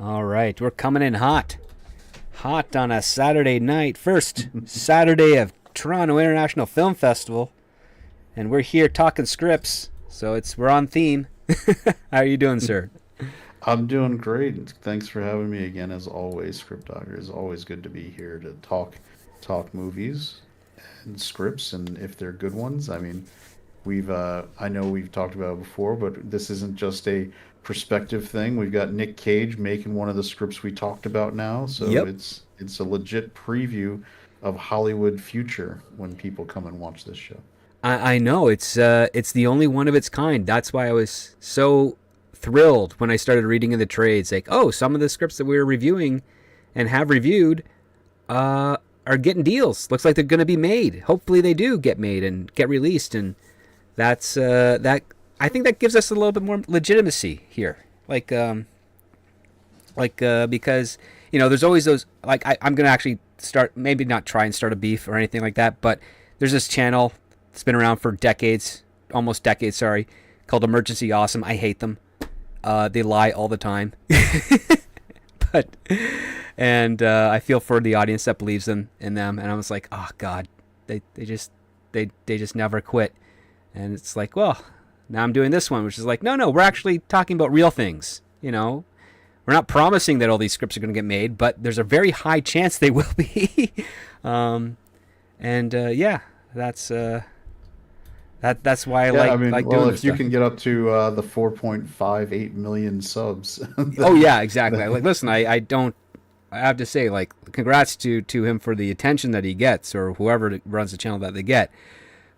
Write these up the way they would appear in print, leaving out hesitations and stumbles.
All right, we're coming in hot. Hot on a Saturday night. First Saturday of Toronto International Film Festival. And we're here talking scripts. So we're on theme. How are you doing, sir? I'm doing great. Thanks for having me again, as always, Script Doctor. It's always good to be here to talk movies and scripts, and if they're good ones. I mean, I know we've talked about it before, but this isn't just a perspective thing. We've got Nick Cage making one of the scripts we talked about now, so Yep. it's a legit preview of Hollywood future when people come and watch this show. I know it's the only one of its kind. That's why I was so thrilled when I started reading in the trades. Like, oh, some of the scripts that we were reviewing and have reviewed are getting deals. Looks like they're going to be made. Hopefully, they do get made and get released. And that's that. I think that gives us a little bit more legitimacy here. Because there's always those. Like, I'm going to actually start, maybe not try and start a beef or anything like that, but there's this channel that's been around for decades, almost decades, sorry, called Emergency Awesome. I hate them. They lie all the time. but I feel for the audience that believes in them, and I was like, oh God, they just never quit. And it's like, well, now I'm doing this one, which is like, no, we're actually talking about real things. We're not promising that all these scripts are going to get made, but there's a very high chance they will be. Yeah, that's why I Yeah, I like mean, well, doing this if you stuff. can get up to the 4.58 million subs, Oh then, yeah, exactly. then Like, listen, I don't. I have to say, like, congrats to him for the attention that he gets, or whoever runs the channel that they get.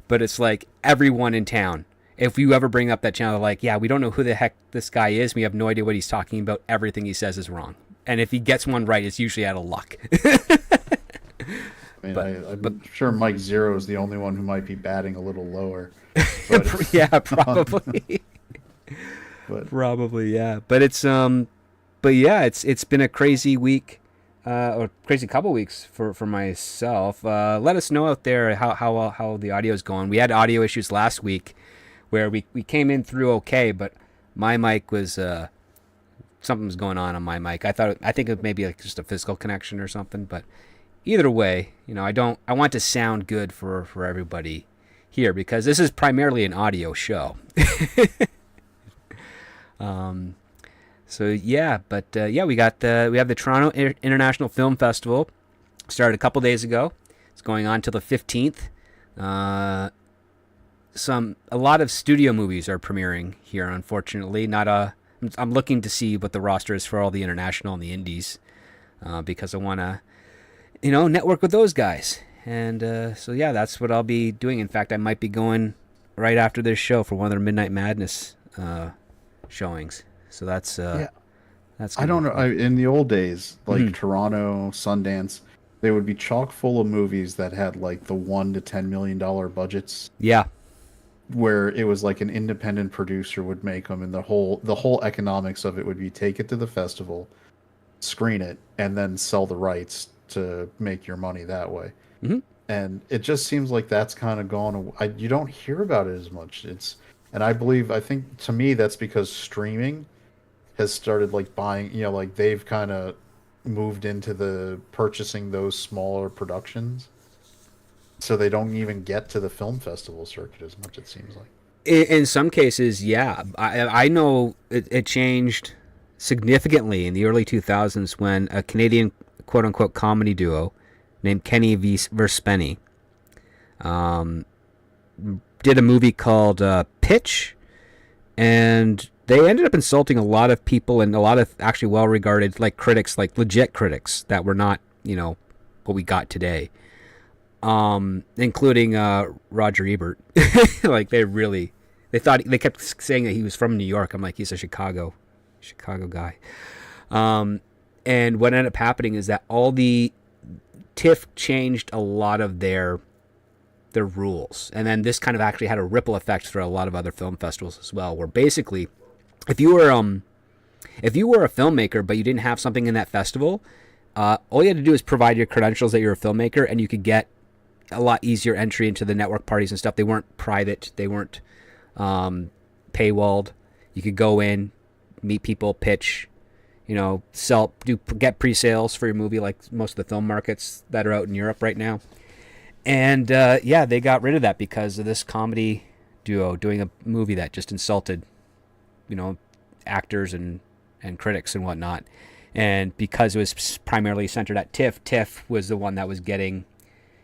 But it's like everyone in town. If you ever bring up that channel, like, yeah, we don't know who the heck this guy is. We have no idea what he's talking about. Everything he says is wrong. And if he gets one right, it's usually out of luck. I mean, but but I'm sure Mike Zero is the only one who might be batting a little lower, but yeah, um, probably. but Probably, yeah. But yeah, it's been a crazy week, or crazy couple weeks for myself. Let us know out there how the audio's going. We had audio issues last week, where we came in through okay, but my mic was something was going on my mic. I think it may be like just a physical connection or something. But either way, I want to sound good for everybody here because this is primarily an audio show. Um, So yeah, but yeah, we have the Toronto International Film Festival. Started a couple days ago. It's going on till the 15th. Uh, a lot of studio movies are premiering here. Unfortunately, not a. I'm looking to see what the roster is for all the international and the indies, because I want to, network with those guys. And so yeah, that's what I'll be doing. In fact, I might be going right after this show for one of their Midnight Madness showings. So yeah, that's I gonna be don't know. fun. In the old days, like Mhm. Toronto, Sundance, they would be chock full of movies that had like the $1 to $10 million budgets, Yeah. where it was like an independent producer would make them, and the whole economics of it would be take it to the festival, screen it, and then sell the rights to make your money that way. Hmm. And it just seems like that's kind of gone you don't hear about it as much. And I think to me that's because streaming has started like buying, like they've kind of moved into the purchasing those smaller productions, so they don't even get to the film festival circuit as much, it seems like. In some cases, yeah. I know it changed significantly in the early 2000s when a Canadian quote unquote comedy duo named Kenny Verspenny um, did a movie called Pitch, and they ended up insulting a lot of people and a lot of actually well regarded like critics, like legit critics that were not, what we got today, including Roger Ebert. Like they kept saying that he was from New York. I'm like, he's a Chicago guy. Um, and what ended up happening is that all the TIFF changed a lot of their rules, and then this kind of actually had a ripple effect through a lot of other film festivals as well. Where basically, if you were a filmmaker but you didn't have something in that festival, all you had to do is provide your credentials that you're a filmmaker, and you could get a lot easier entry into the network parties and stuff. They weren't private. They weren't paywalled. You could go in, meet people, pitch, get pre-sales for your movie like most of the film markets that are out in Europe right now. And they got rid of that because of this comedy duo doing a movie that just insulted, actors and critics and whatnot. And because it was primarily centered at TIFF was the one that was getting,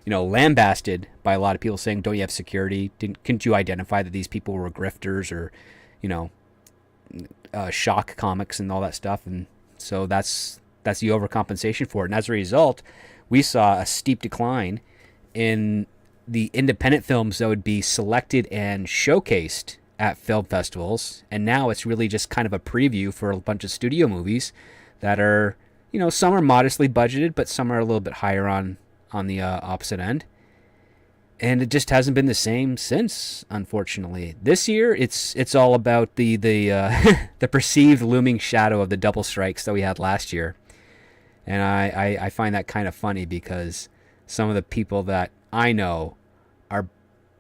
lambasted by a lot of people saying, "Don't you have security? Couldn't you identify that these people were grifters or, shock comics and all that stuff?" And so that's the overcompensation for it. And as a result, we saw a steep decline in the independent films that would be selected and showcased at film festivals. And now it's really just kind of a preview for a bunch of studio movies that are, some are modestly budgeted, but some are a little bit higher on the opposite end. And it just hasn't been the same since, unfortunately. This year, it's all about the the perceived looming shadow of the double strikes that we had last year. And I find that kind of funny because some of the people that I know are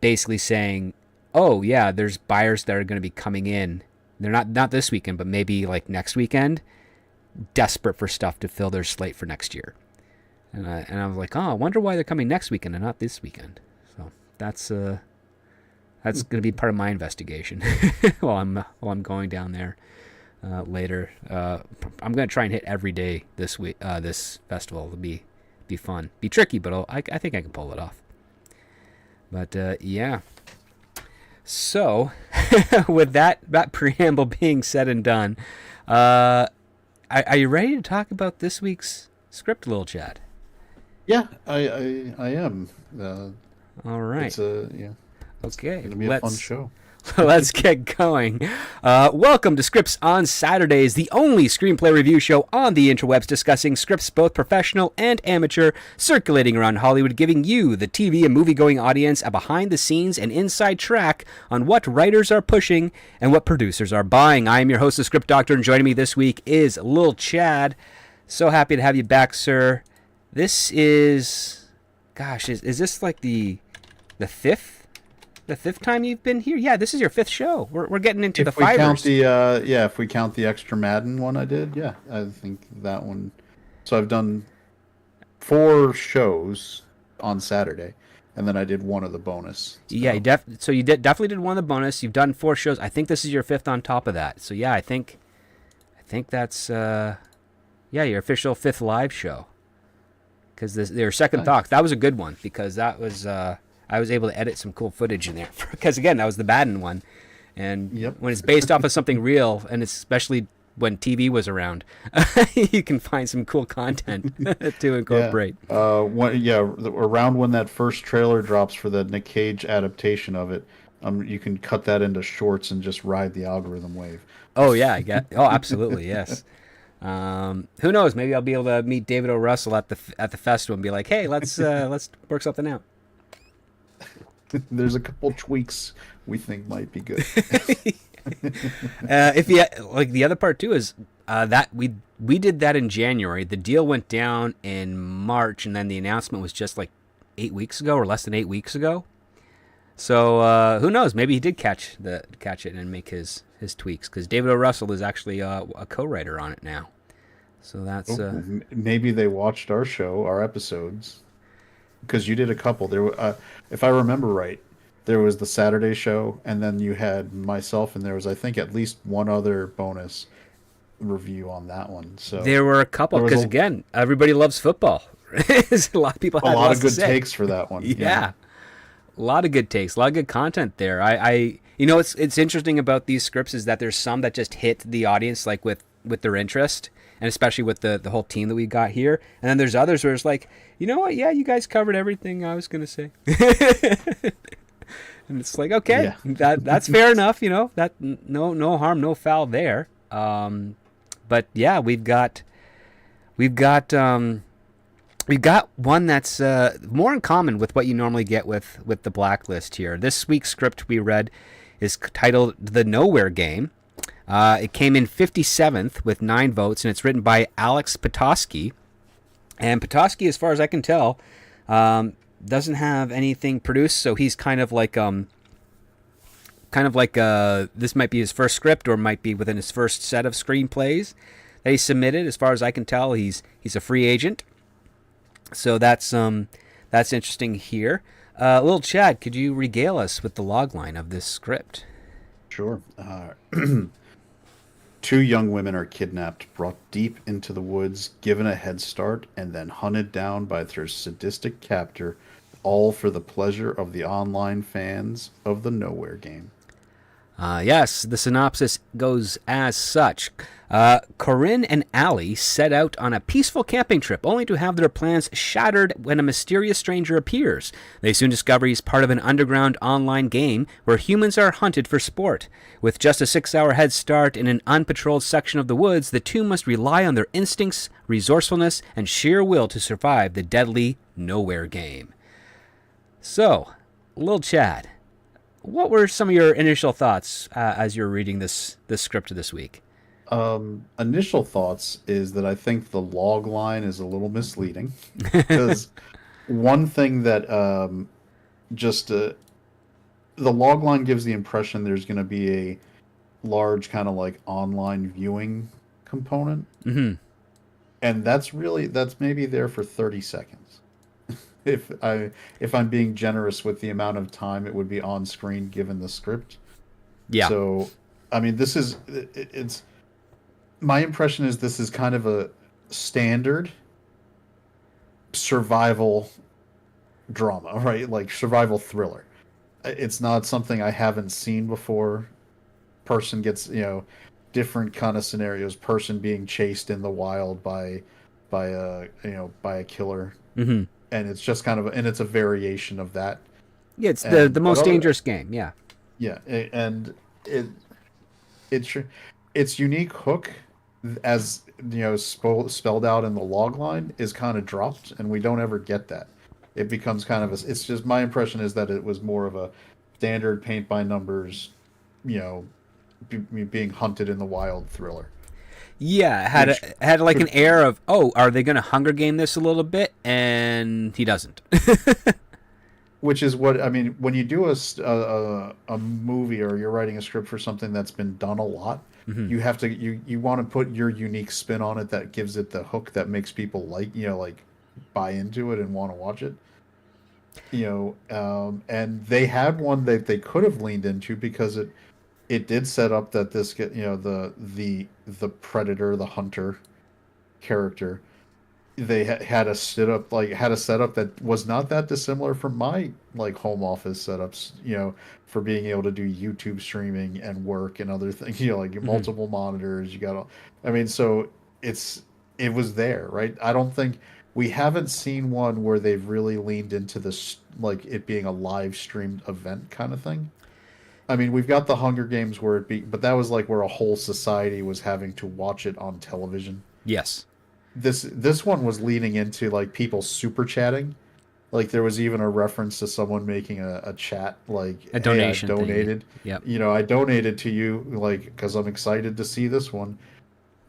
basically saying, "Oh yeah, there's buyers that are going to be coming in. They're not this weekend, but maybe like next weekend, desperate for stuff to fill their slate for next year." And I was like, "Oh, I wonder why they're coming next weekend and not this weekend." So that's going to be part of my investigation while I'm going down there later. I'm going to try and hit every day this week. This festival will be fun, be tricky, but I think I can pull it off. But yeah. So with that preamble being said and done, are you ready to talk about this week's script, little Chad? Yeah, I am. All right. It's okay. It's gonna be a fun show. Let's get going. Welcome to Scripts on Saturdays, the only screenplay review show on the interwebs discussing scripts both professional and amateur, circulating around Hollywood, giving you, the TV and movie-going audience, a behind-the-scenes and inside track on what writers are pushing and what producers are buying. I am your host, the Script Doctor, and joining me this week is Lil Chad. So happy to have you back, sir. This is... Gosh, is this like the fifth? The fifth time you've been here? Yeah, this is your fifth show. We're getting into the fivers. If we count the extra Madden one I did, yeah, I think that one. So I've done 4 shows on Saturday, and then I did one of the bonus. So. Yeah, you definitely did one of the bonus. You've done 4 shows. I think this is your 5th on top of that. So yeah, I think that's your official 5th live show. Because their second thoughts, that was a good one because that was. I was able to edit some cool footage in there because again, that was the Madden one, and when it's based off of something real, and especially when TV was around, you can find some cool content to incorporate. Around when that first trailer drops for the Nick Cage adaptation of it, you can cut that into shorts and just ride the algorithm wave. Oh yeah, absolutely, yes. Who knows? Maybe I'll be able to meet David O. Russell at the festival and be like, "Hey, let's work something out." There's a couple tweaks we think might be good. If you like, the other part too is that we did that in January. The deal went down in March, and then the announcement was just like 8 weeks ago or less than 8 weeks ago. So who knows? Maybe he did catch it and make his tweaks because David O. Russell is actually a co-writer on it now. So that's maybe they watched our episodes. Because you did a couple. There, if I remember right, there was the Saturday show, and then you had myself, and there was, I think, at least one other bonus review on that one. So there were a couple because again, everybody loves football. A lot of people had a lot of good takes for that one. Yeah, a lot of good takes, a lot of good content there. It's interesting about these scripts is that there's some that just hit the audience like with their interest. And especially with the whole team that we got here. And then there's others where it's like, you know what? Yeah, you guys covered everything I was going to say. And it's like, okay, that's fair enough. That no harm, no foul there. But yeah, we've got one that's more in common with what you normally get with the Blacklist here. This week's script we read is titled The Nowhere Game. It came in 57th with 9 votes, and it's written by Alex Potosky. And Potosky, as far as I can tell, doesn't have anything produced, so he's kind of like this might be his first script or might be within his first set of screenplays. that he submitted. As far as I can tell, he's a free agent. So that's interesting here. Little Chad, could you regale us with the logline of this script? Sure. Two young women are kidnapped, brought deep into the woods, given a head start, and then hunted down by their sadistic captor, all for the pleasure of the online fans of the Nowhere game. Yes, the synopsis goes as such. Corinne and Allie set out on a peaceful camping trip, only to have their plans shattered when a mysterious stranger appears. They soon discover he's part of an underground online game where humans are hunted for sport. With just a 6-hour head start in an unpatrolled section of the woods, the two must rely on their instincts, resourcefulness, and sheer will to survive the deadly Nowhere game. So, Lil Chad, what were some of your initial thoughts as you were reading this script this week? Initial thoughts is that I think the log line is a little misleading because one thing that the log line gives the impression there's going to be a large kind of like online viewing component, Mm-hmm. and that's maybe there for 30 seconds. If I'm being generous with the amount of time it would be on screen given the script. Yeah. So, I mean, it's my impression is this is kind of a standard survival drama, right? Like survival thriller. It's not something I haven't seen before. Person gets, different kind of scenarios. Person being chased in the wild by a killer. Mm-hmm. And it's just and it's a variation of that. Yeah, it's the most dangerous game. Yeah. Yeah, and its unique hook, as spelled out in the log line, is kind of dropped, and we don't ever get that. It becomes kind of it's just my impression is that it was more of a standard paint by numbers, being hunted in the wild thriller. Yeah, it had like an air of, oh, are they going to Hunger Game this a little bit? And he doesn't. Which is what I mean when you do a movie or you're writing a script for something that's been done a lot. Mm-hmm. You have to you want to put your unique spin on it that gives it the hook that makes people like buy into it and want to watch it. And they had one that they could have leaned into because it did set up that this the predator, the hunter character, they had a setup that was not that dissimilar from my home office setups, for being able to do YouTube streaming and work and other things, multiple monitors, so it was there, right? I don't think we haven't seen one where they've really leaned into this, it being a live streamed event kind of thing. I mean, we've got the Hunger Games but that was where a whole society was having to watch it on television. Yes. This one was leading into people super chatting. There was even a reference to someone making a chat a donation. Hey, I donated. Yep. I donated to you because I'm excited to see this one.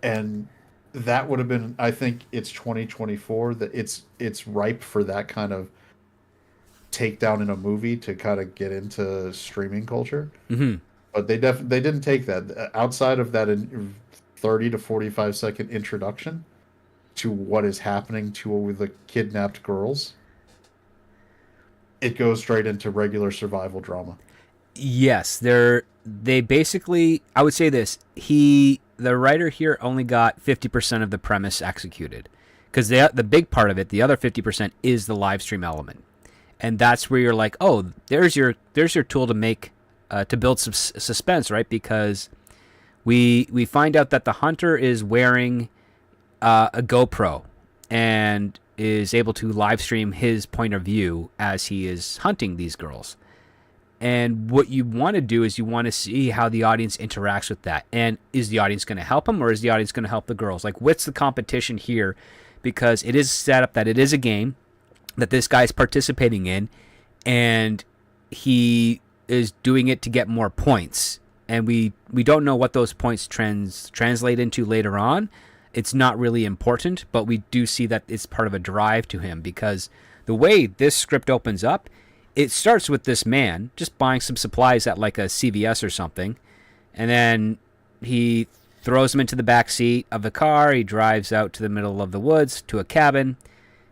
And that would have been, I think it's 2024 that it's ripe for that kind of takedown in a movie to kind of get into streaming culture. Mm-hmm. But they didn't take that outside of that 30 to 45 second introduction to what is happening to the kidnapped girls. It goes straight into regular survival drama. Yes, they basically, I would say this, the writer here only got 50% of the premise executed, because the big part of it, the other 50%, is the live stream element, and that's where you're like, oh, there's your tool to make to build some suspense, right? Because we find out that the hunter is wearing a GoPro and is able to live stream his point of view as he is hunting these girls. And what you want to do is you want to see how the audience interacts with that. And is the audience going to help him, or is the audience going to help the girls? What's the competition here? Because it is set up that it is a game that this guy's participating in, and he is doing it to get more points. And we don't know what those points translate into later on. It's not really important, but we do see that it's part of a drive to him, because the way this script opens up, it starts with this man just buying some supplies at a CVS or something, and then he throws him into the back seat of the car. He drives out to the middle of the woods to a cabin,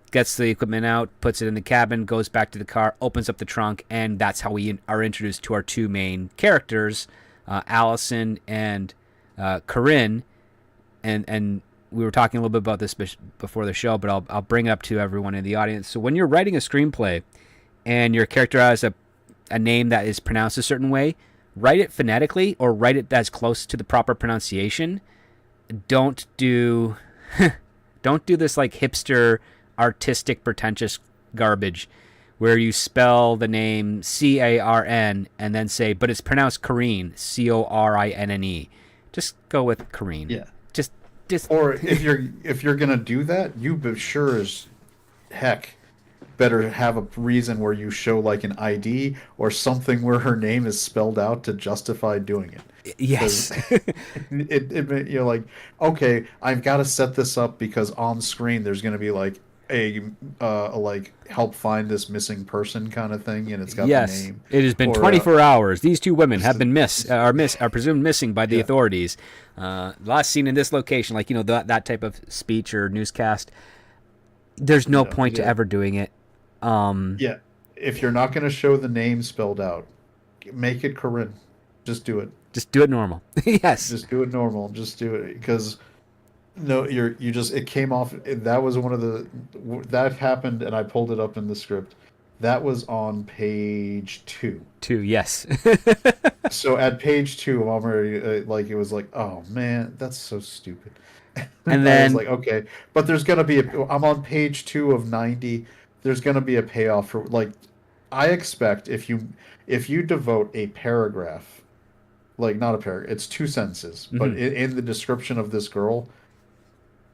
gets the equipment out, puts it in the cabin, goes back to the car, opens up the trunk, and that's how we are introduced to our two main characters, Allison and Corinne. And we were talking a little bit about this before the show, but I'll bring it up to everyone in the audience. So when you're writing a screenplay and your character has a name that is pronounced a certain way, write it phonetically or write it as close to the proper pronunciation. Don't do this like hipster, artistic, pretentious garbage where you spell the name Carn and then say, but it's pronounced Corrine, Corinne. Just go with Corrine. Yeah. Just Or if you're gonna do that, you be sure as heck better have a reason where you show like an ID or something where her name is spelled out to justify doing it. Yes. You're like, okay, I've got to set this up because on screen there's going to be like a like help find this missing person kind of thing, and it's got the name. It has been 24 hours. These two women have been are presumed missing by the authorities. Last seen in this location, like that type of speech or newscast. There's no point to ever doing it. If you're not going to show the name spelled out, make it Corinne. Just do it. Just do it normal. Yes. Just do it normal. Just do it because it came off. That was one of that happened, and I pulled it up in the script. That was on page 2. 2, yes. So at page 2, I'm already like it was like, oh man, that's so stupid. And then I was like, okay, but there's gonna be I'm on page 2 of 90. There's gonna be a payoff for like, I expect if you devote a paragraph, like not a paragraph, it's 2 sentences, but in the description of this girl,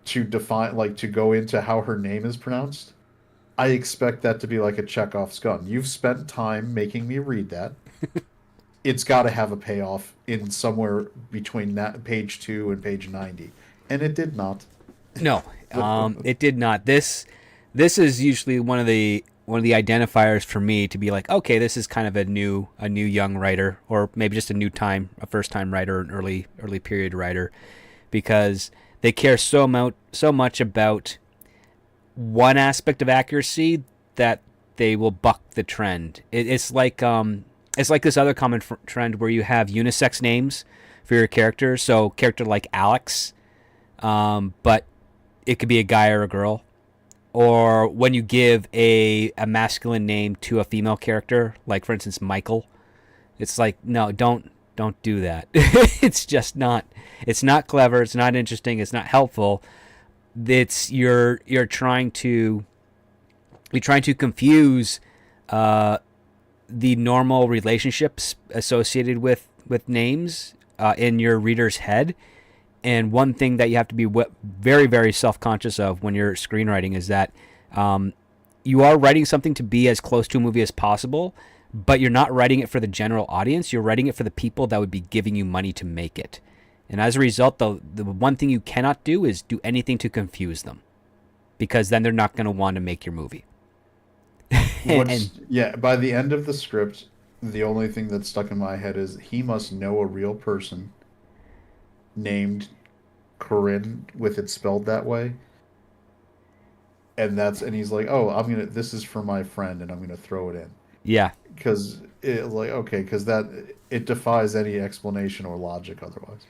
to define like to go into how her name is pronounced, I expect that to be like a Chekhov's gun. You've spent time making me read that. It's got to have a payoff in somewhere between that page 2 and page 90, and it did not. No, it did not. This is usually one of the identifiers for me to be like, okay, this is kind of a new young writer, or maybe just a first time writer, an early period writer, because they care so much about one aspect of accuracy that they will buck the trend. It's like this other common trend where you have unisex names for your character. So character like Alex, but it could be a guy or a girl. Or when you give a masculine name to a female character, like for instance Michael, it's like, no, don't do that. It's just not. It's not clever. It's not interesting. It's not helpful. It's you're trying to confuse the normal relationships associated with names in your reader's head. And one thing that you have to be very, very self-conscious of when you're screenwriting is that you are writing something to be as close to a movie as possible, but you're not writing it for the general audience. You're writing it for the people that would be giving you money to make it. And as a result, the one thing you cannot do is do anything to confuse them, because then they're not going to want to make your movie. By the end of the script, the only thing that's stuck in my head is he must know a real person named Corinne with it spelled that way. And he's like, oh, this is for my friend, and I'm going to throw it in. Yeah. Because it defies any explanation or logic otherwise.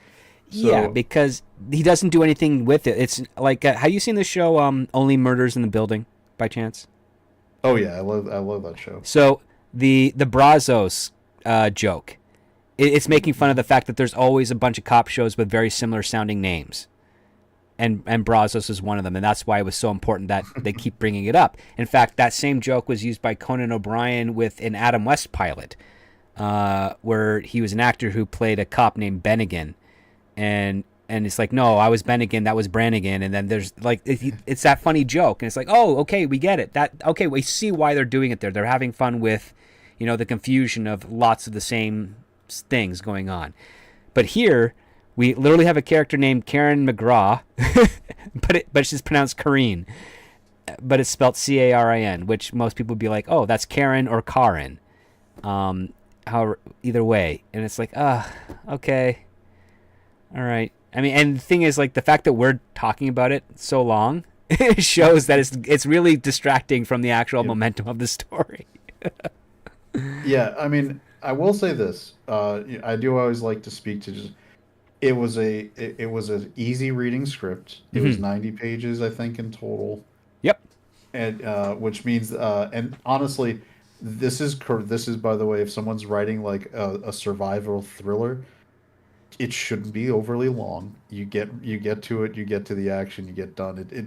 So, yeah, because he doesn't do anything with it. It's like, have you seen the show Only Murders in the Building, by chance? Oh yeah, I love that show. So the Brazos joke, it's making fun of the fact that there's always a bunch of cop shows with very similar sounding names, and Brazos is one of them, and that's why it was so important that they keep bringing it up. In fact, that same joke was used by Conan O'Brien with an Adam West pilot, where he was an actor who played a cop named Bennigan. And it's like, no, I was Bennigan, that was Brannigan, and then there's like it's that funny joke, and it's like, oh, okay, we get it. We see why they're doing it there. They're having fun with, the confusion of lots of the same things going on. But here, we literally have a character named Karen McGraw, but she's pronounced Corrine, but it's spelled Carin, which most people would be like, oh, that's Karen or Karin, either way, and it's like, okay. All right. I mean, and the thing is, like, the fact that we're talking about it so long shows that it's really distracting from the actual Yep. momentum of the story. Yeah, I mean, I will say this. I do always like to speak to just it was an easy reading script. It was Hmm. 90 pages, I think, in total, Yep. and which means and honestly, this is by the way, if someone's writing like a survival thriller, it shouldn't be overly long. You get to it, you get to the action, you get done. It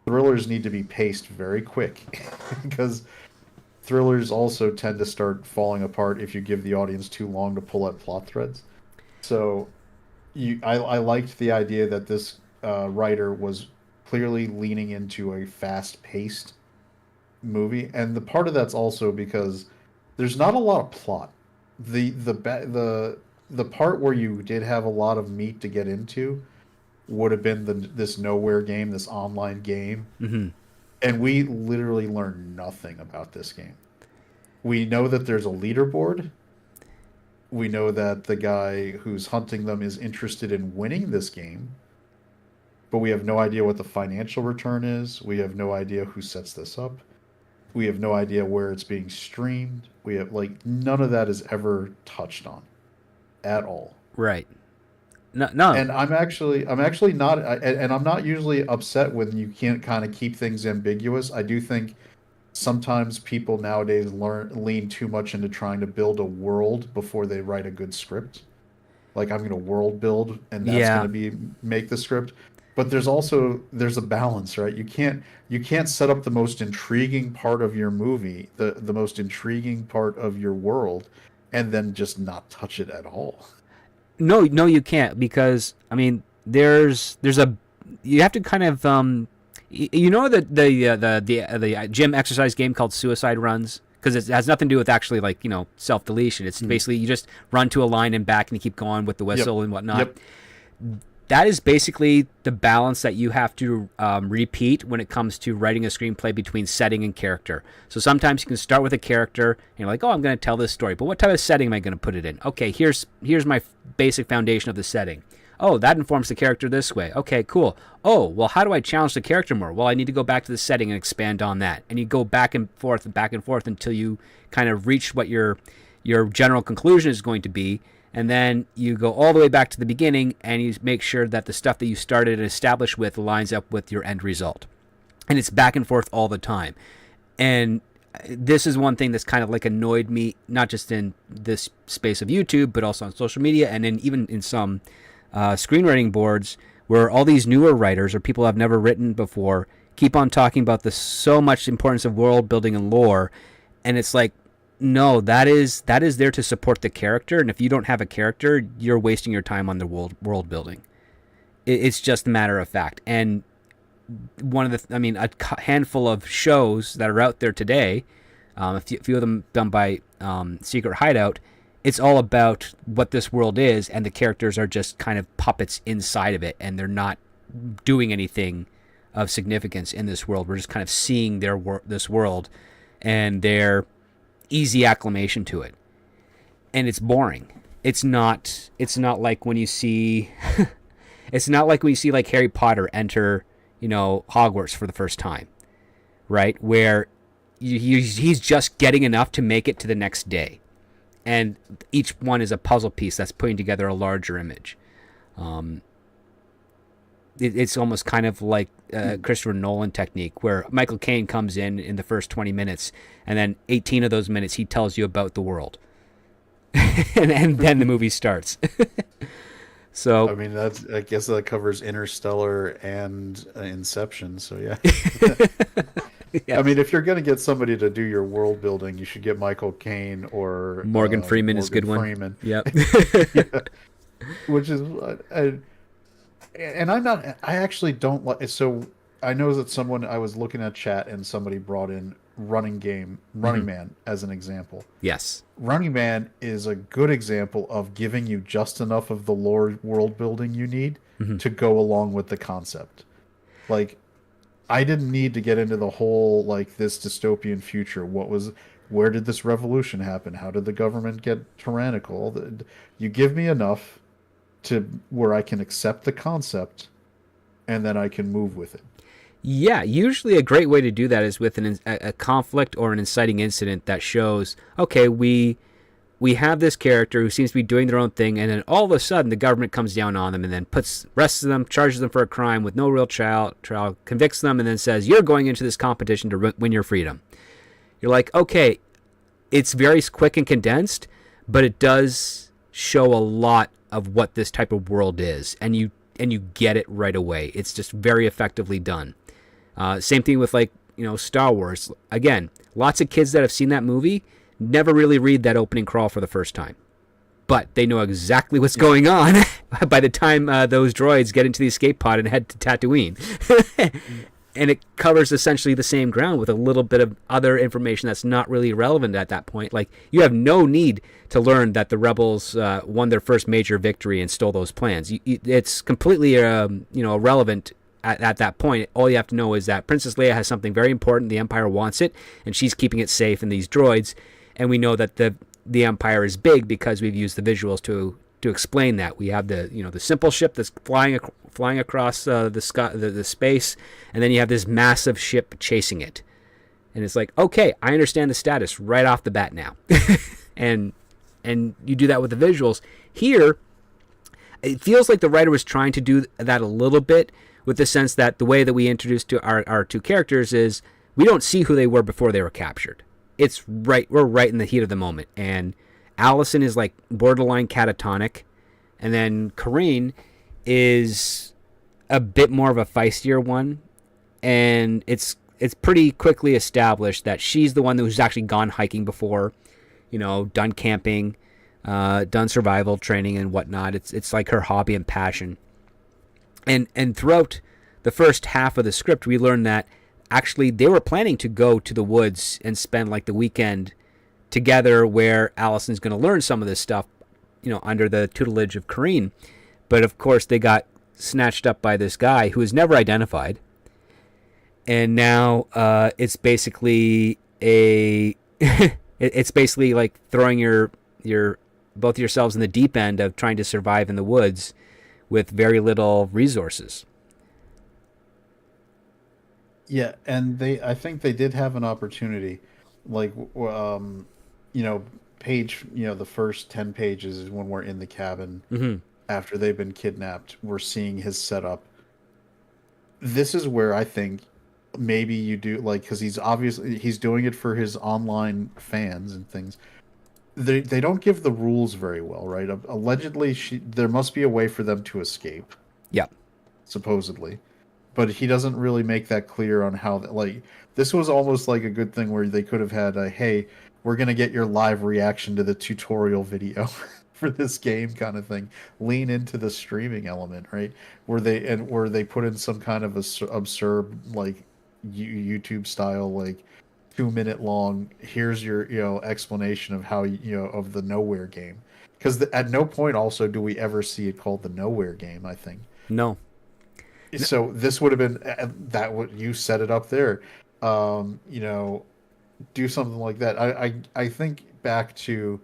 thrillers need to be paced very quick because thrillers also tend to start falling apart if you give the audience too long to pull at plot threads. So I liked the idea that this writer was clearly leaning into a fast-paced movie, and the part of that's also because there's not a lot of plot. The part where you did have a lot of meat to get into would have been this nowhere game, this online game, Hmm. and we literally learned nothing about this game. We know that there's a leaderboard. We know that the guy who's hunting them is interested in winning this game, but we have no idea what the financial return is. We have no idea who sets this up. We have no idea where it's being streamed. We have like none of that is ever touched on at all. Right. No. No. And I'm actually not, and I'm not usually upset when you can't kind of keep things ambiguous. I do think sometimes people nowadays lean too much into trying to build a world before they write a good script. Like I'm going to world build and that's going Yeah. to be make the script. But there's a balance, right? You can't set up the most intriguing part of your movie, the most intriguing part of your world, and then just not touch it at all. No. No. You can't because I mean, there's a you have to kind of you know the gym exercise game called Suicide Runs because it has nothing to do with actually like self deletion. It's Mm. basically you just run to a line and back and you keep going with the Yep. whistle and whatnot. Yep. That is basically the balance that you have to repeat when it comes to writing a screenplay between setting and character. So sometimes you can start with a character and you're like, oh, I'm going to tell this story, but what type of setting am I going to put it in? Okay, here's my basic foundation of the setting. Oh, that informs the character this way. Okay, cool. Oh, well, how do I challenge the character more? Well, I need to go back to the setting and expand on that. And you go back and forth until you kind of reach what your general conclusion is going to be, and then you go all the way back to the beginning and you make sure that the stuff that you started and established with lines up with your end result. And it's back and forth all the time. And this is one thing that's kind of like annoyed me, not just in this space of YouTube, but also on social media and even in some screenwriting boards where all these newer writers or people I've never written before keep on talking about the so much importance of world building and lore. And it's like, no, that is there to support the character, and if you don't have a character, you're wasting your time on the world building. It's just a matter of fact. And one of the, I mean, a handful of shows that are out there today, a few of them done by Secret Hideout, it's all about what this world is, and the characters are just kind of puppets inside of it, and they're not doing anything of significance in this world. We're just kind of seeing this world, and their easy acclimation to it, and it's boring. It's not. It's not like when you see. It's not like when you see like Harry Potter enter, Hogwarts for the first time, right? Where he's just getting enough to make it to the next day, and each one is a puzzle piece that's putting together a larger image. Um, it's almost kind of like Christopher Nolan technique, where Michael Caine comes in the first 20 minutes, and then 18 of those minutes he tells you about the world, and then the movie starts. I So mean, I guess that covers Interstellar and Inception. So yeah. I yes, mean, if you're going to get somebody to do your world building, you should get Michael Caine or Morgan Freeman is a Morgan good one. Freeman. Yep. Yeah, which is, and I'm not. I actually don't like. So I know that someone I was looking at chat and somebody brought in Hmm. Running Man as an example. Yes. Running Man is a good example of giving you just enough of the lore world building you need Hmm. to go along with the concept. Like I didn't need to get into the whole like this dystopian future. Where did this revolution happen? How did the government get tyrannical? You give me enough to where I can accept the concept and then I can move with it. Yeah, usually a great way to do that is with a conflict or an inciting incident that shows, okay, we have this character who seems to be doing their own thing, and then all of a sudden the government comes down on them and then arrests them, charges them for a crime with no real trial, convicts them, and then says, you're going into this competition to win your freedom. You're like, okay, it's very quick and condensed, but it does show a lot of what this type of world is, and you get it right away. It's just very effectively done. Same thing with Star Wars. Again, lots of kids that have seen that movie never really read that opening crawl for the first time, but they know exactly what's going on by the time those droids get into the escape pod and head to Tatooine. And it covers essentially the same ground with a little bit of other information that's not really relevant at that point. Like, you have no need to learn that the rebels won their first major victory and stole those plans. It's completely irrelevant at that point. All you have to know is that Princess Leia has something very important. The Empire wants it, and she's keeping it safe in these droids. And we know that the Empire is big because we've used the visuals to explain that. We have the simple ship that's flying across the space, and then you have this massive ship chasing it. And it's like, okay, I understand the status right off the bat now. and you do that with the visuals. Here, it feels like the writer was trying to do that a little bit, with the sense that the way that we introduce to our two characters is we don't see who they were before they were captured. We're right in the heat of the moment. And Allison is like borderline catatonic, and then Karine is a bit more of a feistier one, and it's pretty quickly established that she's the one who's actually gone hiking before, done camping, done survival training and whatnot. It's like her hobby and passion. And throughout the first half of the script, we learn that actually they were planning to go to the woods and spend like the weekend together, where Allison's going to learn some of this stuff, under the tutelage of Karine. But of course, they got snatched up by this guy who is never identified. And now it's basically it's basically like throwing your both yourselves in the deep end of trying to survive in the woods with very little resources. Yeah, and I think they did have an opportunity, like, page, the first 10 pages is when we're in the cabin after they've been kidnapped. We're seeing his setup. This is where I think maybe you do, like, because he's doing it for his online fans and things. They don't give the rules very well, right? Allegedly, there must be a way for them to escape. Yeah. Supposedly. But he doesn't really make that clear on how, like, this was almost like a good thing where they could have had hey, we're going to get your live reaction to the tutorial video for this game kind of thing. Lean into the streaming element, right? Where they put in some kind of absurd, like, YouTube style, like, 2-minute long, here's your, explanation of how, of the Nowhere game. Because at no point also do we ever see it called the Nowhere game, I think. No. So this would have been that what you set it up there, do something like that. I think back to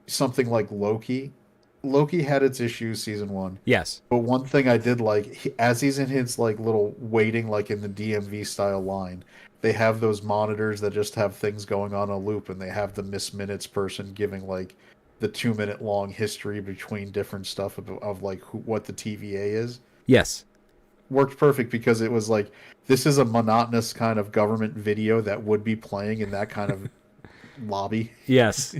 something like Loki. Loki had its issues season 1. Yes. But one thing I did like, as he's in his like little waiting, like in the DMV style line, they have those monitors that just have things going on a loop, and they have the Miss Minutes person giving like the 2-minute long history between different stuff of like what the TVA is. Yes. Worked perfect because it was like, this is a monotonous kind of government video that would be playing in that kind of lobby. Yes.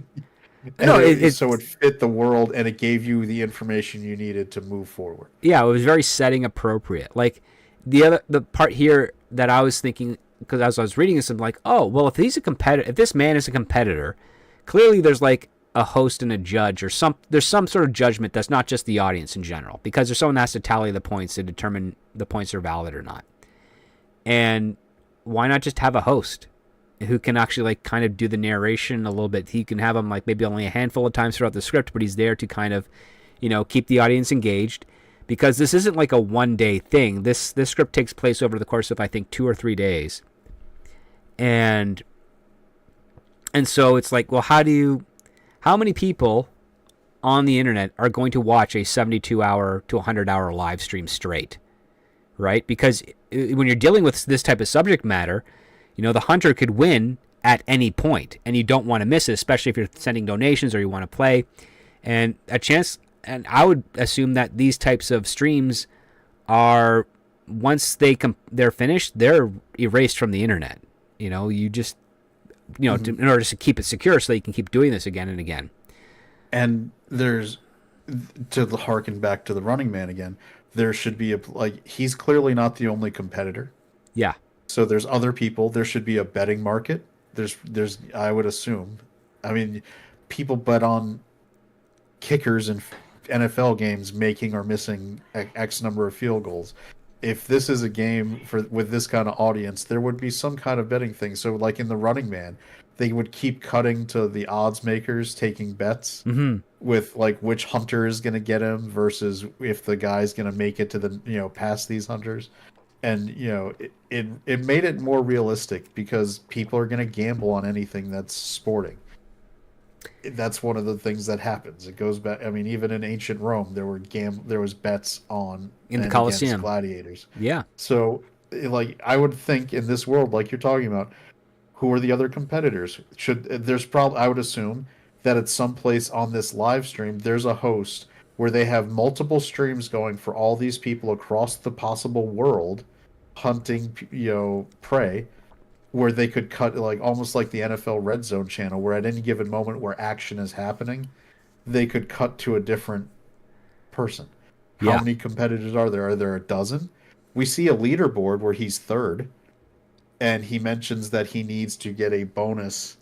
So it fit the world, and it gave you the information you needed to move forward. Yeah, it was very setting appropriate. Like the part here that I was thinking, because as I was reading this, I'm like, oh, well, if this man is a competitor, clearly there's like a host and a judge, or there's some sort of judgment that's not just the audience in general, because there's someone that has to tally the points to determine the points are valid or not. And why not just have a host who can actually like kind of do the narration a little bit? He can have him like maybe only a handful of times throughout the script, but he's there to kind of, keep the audience engaged, because this isn't like a one-day thing. This script takes place over the course of, I think, 2 or 3 days. And so it's like, well, how many people on the internet are going to watch a 72-hour to 100-hour live stream straight, right? Because when you're dealing with this type of subject matter, the hunter could win at any point, and you don't want to miss it, especially if you're sending donations or you want to play. And a chance, and I would assume that these types of streams are, once they're finished, they're erased from the internet. You just, in order to keep it secure so that you can keep doing this again and again. And there's, to harken back to the Running Man again, there should be he's clearly not the only competitor. Yeah. So there's other people. There should be a betting market. There's I would assume. I mean, people bet on kickers in NFL games making or missing X number of field goals. If this is a game with this kind of audience, there would be some kind of betting thing. So like in the Running Man, they would keep cutting to the odds makers taking bets with like which hunter is going to get him versus if the guy's going to make it to the past these hunters. And it made it more realistic because people are going to gamble on anything that's sporting. That's one of the things that happens. It goes back. I mean, even in ancient Rome, there was bets on in the Colosseum gladiators. Yeah. So, like, I would think in this world, like you're talking about, who are the other competitors? I would assume that at some place on this live stream, there's a host where they have multiple streams going for all these people across the possible world hunting, prey, where they could cut, like almost like the NFL Red Zone channel, where at any given moment where action is happening, they could cut to a different person. How many competitors are there? Are there a dozen? We see a leaderboard where he's third, and he mentions that he needs to get a bonus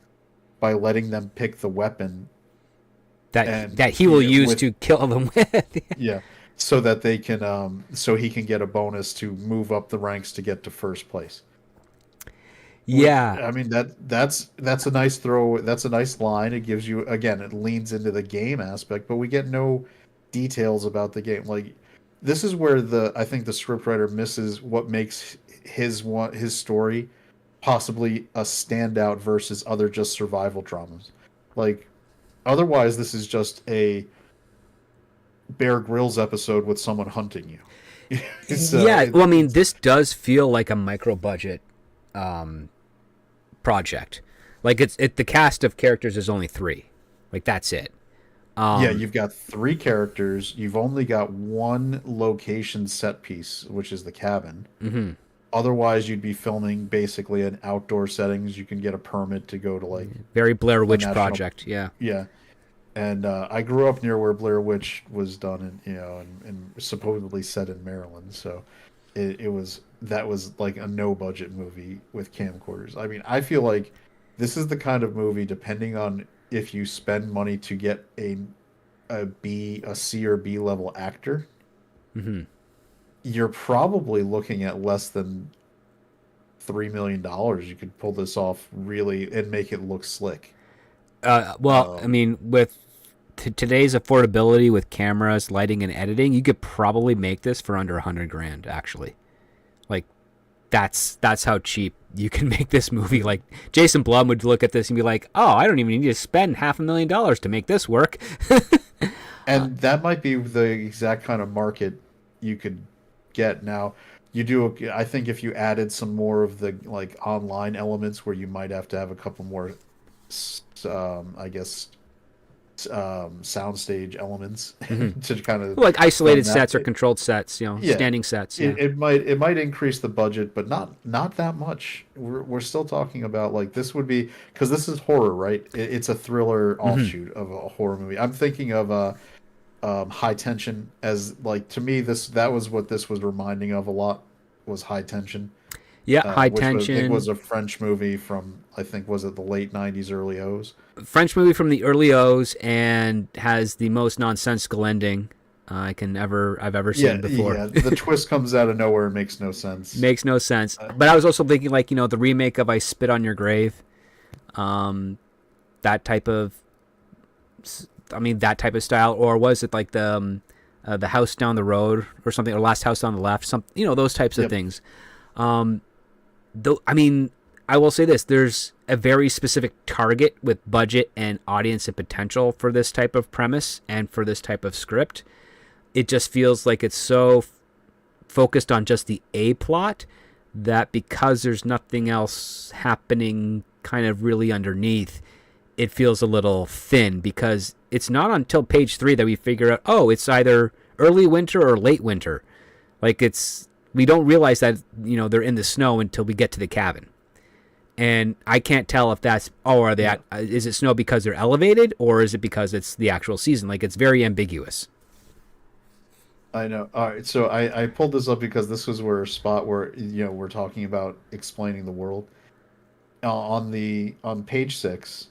by letting them pick the weapon that he will use to kill them with. Yeah, so that they can so he can get a bonus to move up the ranks to get to first place. Yeah. I mean that's a nice throw. That's a nice line. It gives you, again, it leans into the game aspect, but we get no details about the game. Like, this is where I think the scriptwriter misses what makes his story possibly a standout versus other just survival dramas. Like, otherwise this is just a Bear Grylls episode with someone hunting you. Well, I mean, this does feel like a micro budget project. Like, the cast of characters is only 3. Like, that's it. You've got 3 characters. You've only got 1 location set piece, which is the cabin. Mm-hmm. Otherwise, you'd be filming basically in outdoor settings. You can get a permit to go to, like, very Blair Witch Project. Yeah. And I grew up near where Blair Witch was done, and supposedly set in Maryland. So that was like a no budget movie with camcorders. I mean, I feel like this is the kind of movie, depending on if you spend money to get a C or B level actor, you're probably looking at less than $3 million. You could pull this off really and make it look slick. I mean, with today's affordability with cameras, lighting, and editing, you could probably make this for under $100,000. Actually, like, that's how cheap you can make this movie. Like, Jason Blum would look at this and be like, "Oh, I don't even need to spend $500,000 to make this work." And that might be the exact kind of market you could get. Now, I think if you added some more of the, like, online elements where you might have to have a couple more soundstage elements to kind of, like, isolated sets or controlled sets, standing sets. It might increase the budget, but not that much. We're still talking about, like, this would be, because this is horror, right? It's a thriller offshoot of a horror movie. I'm thinking of High Tension as, like, to me, that was what this was reminding of a lot, was High Tension. High Tension. It was a French movie from, I think, was it the late 90s, early O's? French movie from the early O's, and has the most nonsensical ending I've ever seen before. Yeah, the twist comes out of nowhere and makes no sense. Makes no sense. But I was also thinking, like, the remake of I Spit on Your Grave. That type of style, or was it like the House Down the Road or something, or Last House on the Left, those types of things. Though, I mean, I will say this: there's a very specific target with budget and audience and potential for this type of premise and for this type of script. It just feels like it's so focused on just the A plot that because there's nothing else happening kind of really underneath, it feels a little thin, because it's not until page 3 that we figure out, oh, it's either early winter or late winter. Like, we don't realize that, they're in the snow until we get to the cabin. And I can't tell if that's, is it snow because they're elevated, or is it because it's the actual season? Like, it's very ambiguous. I know. All right, so I pulled this up because this was where a spot where we're talking about explaining the world. On page 6,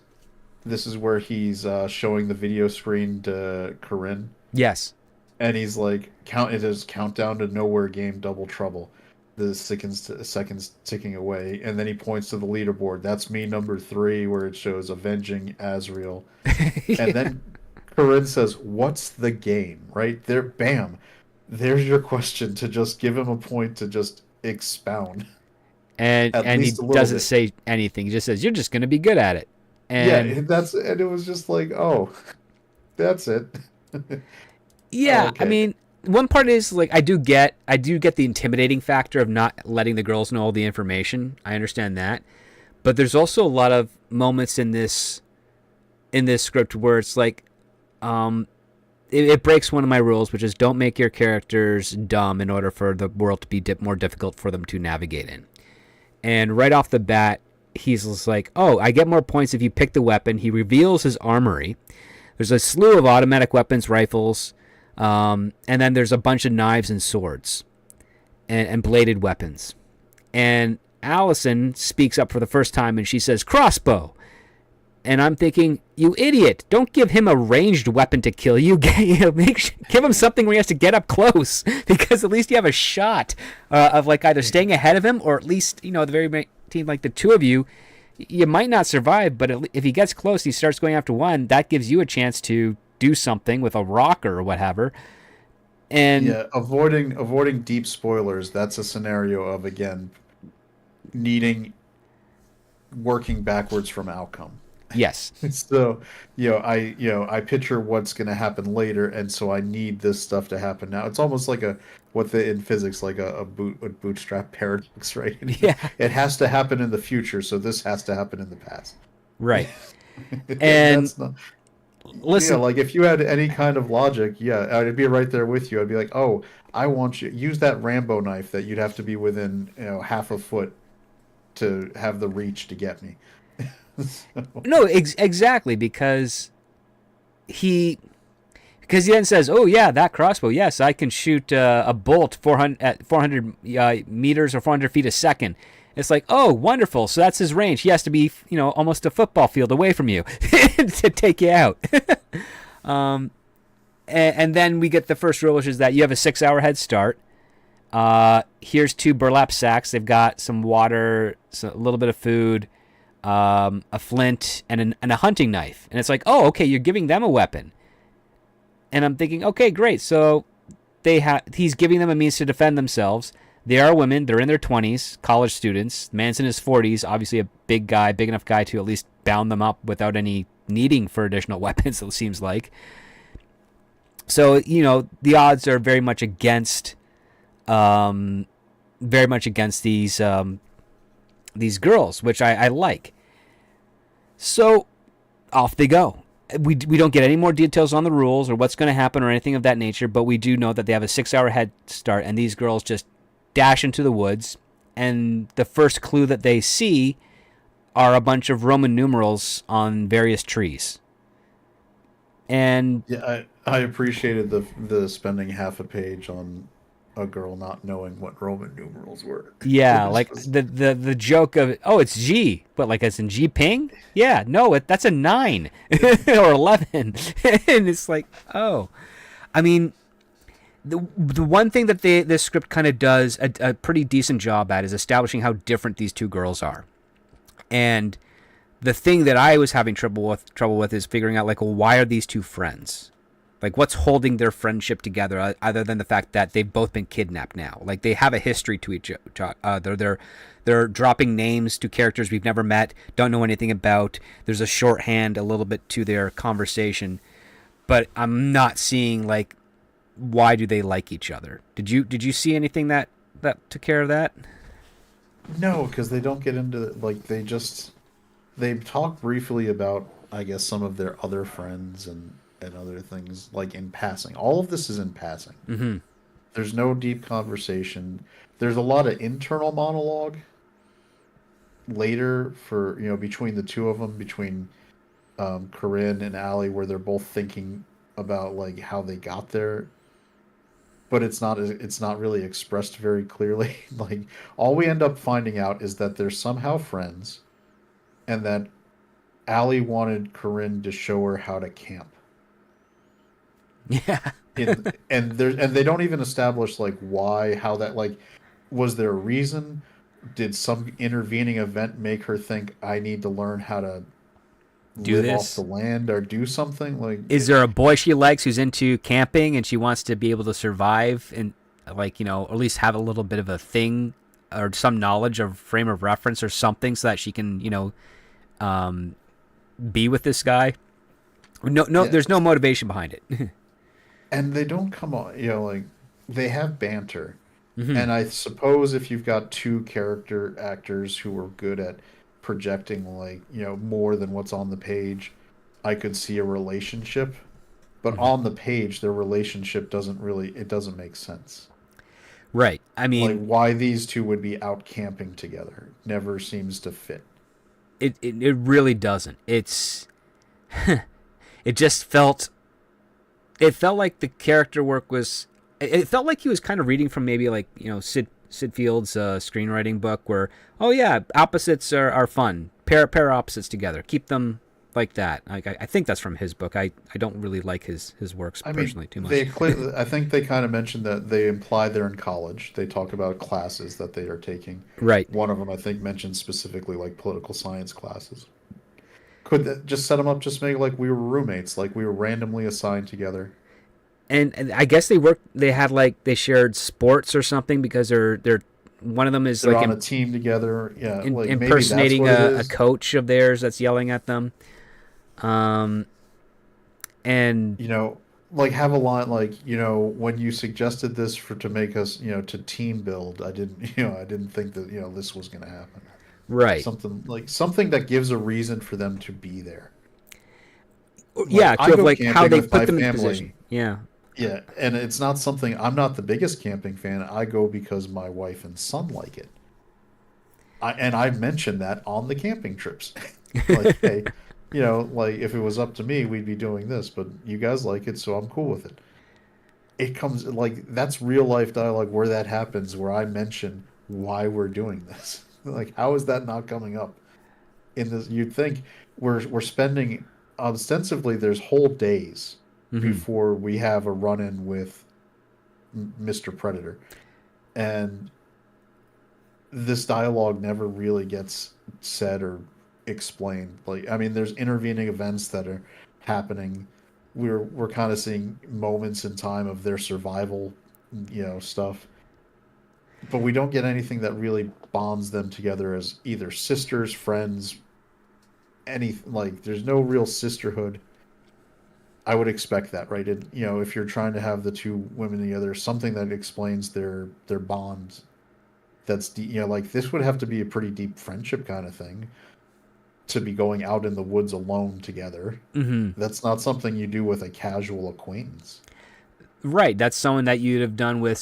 this is where he's showing the video screen to Corinne, Yes. and he's like, it is countdown to nowhere game, double trouble. The seconds ticking away, and then he points to the leaderboard. That's me, number 3, where it shows avenging Azrael, and then Corinne says, "What's the game?" Right there, bam. There's your question to just give him a point to just expound. And he doesn't say anything. He just says, "You're just going to be good at it." And and it was just like, oh, that's it. Yeah, okay. I mean, one part is like I do get the intimidating factor of not letting the girls know all the information. I understand that, but there's also a lot of moments in this script where it's like, it breaks one of my rules, which is don't make your characters dumb in order for the world to be more difficult for them to navigate in. And right off the bat, he's just like, oh, I get more points if you pick the weapon. He reveals his armory. There's a slew of automatic weapons, rifles, and then there's a bunch of knives and swords and bladed weapons. And Allison speaks up for the first time, and she says, crossbow. And I'm thinking, you idiot, don't give him a ranged weapon to kill you. Give him something where he has to get up close, because at least you have a shot of like either staying ahead of him, or at least, the very team, like the two of you, you might not survive, but if he gets close, he starts going after one, that gives you a chance to do something with a rock or whatever. And yeah, avoiding deep spoilers, that's a scenario of, again, working backwards from outcome. Yes. So, I picture what's going to happen later, and so I need this stuff to happen now. It's almost like in physics, like a bootstrap paradox, right? Yeah. It has to happen in the future, so this has to happen in the past. Right. And that's not, listen, like if you had any kind of logic, I'd be right there with you. I'd be like, oh, I want you use that Rambo knife that you'd have to be within half a foot to have the reach to get me. No, exactly, because he then says, "Oh yeah, that crossbow. Yes, I can shoot a bolt 400 meters or 400 feet a second." It's like, oh, wonderful. So that's his range. He has to be, almost a football field away from you to take you out. And then we get the first rule, which is that you have a 6-hour head start. Here's 2 burlap sacks. They've got some water, a little bit of food, a flint, and a hunting knife. And it's like, oh, okay, you're giving them a weapon. And I'm thinking, okay, great. So he's giving them a means to defend themselves. They are women. They're in their 20s, college students. Man's in his 40s, obviously a big enough guy to at least bound them up without any needing for additional weapons, it seems like. So, the odds are very much against these girls, which I like. So off they go. We don't get any more details on the rules or what's going to happen or anything of that nature, but we do know that they have a 6-hour head start, and these girls just dash into the woods, and the first clue that they see are a bunch of Roman numerals on various trees. And yeah, I appreciated the spending half a page on a girl not knowing what Roman numerals were. Yeah, like the joke of, oh, it's G, but like as in G ping? Yeah, no, that's a 9 or 11. And it's like, oh. I mean, the one thing that this script kind of does a pretty decent job at is establishing how different these two girls are. And the thing that I was having trouble with is figuring out, like, well, why are these two friends? Like, what's holding their friendship together other than the fact that they've both been kidnapped now? Like, they have a history to each other. They're dropping names to characters we've never met, don't know anything about. There's a shorthand a little bit to their conversation, but I'm not seeing like why do they like each other. Did you see anything that took care of that? No, because they don't get into like they talk briefly about I guess some of their other friends and other things like in passing. All of this is in passing. Mm-hmm. There's no deep conversation. There's a lot of internal monologue later for between the two of them, between Corinne and Allie, where they're both thinking about like how they got there, but it's not really expressed very clearly. Like all we end up finding out is that they're somehow friends, and that Allie wanted Corinne to show her how to camp. Yeah. And they don't even establish like why, how that like was there a reason? Did some intervening event make her think I need to learn how to Do live off the this. land or do something like Is there a boy she likes who's into camping and she wants to be able to survive and like or at least have a little bit of a thing or some knowledge of frame of reference or something so that she can um, be with this guy? No, yeah. there's no motivation behind it. And they don't come on, like they have banter. Hmm. And I suppose if you've got two character actors who are good at projecting like, more than what's on the page, I could see a relationship. But Hmm. on the page, their relationship doesn't make sense. Right. I Like mean, why these two would be out camping together never seems to fit. it really doesn't. It just felt it felt like the character work was it felt like he was kind of reading from maybe like Sid Field's screenwriting book where oh yeah opposites are fun, pair opposites together, keep them like that. Like I think that's from his book. I don't really like his works I mean, personally too much. I think they kind of mentioned that they imply they're in college. They talk about classes that they are taking. Right. One of them, I think, mentioned specifically like political science classes. Could that just set them up? Just make it like we were roommates, like we were randomly assigned together. And I guess they worked. They had like they shared sports or something because they're one of them is They're like on a team together. Yeah, like maybe that's impersonating what it a is. coach of theirs that's yelling at them. Um, and Like have a line like, when you suggested this for to make us, to team build, I didn't, I didn't think that, this was going to happen. right, Something that gives a reason for them to be there. Like yeah, to I have go like how camping they with put my them in position. family. Yeah, Yeah, and it's not something I'm not the biggest camping fan. I go because my wife and son like it. I mentioned that on the camping trips. Like, hey, like if it was up to me, we'd be doing this, but you guys like it, so I'm cool with it. It comes like that's real life dialogue where that happens, where I mention why we're doing this. Like, how is that not coming up in this? You'd think we're spending ostensibly there's whole days hmm, before we have a run-in with Mr. Predator, and this dialogue never really gets said or explained. Like, I mean, there's intervening events that are happening. We're kind of seeing moments in time of their survival, stuff, but we don't get anything that really bonds them together as either sisters, friends, any like. There's no real sisterhood. I would expect that, right? If you're trying to have the two women together, something that explains their bond that's like this would have to be a pretty deep friendship kind of thing to be going out in the woods alone together. hmm, That's not something you do with a casual acquaintance. right. That's someone that you'd have done with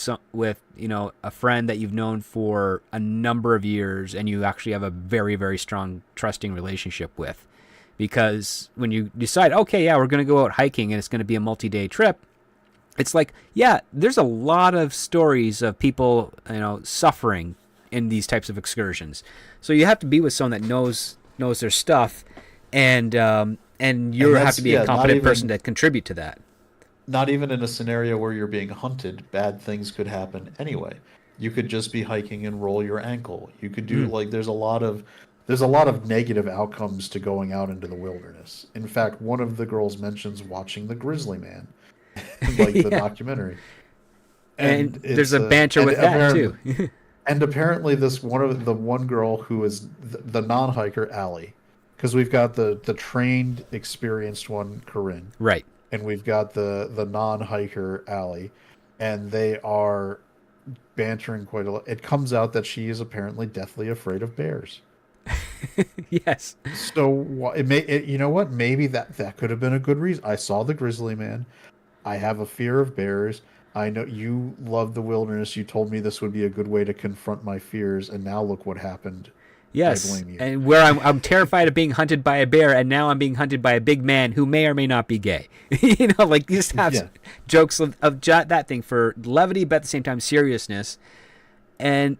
a friend that you've known for a number of years, and you actually have a very very strong trusting relationship with. Because when you decide, okay, yeah, we're going to go out hiking and it's going to be a multi-day trip, it's like, yeah, there's a lot of stories of people, suffering in these types of excursions. So you have to be with someone that knows their stuff, and you And have to that's be a yeah, competent person to contribute to that. not even in a scenario where you're being hunted, bad things could happen anyway. You could just be hiking and roll your ankle. You could do Mm. like there's a lot of negative outcomes to going out into the wilderness. In fact, one of the girls mentions watching the grizzly man. like the Yeah. documentary. And And there's it's a banter and with that too. apparently this one girl who is the non-hiker, Allie, because we've got the trained, experienced one, Corinne, Right. and we've got the non-hiker, Allie, and they are bantering quite a lot. It comes out that she is apparently deathly afraid of bears. Yes. So you know what? Maybe that could have been a good reason. I saw the grizzly man. I have a fear of bears. I know you love the wilderness. You told me this would be a good way to confront my fears, and now look what happened. I Yes. blame you. And where I'm terrified of being hunted by a bear, and now I'm being hunted by a big man who may or may not be gay. Like you just have Yeah. jokes of that thing for levity, but at the same time seriousness. And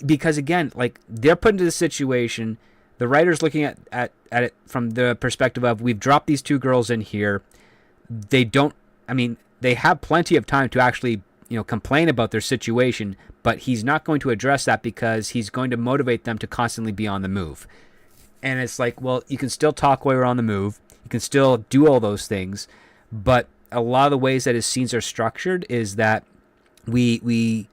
because again, like they're put into the situation, the writer's looking at it from the perspective of we've dropped these two girls in here. They don't. I mean, they have plenty of time to actually complain about their situation, but he's not going to address that because he's going to motivate them to constantly be on the move. And it's like, well, you can still talk while you're on the move, you can still do all those things, but a lot of the ways that his scenes are structured is that we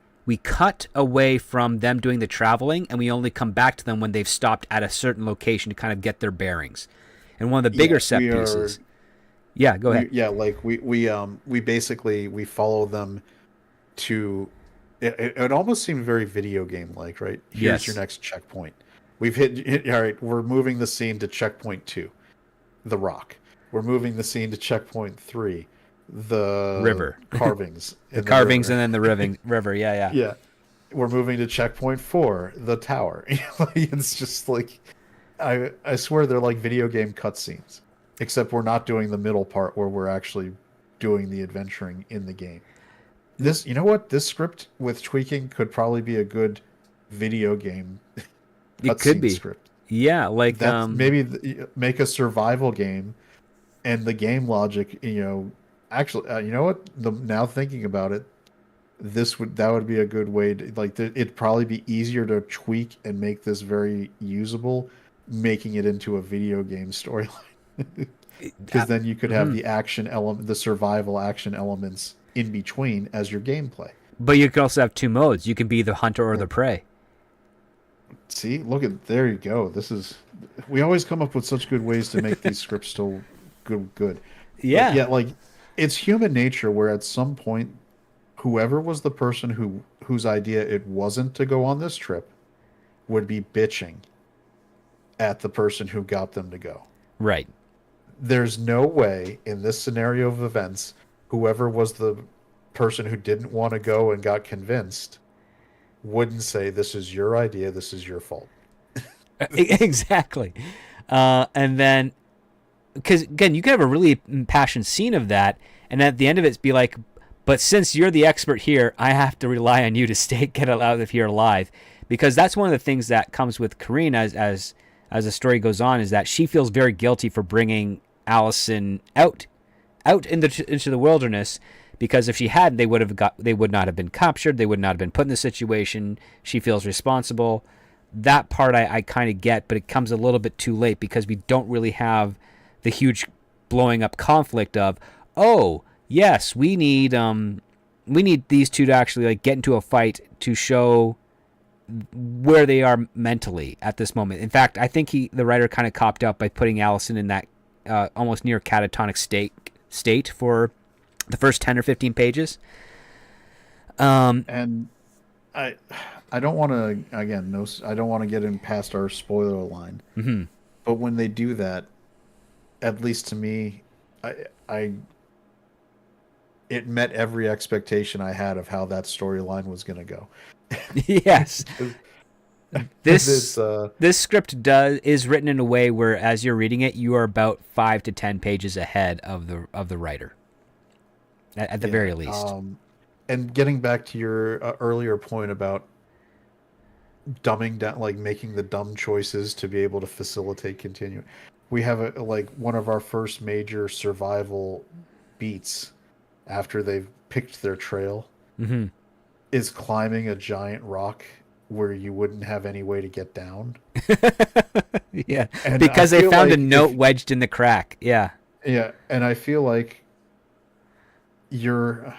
cut away from them doing the traveling, and we only come back to them when they've stopped at a certain location to kind of get their bearings. And one of the bigger set pieces. Yeah, go ahead. Like we basically we follow them to. It almost seemed very video game like, right? Here's your Yes. next checkpoint. We've hit. All right, we're moving the scene to checkpoint 2, the rock. We're moving the scene to checkpoint 3, the River. carvings The in the carvings river. and then the river. Yeah, yeah. Yeah, we're moving to checkpoint 4, the tower. It's just like I swear they're like video game cutscenes, except we're not doing the middle part where we're actually doing the adventuring in the game. This, you know what? This script with tweaking could probably be a good video game It could cutscene be. script. Yeah, like That's maybe make a survival game, and the game logic. Actually, you know what? Now thinking about it, that would be a good way to like. It'd probably be easier to tweak and make this very usable, making it into a video game storyline. Because then you could have the action element, the survival action elements in between as your gameplay. but you could also have two modes. You can be the hunter or the prey. See, there you go. We always come up with such good ways to make these scripts still good. But Yeah. yeah, like it's human nature where at some point, whoever was the person whose idea it wasn't to go on this trip would be bitching at the person who got them to go. Right. There's no way in this scenario of events, whoever was the person who didn't want to go and got convinced wouldn't say, this is your idea, this is your fault. Exactly. And then, because again, you could have a really impassioned scene of that, and at the end of it, be like, but since you're the expert here, I have to rely on you to get out of here alive, because that's one of the things that comes with Kareen as the story goes on, is that she feels very guilty for bringing Allison out into the wilderness, because if she hadn't, they would not have been captured, they would not have been put in the situation. She feels responsible. That part I kind of get, but it comes a little bit too late because we don't really have the huge blowing up conflict of, oh yes, we need these two to actually like get into a fight to show where they are mentally at this moment. In fact, I think the writer kind of copped out by putting Allison in that almost near catatonic state for the first 10 or 15 pages. And I don't want to, again, no, I don't want to get in past our spoiler line. Mm-hmm. But when they do that, at least to me, it met every expectation I had of how that storyline was going to go. Yes. This This script is written in a way where, as you're reading it, you are about 5 to 10 pages ahead of the writer, at the very least. And getting back to your earlier point about dumbing down, like making the dumb choices to be able to facilitate continuing, we have like one of our first major survival beats after they've picked their trail Mm-hmm. is climbing a giant rock where you wouldn't have any way to get down. Yeah, And because I they feel found like a note wedged in the crack. Yeah. Yeah, and I feel like you're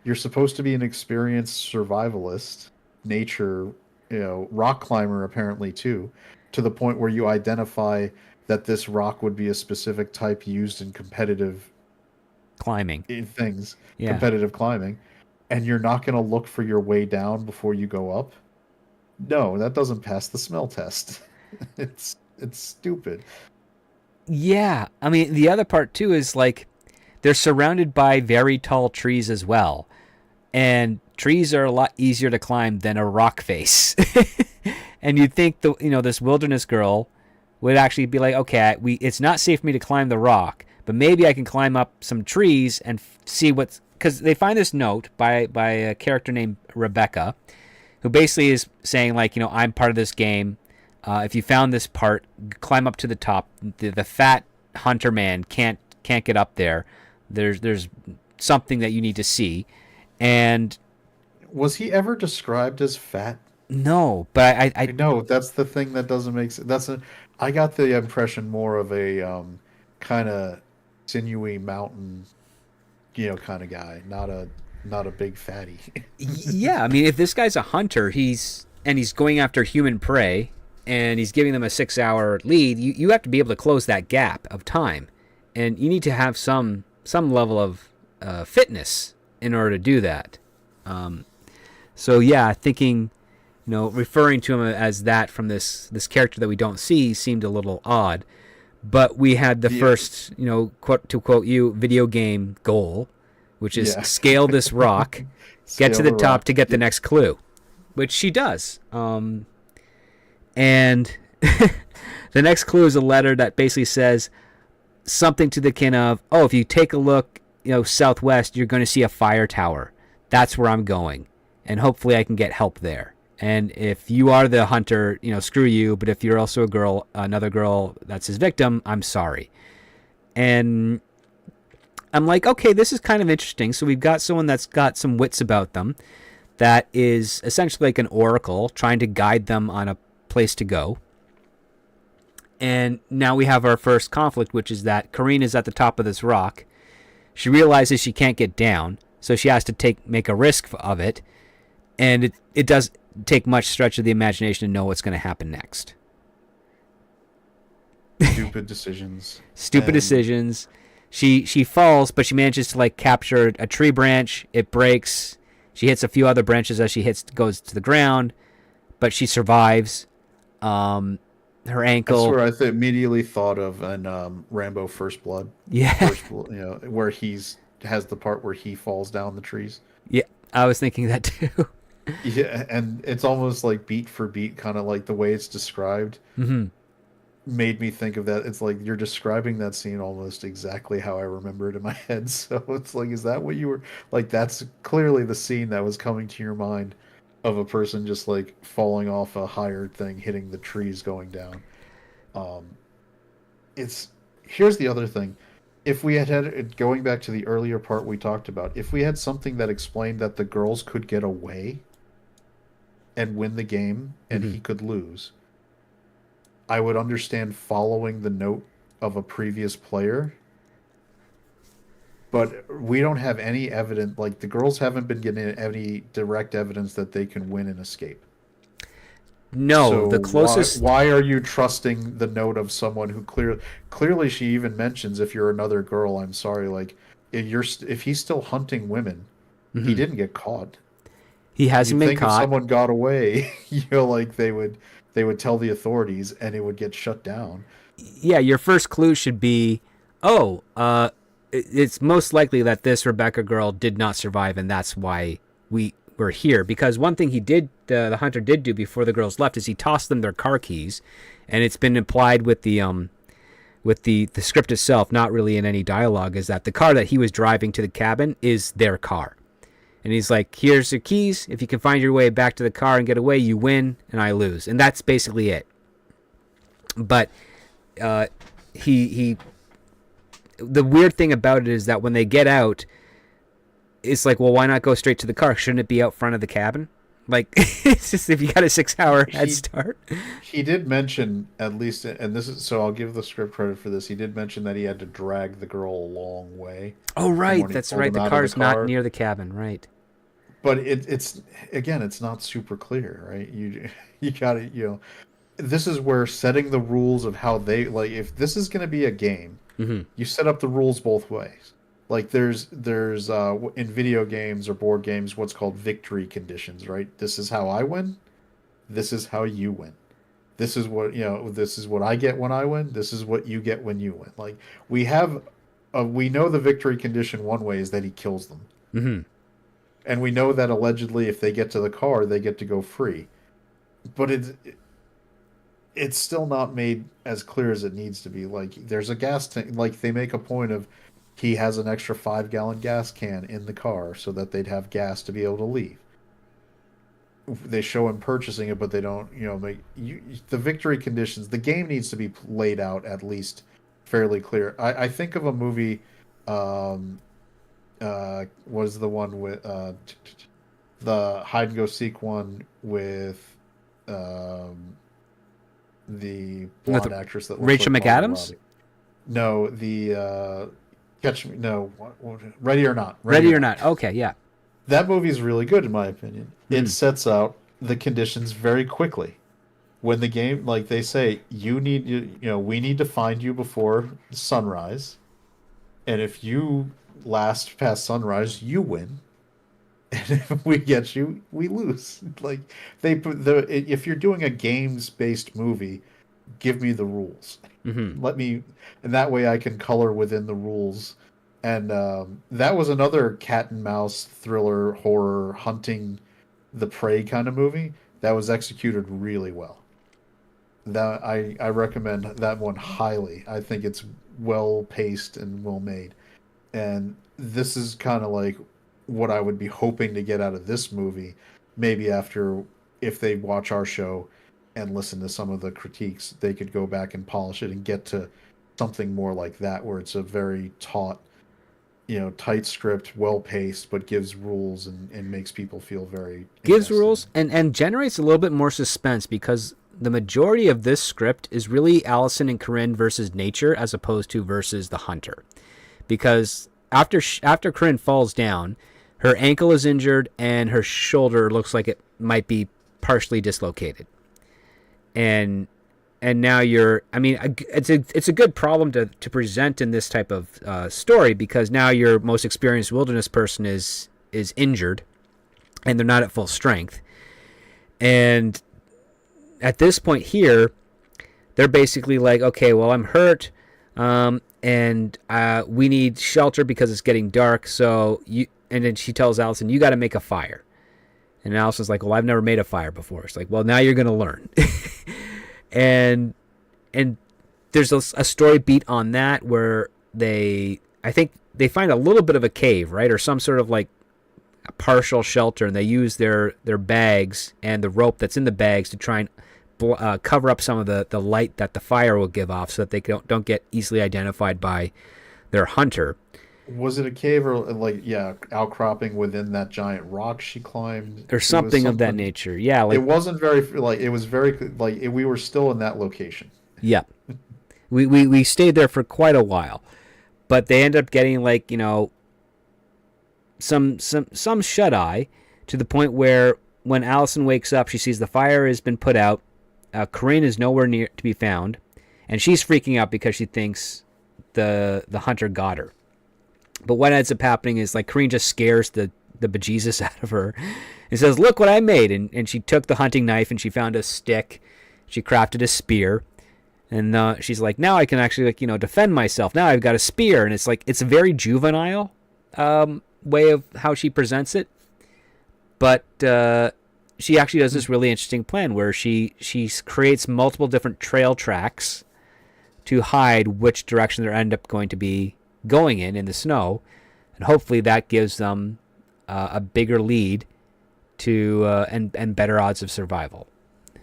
you're supposed to be an experienced survivalist, nature, rock climber apparently too, to the point where you identify that this rock would be a specific type used in competitive Climbing. things, Yeah. competitive climbing, and you're not going to look for your way down before you go up. No, that doesn't pass the smell test. It's stupid. Yeah. I mean, the other part too is like they're surrounded by very tall trees as well. And trees are a lot easier to climb than a rock face. And you'd think this wilderness girl would actually be like, okay, it's not safe for me to climb the rock, but maybe I can climb up some trees and see what's, because they find this note by a character named Rebecca, who basically is saying like, I'm part of this game. If you found this part, climb up to the top. The fat hunter man can't get up there. There's something that you need to see. And was he ever described as fat? No, but I know that's the thing that doesn't make sense. I got the impression more of a kind of sinewy mountain, kind of guy, not a big fatty. Yeah, I mean, if this guy's a hunter, he's going after human prey, and he's giving them a 6-hour lead. You have to be able to close that gap of time, and you need to have some level of fitness in order to do that. So yeah, thinking, referring to him as that from this character that we don't see seemed a little odd. But we had the first, to quote you, video game goal, which is scale this rock, get to the top to get the next clue, which she does. And the next clue is a letter that basically says something to the kin of, if you take a look, southwest, you're going to see a fire tower. That's where I'm going. And hopefully I can get help there. And if you are the hunter, screw you. But if you're also another girl that's his victim, I'm sorry. And I'm like, okay, this is kind of interesting. So we've got someone that's got some wits about them that is essentially like an oracle trying to guide them on a place to go. And now we have our first conflict, which is that Karine is at the top of this rock. She realizes she can't get down, so she has to make a risk of it. And it does take much stretch of the imagination to know what's going to happen next. Stupid decisions. Decisions. She falls, but she manages to capture a tree branch. It breaks. She hits a few other branches as she goes to the ground, but she survives. Her ankle. That's where I immediately thought of in Rambo First Blood. Yeah. Where has the part where he falls down the trees. Yeah, I was thinking that too. Yeah, and it's almost like beat for beat, kind of like the way it's described. Mm-hmm. Made me think of that. It's like you're describing that scene almost exactly how I remember it in my head. So it's like, is that what you were like? That's clearly the scene that was coming to your mind of a person just falling off a higher thing, hitting the trees, going down. Here's the other thing. If we had going back to the earlier part we talked about, if we had something that explained that the girls could get away and win the game and he could lose, I would understand following the note of a previous player. But we don't have any evidence, the girls haven't been getting any direct evidence that they can win and escape. No, so the closest. Why are you trusting the note of someone who clearly she even mentions, if you're another girl, I'm sorry. If he's still hunting women, he didn't get caught. He hasn't been caught. If someone got away, they would tell the authorities and it would get shut down. Yeah, your first clue should be, it's most likely that this Rebecca girl did not survive, and that's why we're here. Because one thing the hunter did do before the girls left is he tossed them their car keys, and it's been implied with the script itself, not really in any dialogue, is that the car that he was driving to the cabin is their car. And he's like, here's your keys. If you can find your way back to the car and get away, you win, and I lose. And that's basically it. But he the weird thing about it is that when they get out, it's like, well, why not go straight to the car? Shouldn't it be out front of the cabin? Like it's just if you got a 6 hour head He start. he did mention at least, and this is so I'll give the script credit for this. He did mention that he had to drag the girl a long way Oh from right, when he that's pulled right. him The out of the car's not car. near the cabin, right? But it's again, it's not super clear, right? You got to this is where setting the rules of how they like if this is going to be a game, Mm-hmm. you set up the rules both ways. Like there's in video games or board games what's called victory conditions, right? This is how I win. This is how you win. This is what this is what I get when I win. This is what you get when you win. Like we have we know the victory condition one way is that he kills them. Mm-hmm. And we know that allegedly if they get to the car, they get to go free. But it's still not made as clear as it needs to be. Like there's a gas tank. Like they make a point of he has an extra 5 gallon gas can in the car so that they'd have gas to be able to leave. They show him purchasing it, but they don't. Make the victory conditions. The game needs to be laid out at least fairly clear. I think of a movie. Was the one with the hide and go seek one with um the With blonde actress that looks Rachel like Margot McAdams, Robbie. No, the Catch Me. No, Ready or Not. Ready Ready or or Not. Not. Okay, yeah. That movie is really good in my opinion. It Mm-hmm. sets out the conditions very quickly. When the game, like they say, we need to find you before sunrise, and if you last past sunrise, you win. And if we get you, we lose. Like they put if you're doing a games based movie, give me the rules. Mm-hmm. Let me, and that way I can color within the rules. And that was another cat and mouse thriller horror hunting the prey kind of movie that was executed really well. That I recommend that one highly. I think it's well paced and well made. And this is kind of like what I would be hoping to get out of this movie. Maybe after, if they watch our show and listen to some of the critiques, they could go back and polish it and get to something more like that, where it's a very taut, tight script, well paced, but gives rules and makes people feel very Gives invested rules in. and generates a little bit more suspense because the majority of this script is really Allison and Corinne versus nature as opposed to versus the hunter. Because after Corinne falls down, her ankle is injured and her shoulder looks like it might be partially dislocated. And now it's a good problem to present in this type of story because now your most experienced wilderness person is injured and they're not at full strength. And at this point here, they're basically like, okay, well, I'm hurt, and we need shelter because it's getting dark. So you, and then she tells Allison, you got to make a fire. And Allison's like, well, I've never made a fire before. It's like, well, now you're going to learn. and and there's a story beat on that where I think they find a little bit of a cave, right, or some sort of like a partial shelter, and they use their bags and the rope that's in the bags to try and cover up some of the light that the fire will give off so that they don't get easily identified by their hunter. Was it a cave or like outcropping within that giant rock she climbed? Or It was something of that something. nature. Yeah, It like, wasn't very like it was very like we were still in that location. yeah. We stayed there for quite a while. But they end up getting like, some shut eye to the point where when Allison wakes up, she sees the fire has been put out. Corinne is nowhere near to be found, and she's freaking out because she thinks the hunter got her. But what ends up happening is like Corinne just scares the bejesus out of her and says, "Look what I made!" And she took the hunting knife and she found a stick. She crafted a spear, and she's like, "Now I can actually defend myself. Now I've got a spear." And it's like it's a very juvenile way of how she presents it, but she actually does this really interesting plan where she creates multiple different trail tracks to hide which direction they end up going to be going in the snow, and hopefully that gives them a bigger lead to and better odds of survival.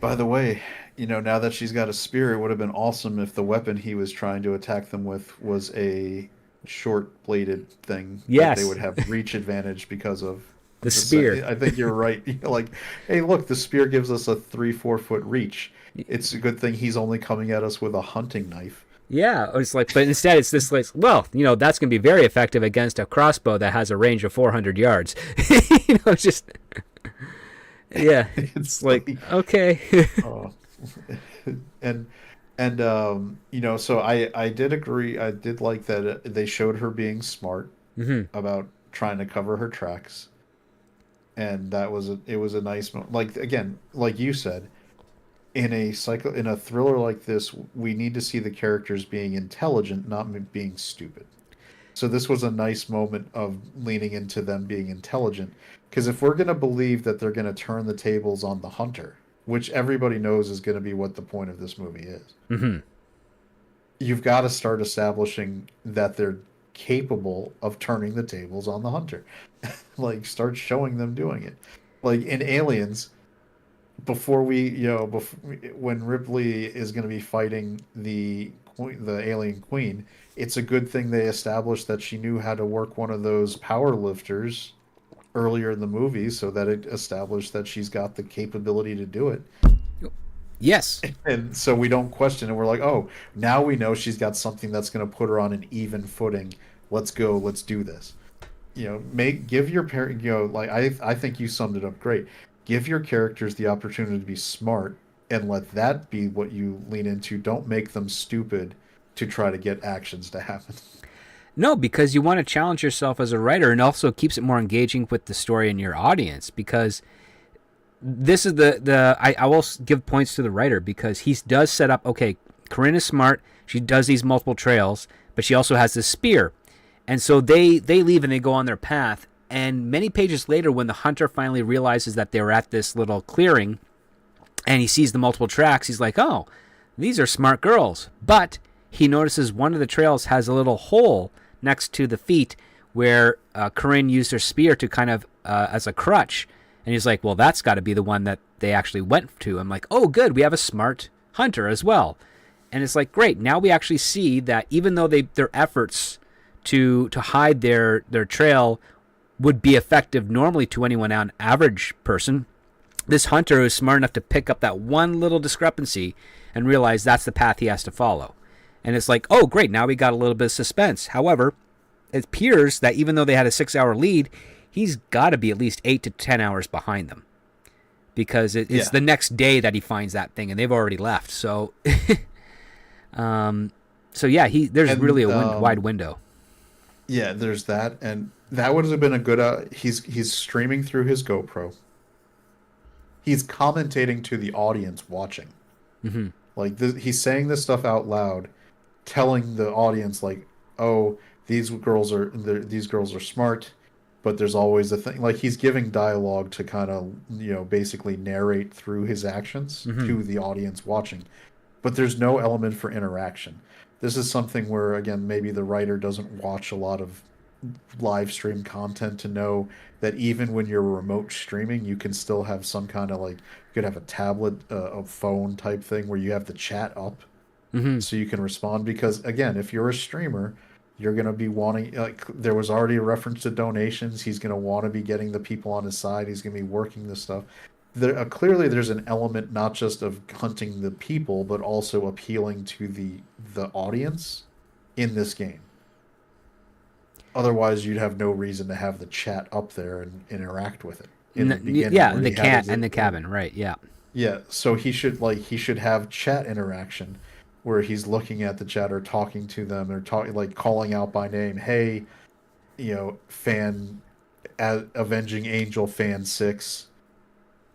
By the way, now that she's got a spear, it would have been awesome if the weapon he was trying to attack them with was a short bladed thing that they Yes. would have reach advantage because of. The Just spear. I think you're right. You're like, hey, look, the spear gives us a 3-4 foot reach. It's a good thing he's only coming at us with a hunting knife. Yeah, it's like, but instead it's this like, well, that's going to be very effective against a crossbow that has a range of 400 yards. It's just, yeah, it's It's like, like, okay. oh, and so I did agree. I did like that they showed her being smart Hmm. about trying to cover her tracks, and it was a nice like again, like you said, in a thriller like this, we need to see the characters being intelligent, not being stupid. So this was a nice moment of leaning into them being intelligent. Because if we're going to believe that they're going to turn the tables on the hunter, which everybody knows is going to be what the point of this movie is, Hmm. you've got to start establishing that they're capable of turning the tables on the hunter. Like, start showing them doing it. Like in Aliens, before we, when Ripley is going to be fighting the alien queen, it's a good thing they established that she knew how to work one of those power lifters earlier in the movie, so that it established that she's got the capability to do it. Yes. And so we don't question it. We're like, oh, now we know she's got something that's going to put her on an even footing. Let's go. Let's do this. Give your parent, like I think you summed it up great. Give your characters the opportunity to be smart and let that be what you lean into. Don't make them stupid to try to get actions to happen. No, because you want to challenge yourself as a writer, and also keeps it more engaging with the story and your audience. Because this is I will give points to the writer, because he does set up. Okay, Corinne is smart. She does these multiple trails, but she also has this spear, and so they leave and they go on their path. And many pages later, when the hunter finally realizes that they were at this little clearing, and he sees the multiple tracks, he's like, "Oh, these are smart girls." But he notices one of the trails has a little hole next to the feet where Corinne used her spear to kind of as a crutch. And he's like, well, that's got to be the one that they actually went to. I'm like, oh, good. We have a smart hunter as well. And it's like, great. Now we actually see that even though their efforts to hide their trail would be effective normally to anyone, an average person, this hunter is smart enough to pick up that one little discrepancy and realize that's the path he has to follow. And it's like, oh, great. Now we got a little bit of suspense. However, it appears that even though they had a 6-hour lead, he's got to be at least 8 to 10 hours behind them, because it's the next day that he finds that thing, and they've already left. So, yeah, there's really a wide window. Yeah, there's that, and that would have been a good. He's streaming through his GoPro. He's commentating to the audience watching. Mm-hmm. Like he's saying this stuff out loud, telling the audience like, "Oh, these girls are smart." But there's always a thing, like he's giving dialogue to kind of basically narrate through his actions to the audience watching, but there's no element for interaction. This is something where, again, maybe the writer doesn't watch a lot of live stream content to know that even when you're remote streaming, you can still have some kind of, like, you could have a tablet, a phone type thing where you have the chat up Mm-hmm. so you can respond. Because again, if you're a streamer, you're going to be wanting, like, there was already a reference to donations. He's going to want to be getting the people on his side. He's going to be working this stuff. Clearly there's an element not just of hunting the people, but also appealing to the audience in this game. Otherwise, you'd have no reason to have the chat up there and interact with it in the beginning. Yeah, in the cabin, right? Yeah. Yeah, so he should have chat interaction where he's looking at the chat or talking to them or like calling out by name, "Hey, fan Avenging Angel fan 6,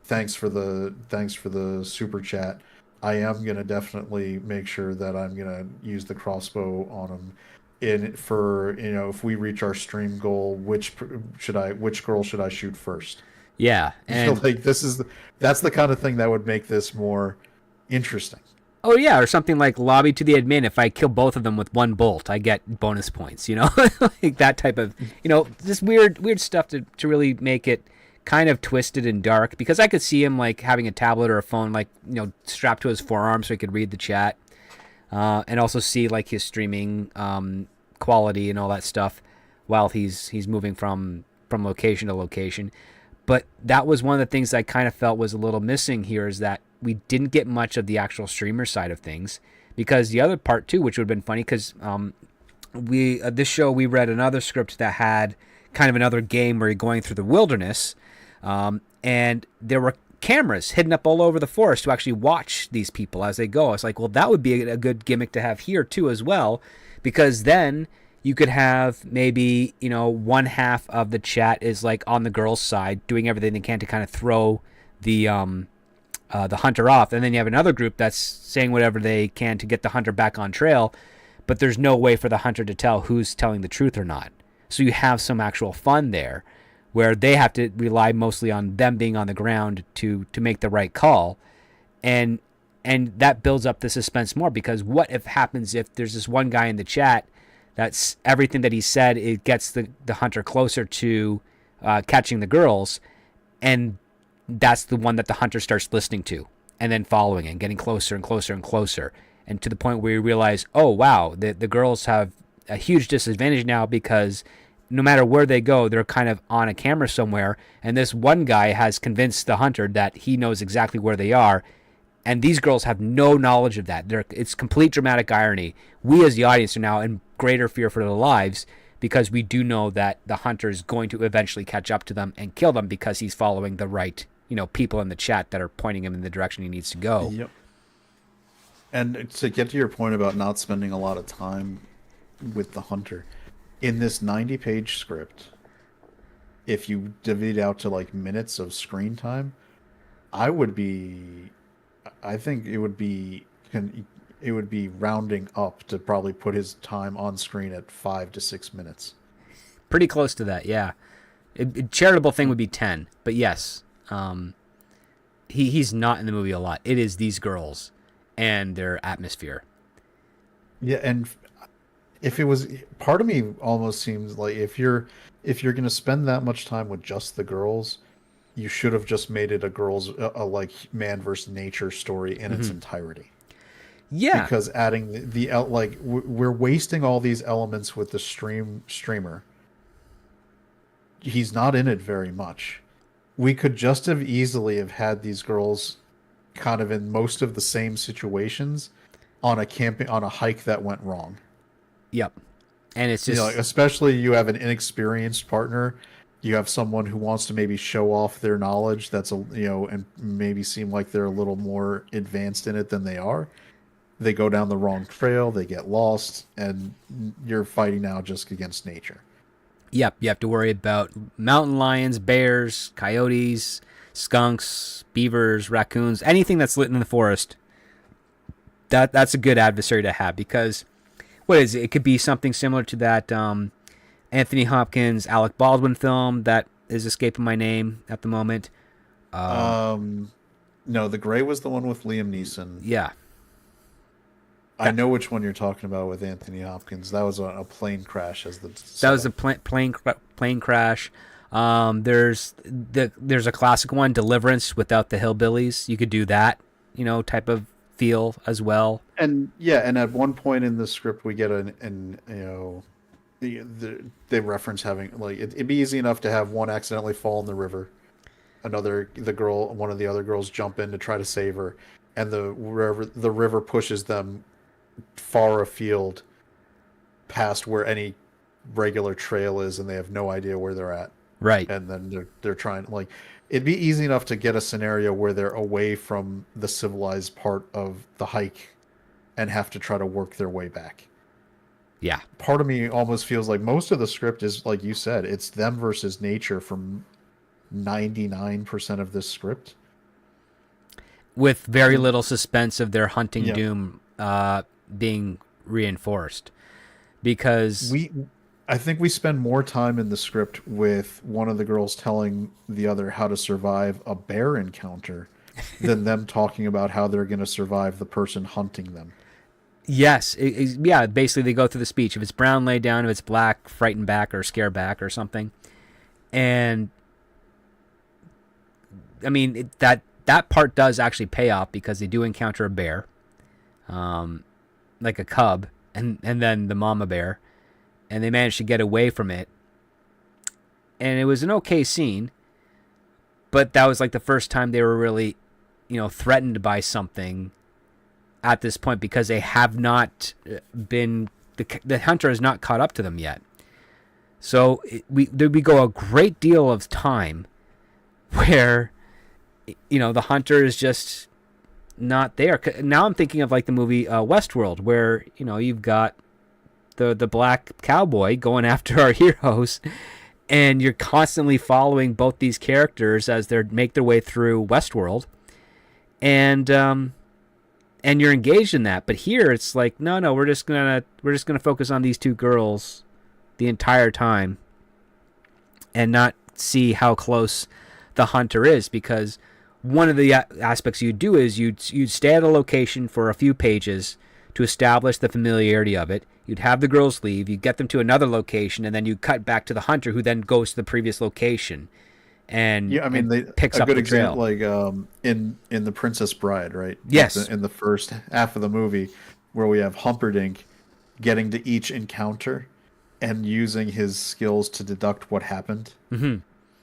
thanks for the super chat. I am going to definitely make sure that I'm going to use the crossbow on him if we reach our stream goal, which girl should I shoot first?" Yeah, and like that's the kind of thing that would make this more interesting. oh yeah, or something like lobby to the admin. If I kill both of them with one bolt, I get bonus points. Like that type of just weird stuff to really make it kind of twisted and dark. Because I could see him like having a tablet or a phone like strapped to his forearm so he could read the chat, and also see like his streaming quality and all that stuff while he's moving from location to location. But that was one of the things I kind of felt was a little missing here, is that we didn't get much of the actual streamer side of things. Because the other part too, which would have been funny, because this show we read another script that had kind of another game where you're going through the wilderness, and there were cameras hidden up all over the forest to actually watch these people as they go. I was like, well, that would be a good gimmick to have here too as well, because then you could have maybe, one half of the chat is like on the girl's side doing everything they can to kind of throw the hunter off, and then you have another group that's saying whatever they can to get the hunter back on trail, but there's no way for the hunter to tell who's telling the truth or not. So you have some actual fun there where they have to rely mostly on them being on the ground to make the right call. And that builds up the suspense more, because what if happens if there's this one guy in the chat that's everything that he said, it gets the hunter closer to catching the girls, and that's the one that the hunter starts listening to and then following and getting closer and closer and closer, and to the point where you realize, oh wow, the girls have a huge disadvantage now, because no matter where they go, they're kind of on a camera somewhere, and this one guy has convinced the hunter that he knows exactly where they are, and these girls have no knowledge of that. It's complete dramatic irony. We as the audience are now in greater fear for their lives, because we do know that the hunter is going to eventually catch up to them and kill them, because he's following the right, people in the chat that are pointing him in the direction he needs to go. Yep. And to get to your point about not spending a lot of time with the hunter, in this 90-page script, if you divvy it out to like minutes of screen time, I think it would be rounding up to probably put his time on screen at 5 to 6 minutes. Pretty close to that, yeah. Charitable thing would be 10, but yes, he's not in the movie a lot. It is these girls and their atmosphere. Yeah, and if it was, part of me almost seems like if you're going to spend that much time with just the girls, you should have just made it a like man versus nature story in its entirety. Yeah, because adding we're wasting all these elements with the streamer. He's not in it very much. We could just have easily have had these girls kind of in most of the same situations on a hike that went wrong. Yep. And it's just, especially you have an inexperienced partner, you have someone who wants to maybe show off their knowledge and maybe seem like they're a little more advanced in it than they are. They go down the wrong trail, they get lost, and you're fighting now just against nature. Yep, you have to worry about mountain lions, bears, coyotes, skunks, beavers, raccoons, anything that's lit in the forest. That's a good adversary to have, because what is it? It could be something similar to that Anthony Hopkins, Alec Baldwin film that is escaping my name at the moment. No, The Gray was the one with Liam Neeson. Yeah. I know which one you're talking about with Anthony Hopkins. That was a plane crash as the setup. That was a plane crash. There's a classic one, Deliverance without the hillbillies. You could do that, type of feel as well. And yeah, and at one point in the script we get they reference having it'd be easy enough to have one accidentally fall in the river, one of the other girls jump in to try to save her, and the river pushes them far afield past where any regular trail is, and they have no idea where they're at. Right. And then they're trying it'd be easy enough to get a scenario where they're away from the civilized part of the hike and have to try to work their way back. Yeah. Part of me almost feels like most of the script is, like you said, it's them versus nature from 99% of this script. With very little suspense of their hunting doom being reinforced. Because I think we spend more time in the script with one of the girls telling the other how to survive a bear encounter than them talking about how they're going to survive the person hunting them. Yes. Basically they go through the speech. If it's brown, lay down. If it's black, frighten back or scare back or something. And I mean, that part does actually pay off, because they do encounter a bear, like a cub, and then the mama bear, and they managed to get away from it. And it was an okay scene, but that was like the first time they were really, threatened by something at this point, because they have not been, the hunter has not caught up to them yet. So we go a great deal of time where, the hunter is just not there. Now I'm thinking of like the movie Westworld, where, you've got the black cowboy going after our heroes, and you're constantly following both these characters as they make their way through Westworld, and you're engaged in that. But here it's like, no, we're just gonna focus on these two girls the entire time and not see how close the hunter is, because one of the aspects you do is you'd stay at a location for a few pages to establish the familiarity of it. You'd have the girls leave, you'd get them to another location, and then you cut back to the hunter, who then goes to the previous location and picks a up good the trail. example, like in The Princess Bride, right? Yes. In the first half of the movie, where we have Humperdinck getting to each encounter and using his skills to deduct what happened. Mm-hmm.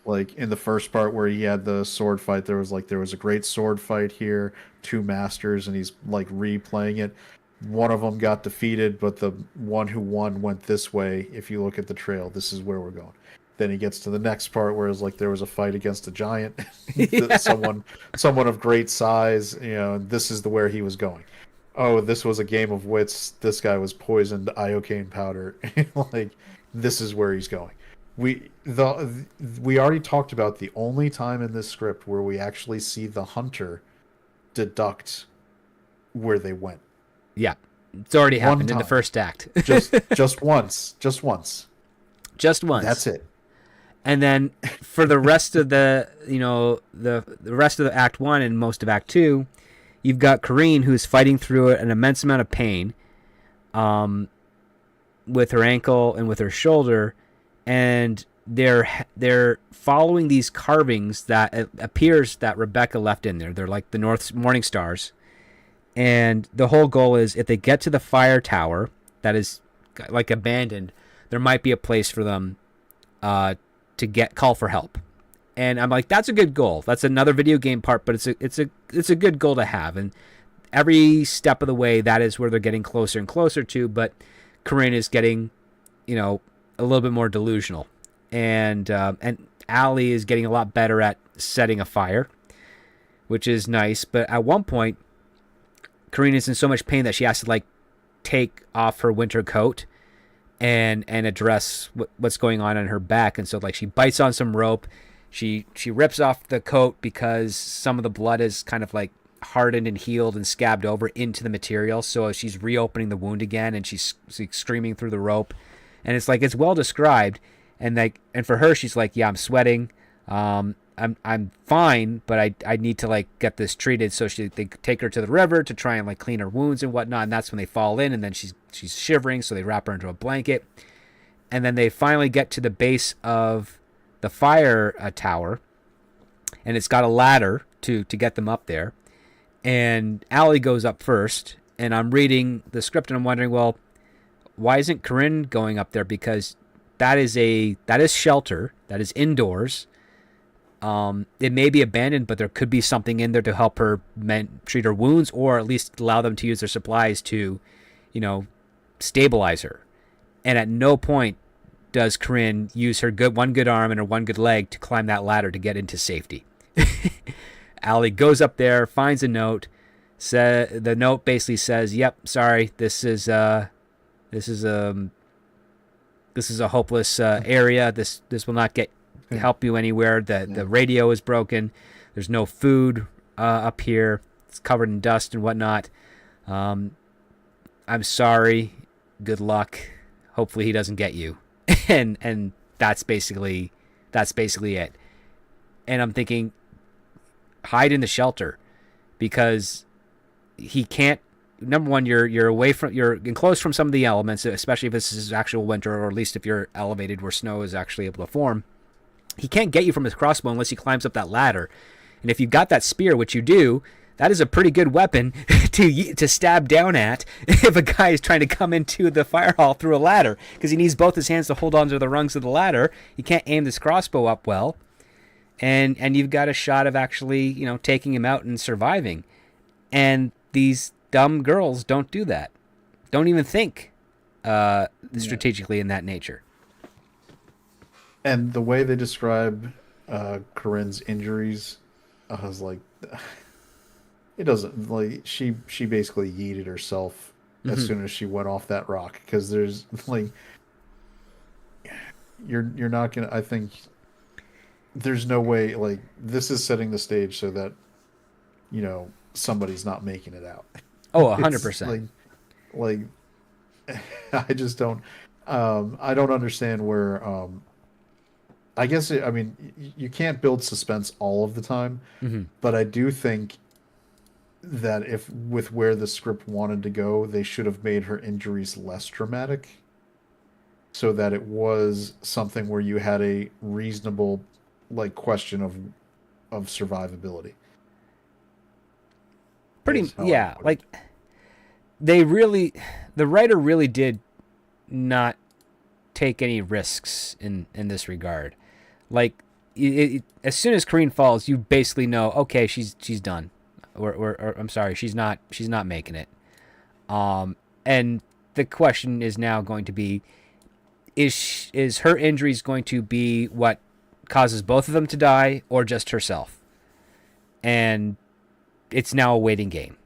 Like in the first part where he had the sword fight, there was a great sword fight here, two masters, and he's like replaying it. One of them got defeated, but the one who won went this way. If you look at the trail, this is where we're going. Then he gets to the next part where it's like there was a fight against a giant, someone of great size. This is where he was going. Oh, this was a game of wits. This guy was poisoned iocane powder. Like, this is where he's going. We already talked about the only time in this script where we actually see the hunter deduct where they went. Yeah, it's already happened in the first act. just once. Just once. That's it. And then for the rest of the rest of the Act 1 and most of Act 2, you've got Corinne, who's fighting through an immense amount of pain with her ankle and with her shoulder, and they're following these carvings that it appears that Rebecca left in there. They're like the morning stars. And the whole goal is, if they get to the fire tower that is like abandoned, there might be a place for them to call for help. And I'm like, that's a good goal. That's another video game part, but it's a good goal to have. And every step of the way, that is where they're getting closer and closer to. But Corinne is getting, a little bit more delusional, and Allie is getting a lot better at setting a fire, which is nice. But at one point, Corinne is in so much pain that she has to take off her winter coat and address what's going on her back. And so she bites on some rope. She rips off the coat because some of the blood is kind of hardened and healed and scabbed over into the material. So she's reopening the wound again, and she's screaming through the rope. And it's well described. And for her, she's like, yeah, I'm sweating. I'm fine, but I need to get this treated. So they take her to the river to try and clean her wounds and whatnot. And that's when they fall in, and then she's shivering. So they wrap her into a blanket, and then they finally get to the base of the fire tower, and it's got a ladder to get them up there. And Allie goes up first, and I'm reading the script and I'm wondering, well, why isn't Corinne going up there? Because that is shelter, that is indoors. It may be abandoned, but there could be something in there to help her treat her wounds, or at least allow them to use their supplies to, stabilize her. And at no point does Corinne use her one good arm and her one good leg to climb that ladder to get into safety. Allie goes up there, finds a note. The note basically says, "Yep, sorry, this is a hopeless area. This will not help you anywhere. The radio is broken. There's no food up here. It's covered in dust and whatnot. I'm sorry. Good luck. Hopefully he doesn't get you." and that's basically it. And I'm thinking, hide in the shelter, because he can't. Number one, you're enclosed from some of the elements, especially if this is actual winter, or at least if you're elevated where snow is actually able to form. He can't get you from his crossbow unless he climbs up that ladder. And if you've got that spear, which you do, that is a pretty good weapon to stab down at if a guy is trying to come into the fire hall through a ladder, because he needs both his hands to hold onto the rungs of the ladder. He can't aim this crossbow up well. and you've got a shot of actually, taking him out and surviving. And these dumb girls don't do that. Don't even think Yeah. strategically in that nature. And the way they describe Corinne's injuries, I was like, it doesn't like she basically yeeted herself as Hmm. soon as she went off that rock because there's like you're not gonna. I think there's no way like this is setting the stage so that somebody's not making it out. Oh, 100 It's percent. like I just don't. I don't understand where. I guess I mean you can't build suspense all of the time, Hmm. but I do think that if with where the script wanted to go, they should have made her injuries less dramatic, so that it was something where you had a reasonable like question of survivability. Pretty, Is how I yeah. put Like it. they really, the writer really did not take any risks in this regard. Like as soon as Kareen falls, you basically know, okay, she's done, or I'm sorry, she's not making it. And the question is now going to be: is her injuries going to be what causes both of them to die, or just herself? And it's now a waiting game.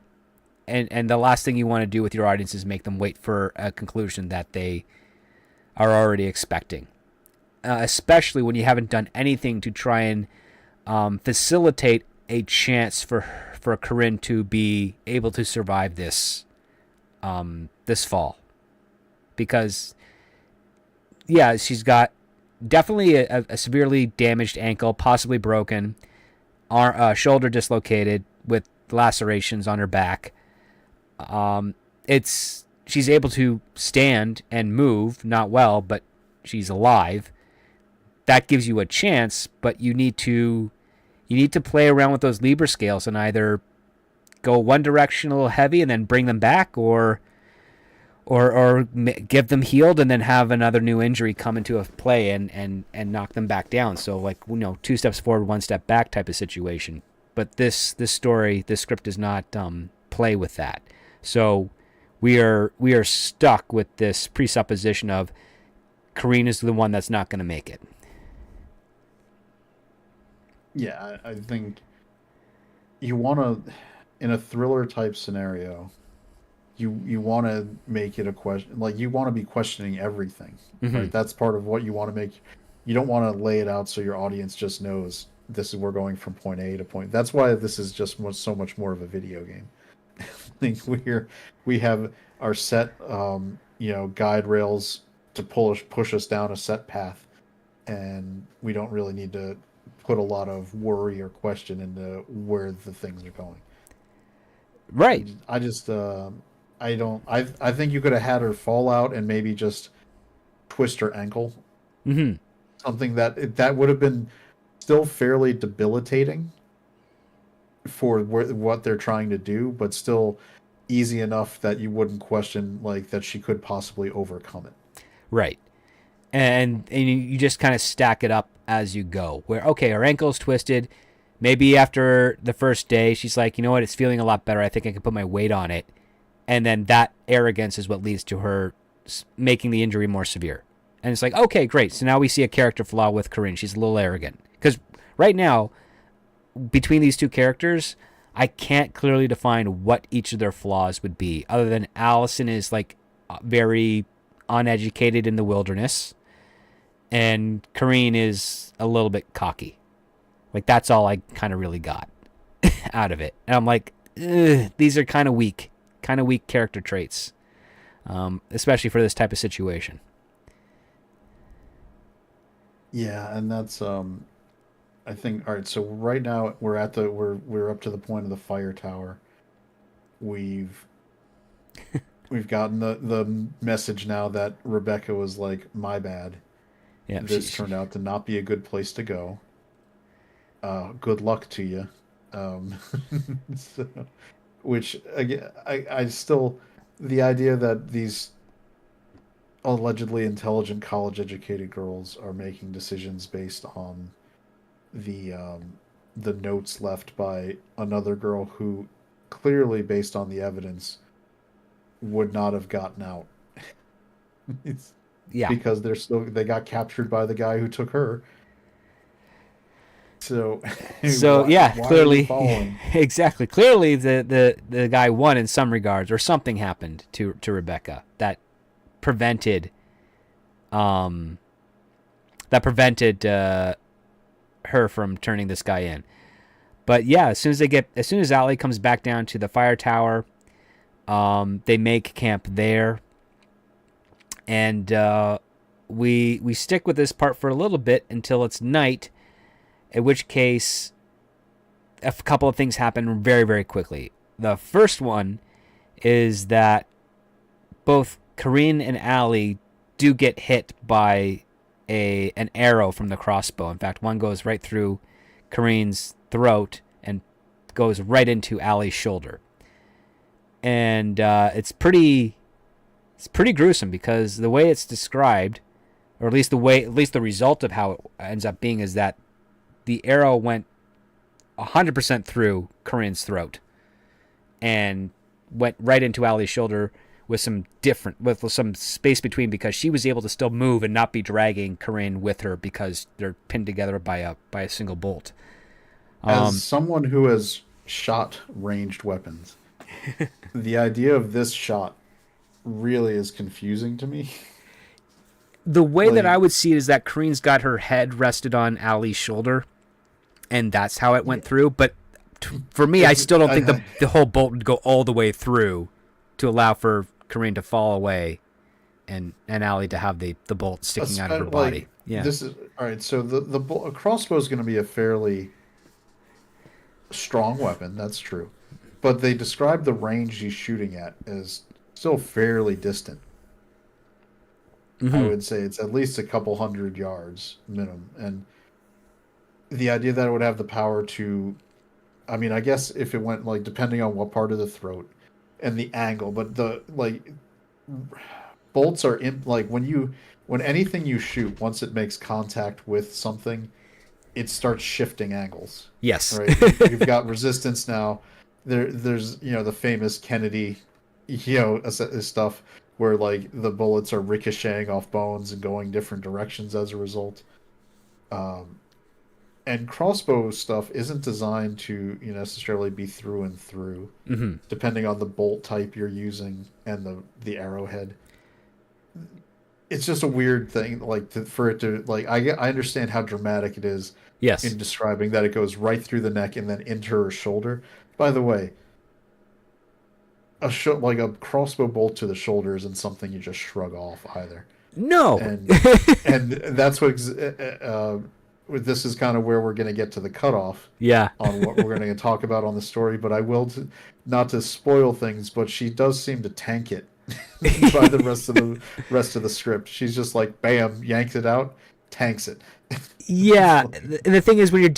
And the last thing you want to do with your audience is make them wait for a conclusion that they are already expecting, especially when you haven't done anything to try and facilitate a chance for Corinne to be able to survive this fall. Because yeah, she's got definitely a severely damaged ankle, possibly broken, shoulder dislocated with lacerations on her back. It's she's able to stand and move, not well, but she's alive. That gives you a chance, but you need to play around with those Libra scales and either go one direction a little heavy and then bring them back, or give them healed and then have another new injury come into a play and knock them back down. So like, two steps forward, one step back type of situation. But this story, this script does not play with that. So we are stuck with this presupposition of Kareen is the one that's not going to make it. Yeah, I think you want to in a thriller type scenario, you want to make it a question like you want to be questioning everything, Mm-hmm. right? That's part of what you want to make. You don't want to lay it out so your audience just knows this is we're going from point A to point. That's why this is just so much more of a video game. I think we have our set guide rails to push us down a set path, and we don't really need to put a lot of worry or question into where the things are going. Right. I just I don't I think you could have had her fall out and maybe just twist her ankle, Mm-hmm. something that would have been still fairly debilitating for what they're trying to do, but still easy enough that you wouldn't question like that she could possibly overcome it. Right. And you just kind of stack it up as you go. Where okay, her ankle's twisted. Maybe after the first day, she's like, you know what, it's feeling a lot better. I think I can put my weight on it. And then that arrogance is what leads to her making the injury more severe. And it's like, okay, great. So now we see a character flaw with Corinne. She's a little arrogant. Because right now, between these two characters, I can't clearly define what each of their flaws would be, other than Allison is like very uneducated in the wilderness, and Kareen is a little bit cocky. Like that's all I kind of really got out of it. And I'm like, these are kind of weak character traits, especially for this type of situation. Yeah, and that's I think all right, so right now we're up to the point of the fire tower. We've we've gotten the message now that Rebecca was like, "My bad. Yeah, This turned out to not be a good place to go. Good luck to you." Um, so, which again, I still the idea that these allegedly intelligent college educated girls are making decisions based on the notes left by another girl who clearly, based on the evidence, would not have gotten out. It's Yeah. because they got captured by the guy who took her. So So yeah, why are you clearly, following? exactly. Clearly, the guy won in some regards, or something happened to Rebecca prevented, um, that prevented her from turning this guy in. But yeah, as soon as Allie comes back down to the fire tower, they make camp there, and we stick with this part for a little bit until it's night, in which case a couple of things happen very, very quickly. The first one is that both Corinne and Allie do get hit by an arrow from the crossbow. In fact, one goes right through Corinne's throat and goes right into Allie's shoulder. And it's pretty gruesome, because the way it's described, or at least the result of how it ends up being, is that the arrow went 100% through Corinne's throat and went right into Allie's shoulder with some space between, because she was able to still move and not be dragging Corinne with her because they're pinned together by a single bolt. As someone who has shot ranged weapons, the idea of this shot really is confusing to me. The way that I Like, would see it is that Corinne's got her head rested on Allie's shoulder, and that's how it went through. But for me, I still don't think the whole bolt would go all the way through to allow for Corinne to fall away and Allie to have the bolt sticking out of her body. Yeah. This is all right. So a crossbow is going to be a fairly strong weapon. That's true, but they describe the range he's shooting at as still fairly distant. I would say it's at least a couple hundred yards minimum, and the idea that it would have the power to, I mean, I guess if it went like depending on what part of the throat and the angle, but the like bolts are in like when anything you shoot, once it makes contact with something, it starts shifting angles. Yes. Right? You've got resistance now. There's the famous Kennedy, stuff where like the bullets are ricocheting off bones and going different directions as a result. And crossbow stuff isn't designed to necessarily be through and through, depending on the bolt type you're using and the arrowhead. It's just a weird thing, like for it to like I understand how dramatic it is Yes. in describing that it goes right through the neck and then into her shoulder. By the way, like a crossbow bolt to the shoulder isn't something you just shrug off either. No. And that's what this is kind of where we're going to get to the cutoff. Yeah. On what we're going to talk about on the story, but I will not to spoil things, but she does seem to tank it by the rest of the script. She's just like bam, yanks it out, tanks it. Yeah, and the thing is, when you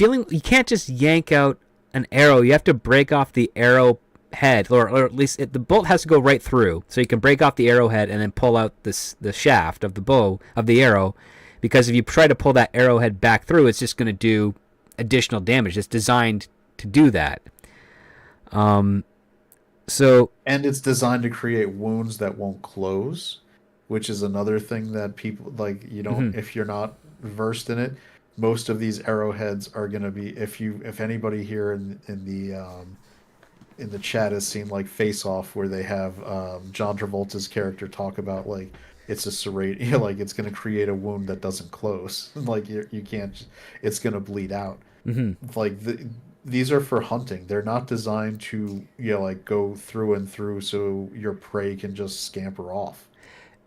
can't just yank out an arrow. You have to break off the arrow head, or at least the bolt has to go right through. So you can break off the arrowhead and then pull out the shaft of the bow of the arrow. Because if you try to pull that arrowhead back through, it's just going to do additional damage. It's designed to do that. So And it's designed to create wounds that won't close, which is another thing that people like. You don't if you're not versed in it. Most of these arrowheads are going to be if anybody here in the chat has seen like Face Off, where they have John Travolta's character talk about like it's a serrate, like it's going to create a wound that doesn't close, like you can't, it's going to bleed out. Like these are for hunting. They're not designed to like go through and through so your prey can just scamper off.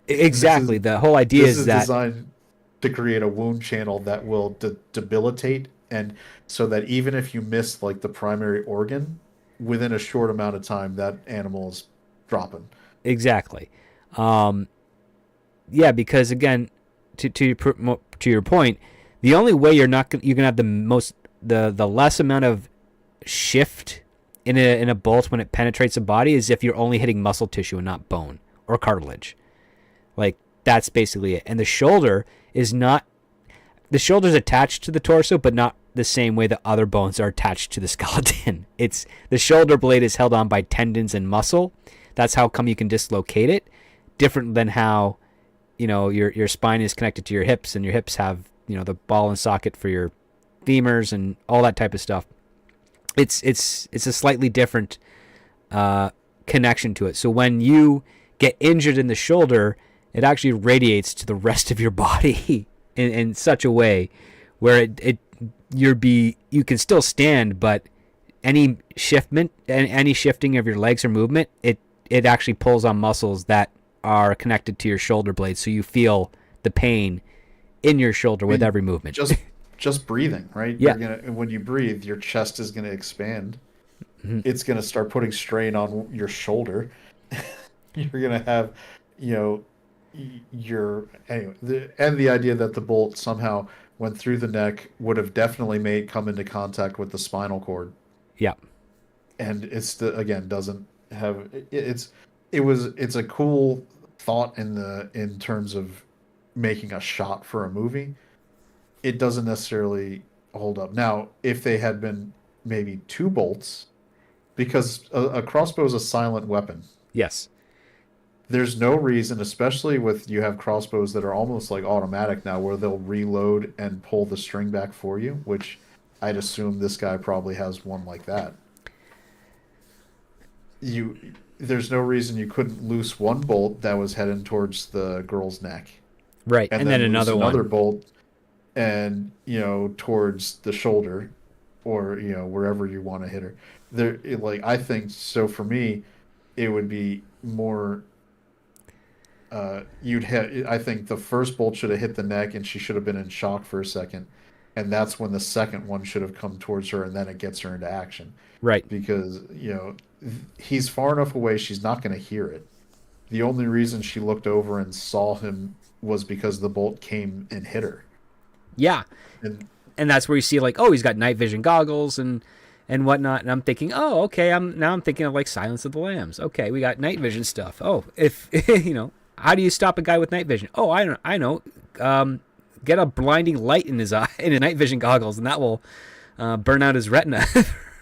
exactly, the whole idea This is is that designed to create a wound channel that will debilitate, and so that even if you miss like the primary organ, within a short amount of time, that animal is dropping. exactly. Yeah, because again, to your point, the only way you're gonna have the less amount of shift in a bolt when it penetrates a body is if you're only hitting muscle tissue and not bone or cartilage. Like that's basically it. And the shoulder's attached to the torso, but not the same way the other bones are attached to the skeleton. It's the shoulder blade is held on by tendons and muscle. That's how come you can dislocate it. Different than how, your spine is connected to your hips, and your hips have, the ball and socket for your femurs and all that type of stuff. It's a slightly different connection to it. So when you get injured in the shoulder, it actually radiates to the rest of your body in such a way where you can still stand, but any shifting of your legs or movement, it actually pulls on muscles that are connected to your shoulder blades, so you feel the pain in your shoulder with every movement. Just breathing, right? Yeah. When you breathe, your chest is gonna expand. Mm-hmm. It's gonna start putting strain on your shoulder. You're gonna have, the idea that the bolt somehow went through the neck would have definitely come into contact with the spinal cord. Yeah. And it's doesn't have it's a cool thought in terms of making a shot for a movie. It doesn't necessarily hold up. Now, if they had been maybe 2 bolts, because a crossbow is a silent weapon. Yes. There's no reason, especially with you have crossbows that are almost like automatic now, where they'll reload and pull the string back for you, which I'd assume this guy probably has one like that. There's no reason you couldn't loose one bolt that was heading towards the girl's neck. Right. And then another bolt and, towards the shoulder or, wherever you want to hit her. I think so for me, it would be more I think the first bolt should have hit the neck and she should have been in shock for a second. And that's when the second one should have come towards her, and then it gets her into action. Right. Because, he's far enough away, she's not going to hear it. The only reason she looked over and saw him was because the bolt came and hit her. Yeah. And that's where you see, like, oh, he's got night vision goggles and whatnot. And I'm thinking, oh, okay, I'm thinking of, like, Silence of the Lambs. Okay, we got night vision stuff. Oh, if, how do you stop a guy with night vision? Oh, I know. Get a blinding light in his eye, in his night vision goggles, and that will burn out his retina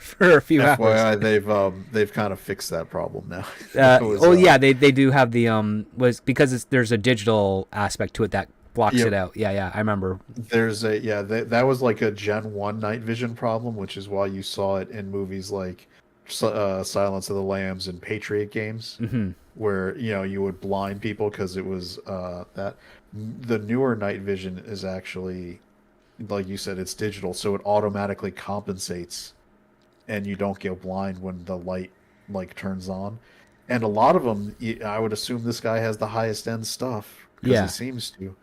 for a few hours. FYI, they've kind of fixed that problem now. Yeah, they do have the was because there's a digital aspect to it that blocks it out. Yeah, I remember. That was like a Gen 1 night vision problem, which is why you saw it in movies like Silence of the Lambs and Patriot games, where you would blind people because it was that. The newer night vision is actually, like you said, it's digital, so it automatically compensates, and you don't get blind when the light turns on. And a lot of them, I would assume this guy has the highest end stuff because he seems to.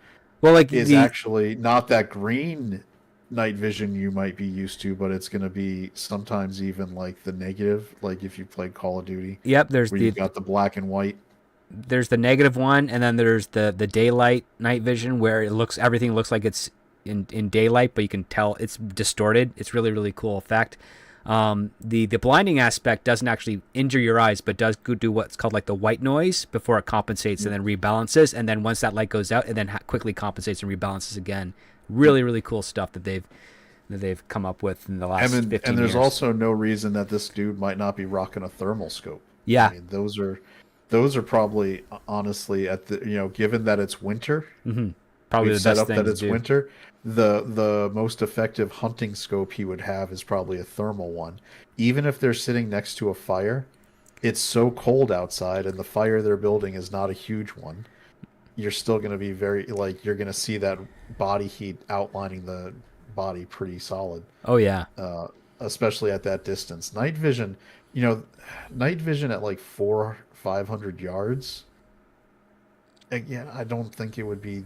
Well, actually not that green night vision you might be used to, but it's going to be sometimes even like the negative, like if you played Call of Duty. Yep, you've got the black and white. There's the negative one, and then there's the daylight night vision where everything looks like it's in daylight, but you can tell it's distorted. It's really, really cool effect. The blinding aspect doesn't actually injure your eyes, but does do what's called like the white noise before it compensates and then rebalances, and then once that light goes out, it then quickly compensates and rebalances again. Really, really cool stuff that they've come up with in the last 15 years. And there's also no reason that this dude might not be rocking a thermal scope. Yeah, I mean, those are probably, honestly, at the given that it's winter, probably the best thing that it's winter. The most effective hunting scope he would have is probably a thermal one. Even if they're sitting next to a fire, it's so cold outside, and the fire they're building is not a huge one. You're still going to be you're going to see that body heat outlining the body pretty solid. Oh yeah. Especially at that distance. Night vision at like 400-500 yards. Again, I don't think it would be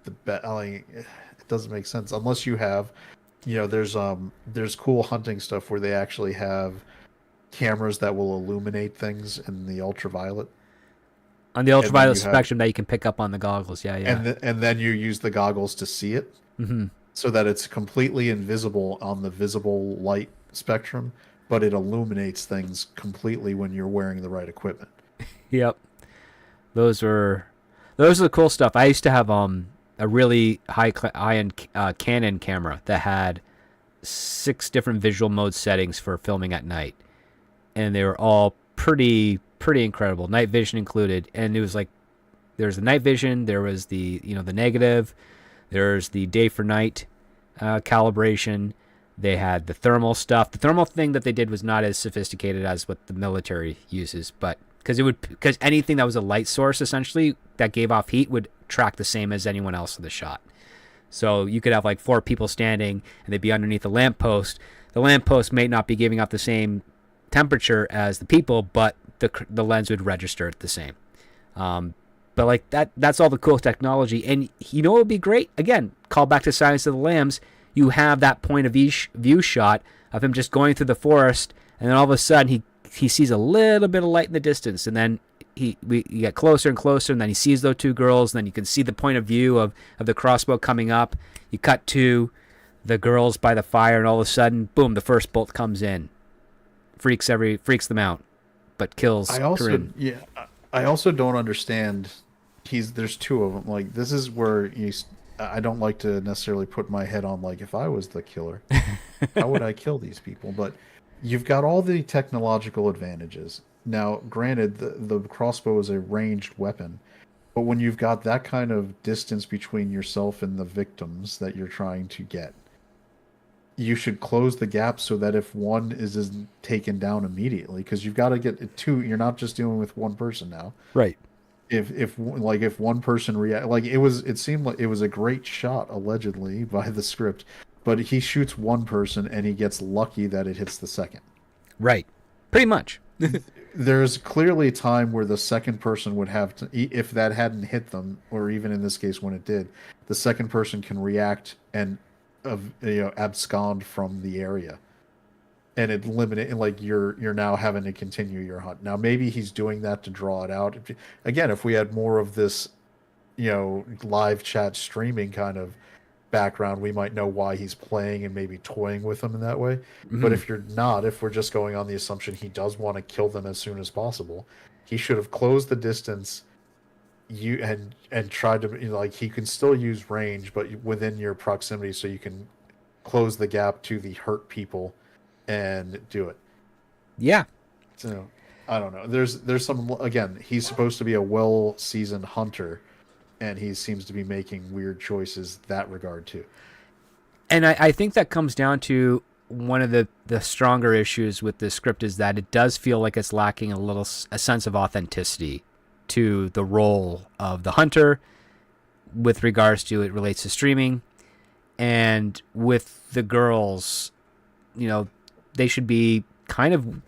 the best. It doesn't make sense unless you have, there's cool hunting stuff where they actually have cameras that will illuminate things in the ultraviolet. On the ultraviolet spectrum that you can pick up on the goggles, yeah. And then you use the goggles to see it, so that it's completely invisible on the visible light spectrum, but it illuminates things completely when you're wearing the right equipment. Yep, those are the cool stuff. I used to have a really high-end Canon camera that had 6 different visual mode settings for filming at night, and they were all pretty incredible, night vision included. And it was like there's the night vision, there was the the negative, there's the day for night calibration. They had the thermal stuff. The thermal thing that they did was not as sophisticated as what the military uses, but because anything that was a light source essentially that gave off heat would track the same as anyone else in the shot. So you could have like 4 people standing and they'd be underneath a lamppost. The lamppost may not be giving off the same temperature as the people, but the lens would register it the same. But like that's all the cool technology. And what would be great? Again, call back to Silence of the Lambs. You have that point of view shot of him just going through the forest, and then all of a sudden he sees a little bit of light in the distance, and then we get closer and closer, and then he sees those 2 girls, and then you can see the point of view of the crossbow coming up. You cut to the girls by the fire, and all of a sudden, boom, the first bolt comes in. Freaks them out, but kills Corinne. I also don't understand. There's 2 of them. Like, this is where I don't like to necessarily put my head on, like, if I was the killer, how would I kill these people? But you've got all the technological advantages. Now, granted, the crossbow is a ranged weapon, but when you've got that kind of distance between yourself and the victims that you're trying to get, you should close the gap so that if one isn't taken down immediately, because you've got to get 2. You're not just dealing with one person now, right? If one person it seemed like it was a great shot allegedly by the script, but he shoots one person and he gets lucky that it hits the second. Right, pretty much. There's clearly a time where the second person would have to, if that hadn't hit them, or even in this case when it did, the second person can react and abscond from the area, and it eliminate, like, you're now having to continue your hunt. Now maybe he's doing that to draw it out. Again, if we had more of this live chat streaming kind of background, we might know why he's playing and maybe toying with them in that way. Mm-hmm. But if we're just going on the assumption he does want to kill them as soon as possible, he should have closed the distance and tried to, he can still use range, but within your proximity, so you can close the gap to the hurt people and do it. Yeah. So I don't know. There's some, again, he's supposed to be a well-seasoned hunter, and he seems to be making weird choices that regard too. And I think that comes down to one of the stronger issues with this script is that it does feel like it's lacking a sense of authenticity to the role of the hunter with regards to it relates to streaming. And with the girls, they should be kind of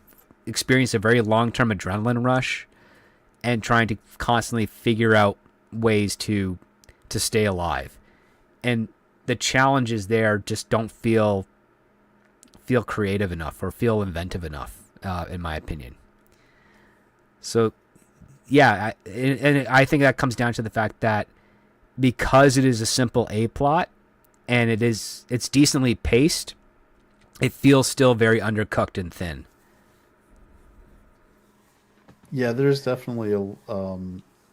experience a very long-term adrenaline rush and trying to constantly figure out ways to stay alive. And the challenges there just don't feel creative enough or feel inventive enough, in my opinion. So, yeah, I think that comes down to the fact that because it is a simple A plot and it's decently paced, it feels still very undercooked and thin. Yeah, there's definitely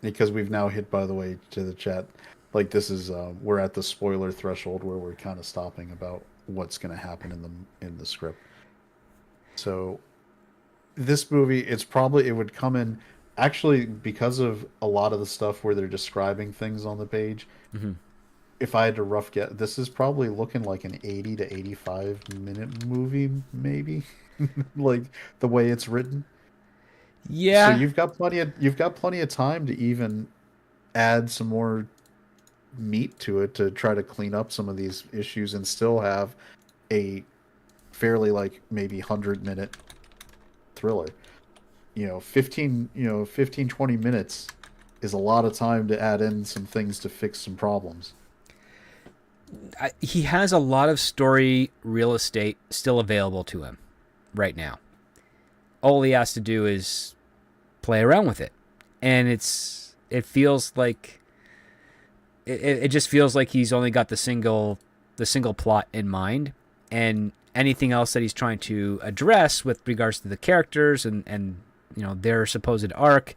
because we've now hit, by the way, to the chat, like, this is we're at the spoiler threshold where we're kind of stopping about what's going to happen in the script. So this movie, it would come in actually because of a lot of the stuff where they're describing things on the page. Mm-hmm. If I had to rough guess, this is probably looking like an 80 to 85 minute movie, maybe, like the way it's written. Yeah. So you've got plenty of time to even add some more meat to it to try to clean up some of these issues and still have a fairly, like, maybe 100-minute thriller. 15 20 minutes is a lot of time to add in some things to fix some problems. He has a lot of story real estate still available to him right now. All he has to do is play around with it. And it feels like it just feels like he's only got the single plot in mind, and anything else that he's trying to address with regards to the characters and their supposed arc,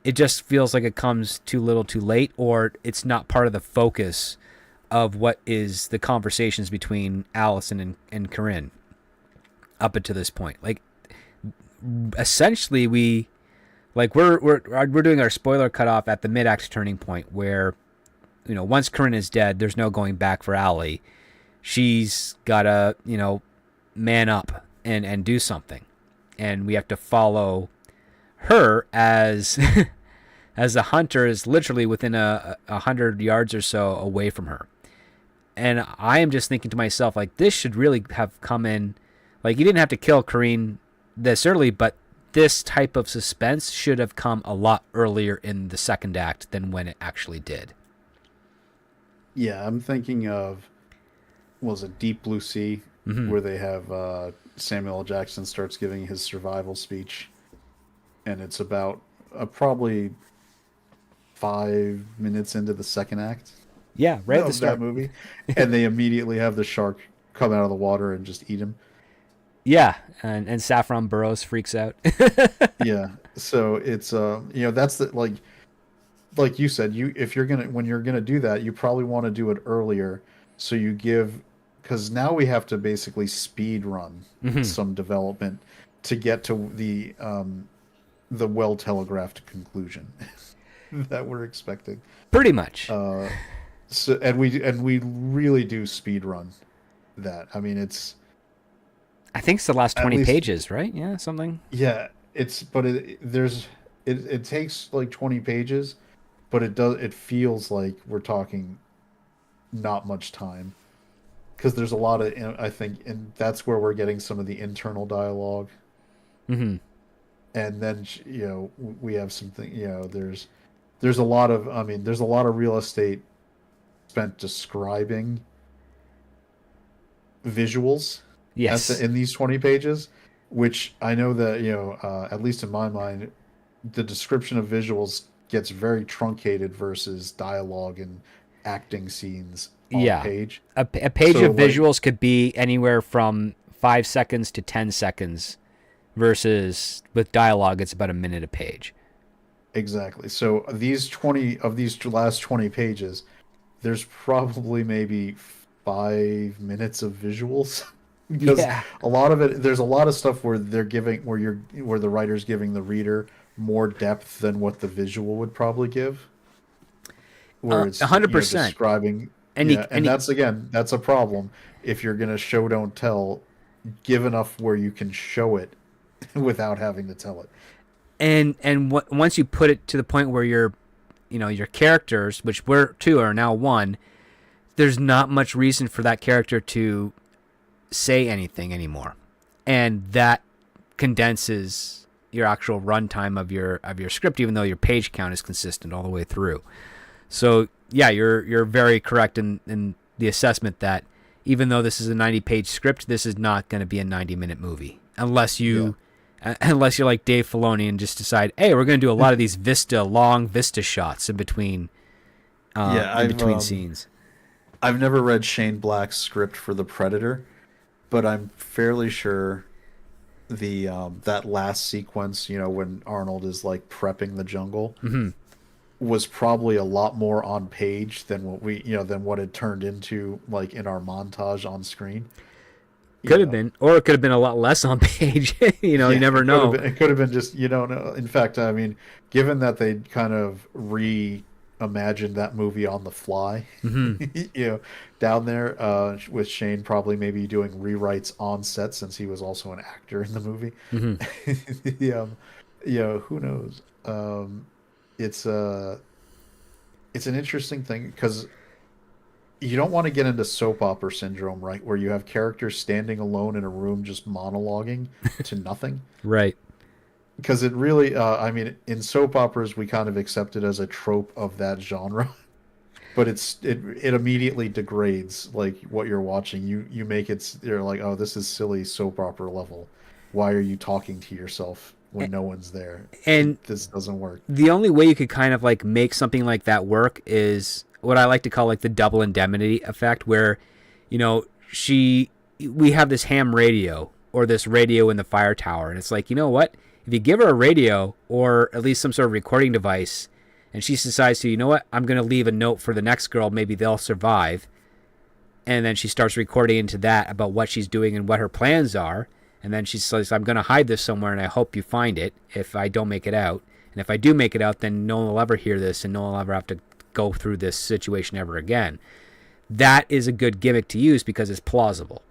it just feels like it comes too little too late, or it's not part of the focus of what is the conversations between Allison and Corinne up until this point. Like, essentially, we're doing our spoiler cutoff at the mid-act turning point where, once Corinne is dead, there's no going back for Allie. She's gotta, man up and do something, and we have to follow her as as the hunter is literally within 100 yards or so away from her. And I am just thinking to myself, like, this should really have come in. Like, you didn't have to kill Corinne this early, but this type of suspense should have come a lot earlier in the second act than when it actually did. Yeah, I'm thinking of, was it Deep Blue Sea, where they have Samuel L. Jackson starts giving his survival speech, and it's about probably 5 minutes into the second act. Yeah, right at the Of start. that movie, and they immediately have the shark come out of the water and just eat him. Yeah, and Saffron Burrows freaks out. Yeah, so it's that's the like you said, when you're gonna do that, you probably want to do it earlier, so you give, because now we have to basically speed run some development to get to the well telegraphed conclusion that we're expecting. Pretty much. So and we really do speed run that. I mean, I think it's the last 20 least, pages, right? Yeah, something. Yeah, it takes like 20 pages, but it feels like we're talking not much time, because there's a lot of, I think, and that's where we're getting some of the internal dialogue. Mm-hmm. And then we have something, there's a lot of, there's a lot of real estate spent describing visuals. Yes. In these 20 pages, which I know that, at least in my mind, the description of visuals gets very truncated versus dialogue and acting scenes on a page. A page of visuals could be anywhere from 5 seconds to 10 seconds, versus with dialogue, it's about a minute a page. Exactly. So these last 20 pages, there's probably maybe 5 minutes of visuals. Because a lot of it, there's a lot of stuff where the writer's giving the reader more depth than what the visual would probably give. Where it's 100% describing, that's a problem. If you're gonna show don't tell, give enough where you can show it without having to tell it. And once you put it to the point where your characters, which we're two are now one, there's not much reason for that character to say anything anymore, and that condenses your actual runtime of your script, even though your page count is consistent all the way through. So yeah, you're very correct in the assessment that even though this is a 90-page script, this is not going to be a 90-minute movie unless you're like Dave Filoni and just decide, hey, we're going to do a lot of these long vista shots in between scenes. I've never read Shane Black's script for The Predator, but I'm fairly sure that last sequence, when Arnold is like prepping the jungle, was probably a lot more on page than what it turned into, like, in our montage on screen. Could have been, or it could have been a lot less on page. You never know. It could have been just, you don't know. In fact, I mean, given that they kind of reimagined that movie on the fly, down there, with Shane probably maybe doing rewrites on set, since he was also an actor in the movie. Who knows? It's an interesting thing, because you don't want to get into soap opera syndrome, right? Where you have characters standing alone in a room just monologuing to nothing. Right. Because it really, in soap operas, we kind of accept it as a trope of that genre. But it immediately degrades, like, what you're watching. You make it, you're like, oh, this is silly soap opera level. Why are you talking to yourself when no one's there? And this doesn't work. The only way you could kind of like make something like that work is what I like to call like the double indemnity effect, where, we have this ham radio or this radio in the fire tower, and it's like, you know what? If you give her a radio or at least some sort of recording device, and she decides to, I'm going to leave a note for the next girl, maybe they'll survive, and then she starts recording into that about what she's doing and what her plans are. And then she says, I'm going to hide this somewhere, and I hope you find it if I don't make it out. And if I do make it out, then no one will ever hear this, and no one will ever have to go through this situation ever again. That is a good gimmick to use because it's plausible,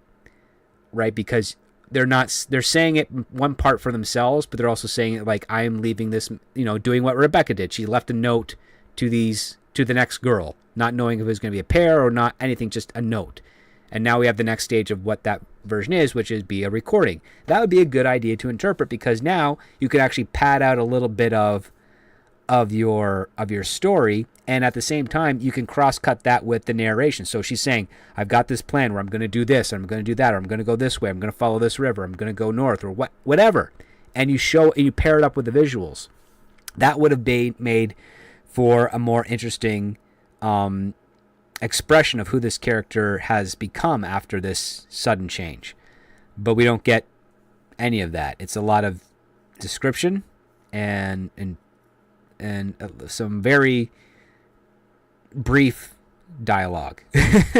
right? Because they're saying it one part for themselves, but they're also saying it like, I am leaving this, doing what Rebecca did. She left a note to the next girl, not knowing if it was going to be a pair or not, anything, just a note. And now we have the next stage of what that version is, which is be a recording. That would be a good idea to interpret, because now you could actually pad out a little bit of your story, and at the same time you can cross-cut that with the narration. So she's saying, I've got this plan where I'm going to do this, I'm going to do that, or I'm going to go this way, I'm going to follow this river, I'm going to go north, or whatever. And you pair it up with the visuals. That would have been made for a more interesting expression of who this character has become after this sudden change. But we don't get any of that. It's a lot of description and some very brief dialogue.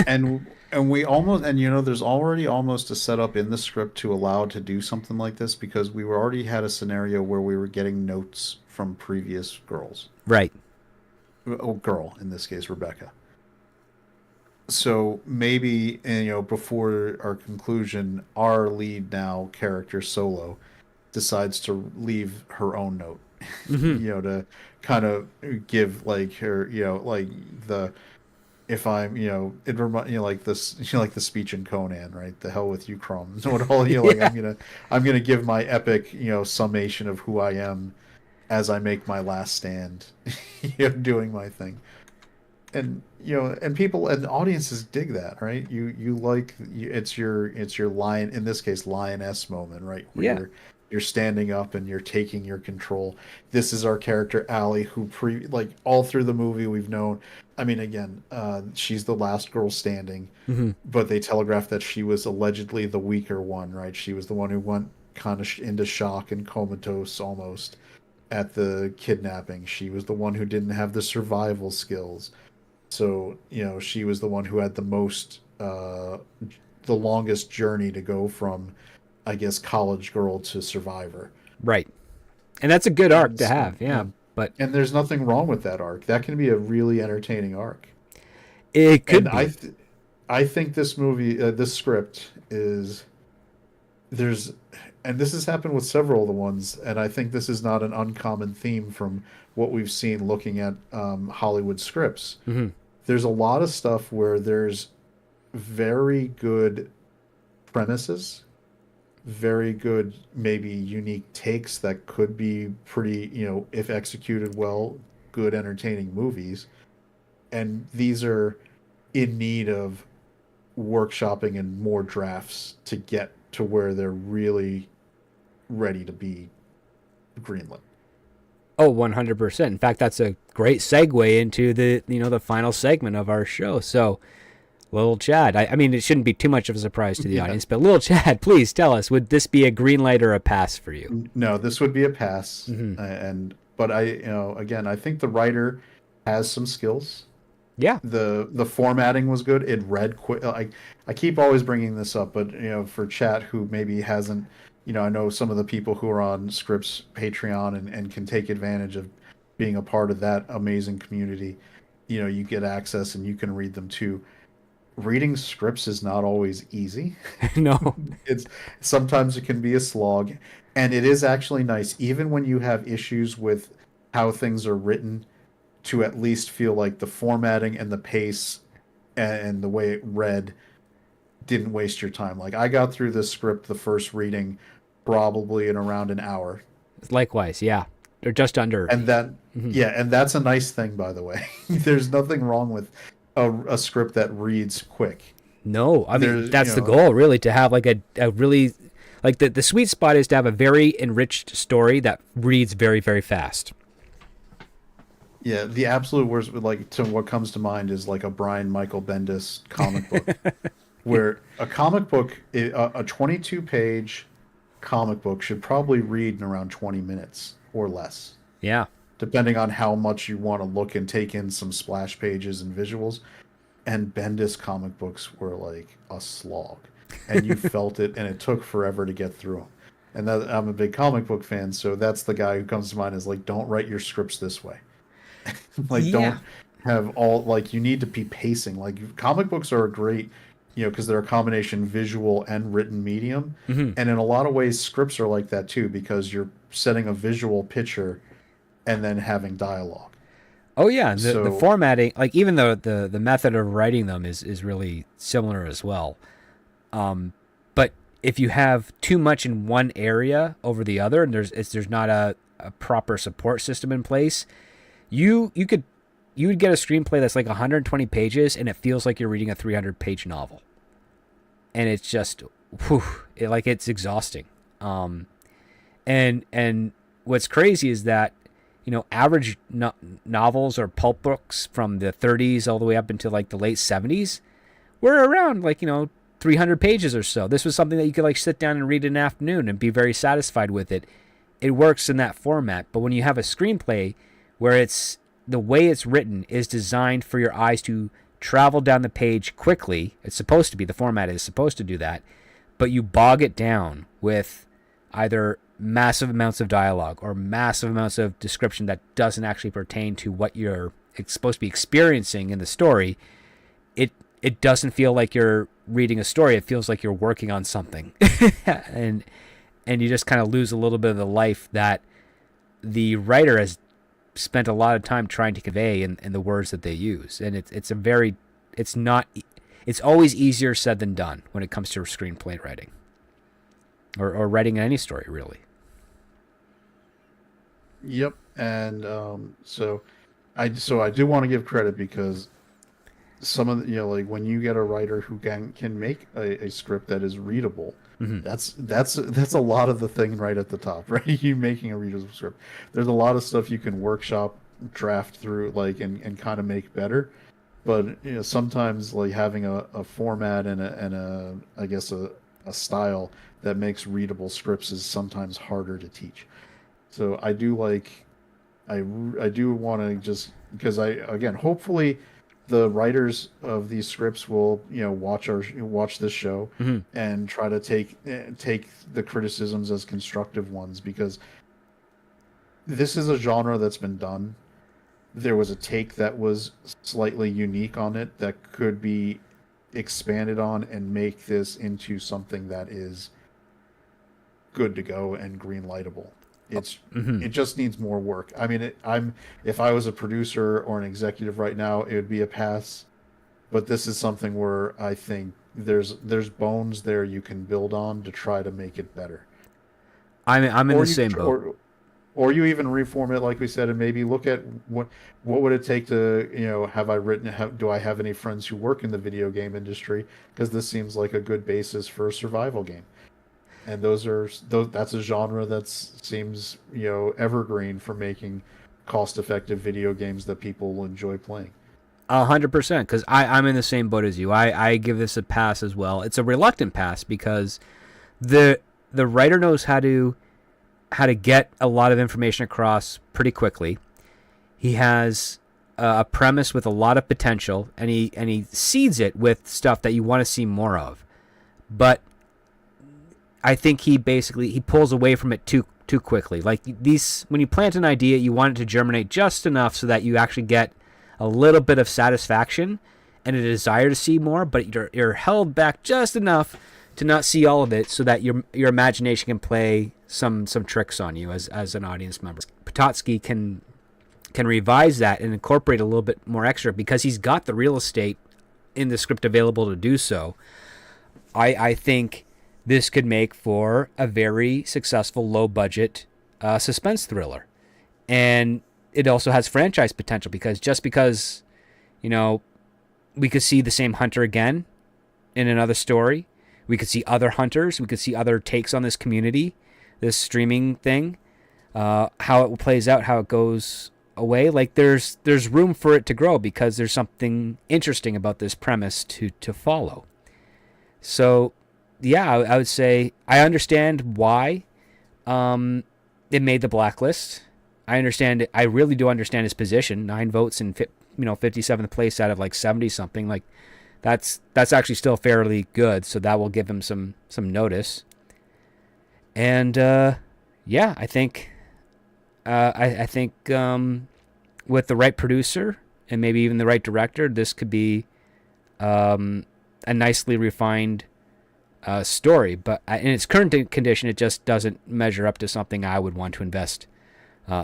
and we almost, and there's already almost a setup in the script to allow to do something like this, because we already had a scenario where we were getting notes from previous girls. Right. Girl, in this case, Rebecca. So maybe, before our conclusion, our lead now character, Solo, decides to leave her own note. Mm-hmm. To kind of give like her, like the, if I'm, it remind like this, like the speech in Conan, right? The hell with you, crumbs. What all, like I'm gonna give my epic, summation of who I am as I make my last stand, doing my thing. And and people and audiences dig that, right? You like, it's your lion, in this case lioness moment, right? Where you're standing up and you're taking your control. This is our character Allie, who like all through the movie we've known. I mean, again, she's the last girl standing, Mm-hmm. but they telegraphed that she was allegedly the weaker one, right? She was the one who went kind of into shock and comatose almost at the kidnapping. She was the one who didn't have the survival skills. So, she was the one who had the most, the longest journey to go from, I guess, college girl to survivor. Right. And that's a good arc to have, yeah. But and there's nothing wrong with that arc. That can be a really entertaining arc. It could be. I think this movie, this script is, and this has happened with several of the ones, and I think this is not an uncommon theme from what we've seen looking at Hollywood scripts. Mm-hmm. There's a lot of stuff where there's very good premises, very good, maybe unique takes that could be pretty, if executed well, good, entertaining movies. And these are in need of workshopping and more drafts to get to where they're really ready to be greenlit. Oh, 100%. In fact, that's a great segue into the final segment of our show. So, Little Chad, I mean, it shouldn't be too much of a surprise to the audience, but Little Chad, please tell us, would this be a green light or a pass for you? No, this would be a pass. Mm-hmm. But again, I think the writer has some skills. Yeah. The formatting was good. It read quick. I keep always bringing this up, but for chat who maybe hasn't, I know some of the people who are on Scripts Patreon and can take advantage of being a part of that amazing community. You get access and you can read them too. Reading scripts is not always easy. No. Sometimes it can be a slog, and it is actually nice, even when you have issues with how things are written, to at least feel like the formatting and the pace and the way it read didn't waste your time. Like, I got through this script, the first reading, probably in around an hour. Likewise, yeah. Or just under. And that, and that's a nice thing, by the way. There's nothing wrong with a script that reads quick. No, I mean, that's the goal, really, to have like a really, like the sweet spot is to have a very enriched story that reads very, very fast. Yeah, the absolute worst, like, to what comes to mind is like a Brian Michael Bendis comic book, where a comic book, a 22-page comic book should probably read in around 20 minutes or less. Yeah. Depending on how much you want to look and take in some splash pages and visuals. and Bendis comic books were like a slog, and you felt it, and it took forever to get through them. And that I'm a big comic book fan, so that's the guy who comes to mind is like, don't write your scripts this way. Like, Yeah. don't have all like you need to be pacing. Like comic books are a great, because they're a combination visual and written medium, Hmm. and in a lot of ways, scripts are like that too because you're setting a visual picture and then having dialogue. Oh yeah, the So formatting, like even though the method of writing them is really similar as well. But if you have too much in one area over the other, and there's not a proper support system in place, you would get a screenplay that's like 120 pages, and it feels like you're reading a 300-page novel, and it's just, whew, it's exhausting. And what's crazy is that average novels or pulp books from the 30s all the way up into like the late 70s were around 300 pages or so. This was something that you could like sit down and read in an afternoon and be very satisfied with it. It works in that format. But when you have a screenplay where the way it's written is designed for your eyes to travel down the page quickly, it's supposed to be, the format is supposed to do that, but you bog it down with either massive amounts of dialogue or massive amounts of description that doesn't actually pertain to what you're supposed to be experiencing in the story, it doesn't feel like you're reading a story. It feels like you're working on something. and you just kind of lose a little bit of the life that the writer has spent a lot of time trying to convey in the words that they use. And it's always easier said than done when it comes to screenplay writing or writing any story, really. yep, and so I do want to give credit because some of the, like when you get a writer who can make a script that is readable, Mm-hmm. that's a lot of the thing right at the top, right? You making a readable script. There's a lot of stuff you can workshop, draft through, and kind of make better. But sometimes like having a format and I guess a style that makes readable scripts is sometimes harder to teach. So I do I do want to just because again hopefully the writers of these scripts will watch this show Mm-hmm. and try to take the criticisms as constructive ones because this is a genre that's been done. There was a take that was slightly unique on it that could be expanded on and make this into something that is good to go and green lightable. Mm-hmm. It just needs more work. I mean, if I was a producer or an executive right now, it would be a pass. But this is something where I think there's bones there you can build on to try to make it better. I'm in Or the you same boat. or you even reform it like we said and maybe look at what would it take to do I have any friends who work in the video game industry because this seems like a good basis for a survival game. And that's a genre that seems evergreen for making cost-effective video games that people will enjoy playing. 100%, because I'm in the same boat as you. I give this a pass as well. It's a reluctant pass because the writer knows how to get a lot of information across pretty quickly. He has a premise with a lot of potential, and he seeds it with stuff that you want to see more of. But I think he pulls away from it too quickly. Like when you plant an idea, you want it to germinate just enough so that you actually get a little bit of satisfaction and a desire to see more, but you're held back just enough to not see all of it, so that your imagination can play some tricks on you as an audience member. Potosky can revise that and incorporate a little bit more extra because he's got the real estate in the script available to do so. I think this could make for a very successful low-budget suspense thriller. And it also has franchise potential because we could see the same hunter again in another story. We could see other hunters. We could see other takes on this community, this streaming thing, how it plays out, how it goes away. Like there's room for it to grow because there's something interesting about this premise to follow. So yeah, I would say I understand why it made the blacklist. I really do understand his position. 9 votes in 57th place out of like 70 something. Like that's actually still fairly good. So that will give him some notice. And yeah, I think I think with the right producer and maybe even the right director, this could be a nicely refined story. But in its current condition, it just doesn't measure up to something I would want to invest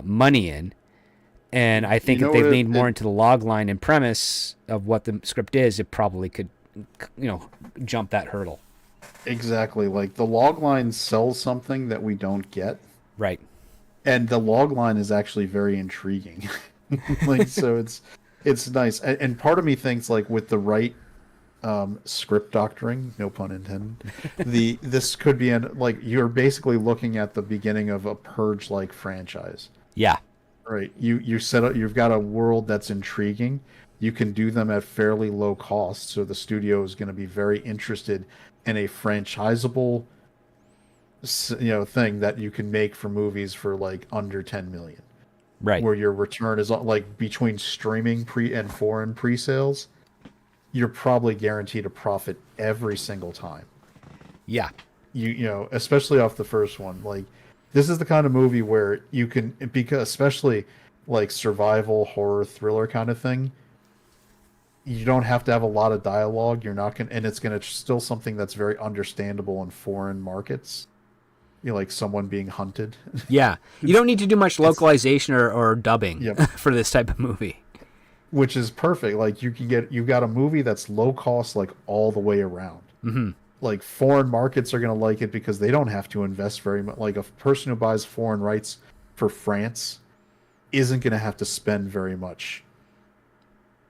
money in. And I think if they leaned more into the log line and premise of what the script is, it probably could, jump that hurdle. Exactly. Like the log line sells something that we don't get. Right. And the log line is actually very intriguing. Like, so it's nice. And part of me thinks like with the right script doctoring, no pun intended, this could be like you're basically looking at the beginning of a Purge like franchise. Yeah. Right. You set up, you've got a world that's intriguing. You can do them at fairly low cost, so the studio is going to be very interested in a franchisable thing that you can make for movies for like under 10 million. Right. Where your return is like between streaming pre and foreign pre-sales, you're probably guaranteed a profit every single time. Yeah. Especially off the first one. Like this is the kind of movie where you can, because especially like survival horror thriller kind of thing, you don't have to have a lot of dialogue. You're not and it's gonna still something that's very understandable in foreign markets. Like someone being hunted. Yeah, you don't need to do much localization or dubbing Yep. for this type of movie. Which is perfect. Like you've got a movie that's low cost, like all the way around. Mm-hmm. Like foreign markets are gonna like it because they don't have to invest very much. Like a person who buys foreign rights for France isn't gonna have to spend very much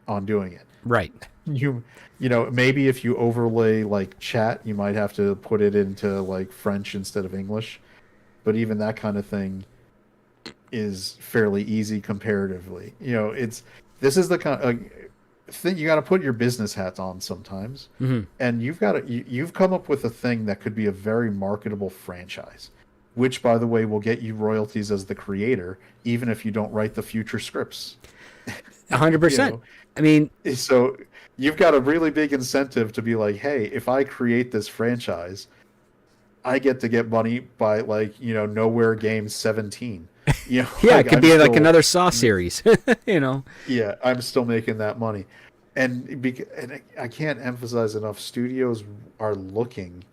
on doing it. Right. Maybe if you overlay like chat, you might have to put it into like French instead of English, but even that kind of thing is fairly easy comparatively. This is the kind of thing you got to put your business hats on sometimes, and you've come up with a thing that could be a very marketable franchise, which by the way will get you royalties as the creator, even if you don't write the future scripts. 100%. I mean, so you've got a really big incentive to be like, hey, if I create this franchise, I get to get money by like, Nowhere Game 17. Yeah, it could be like another Saw series, Yeah, I'm still making that money. And I can't emphasize enough, studios are looking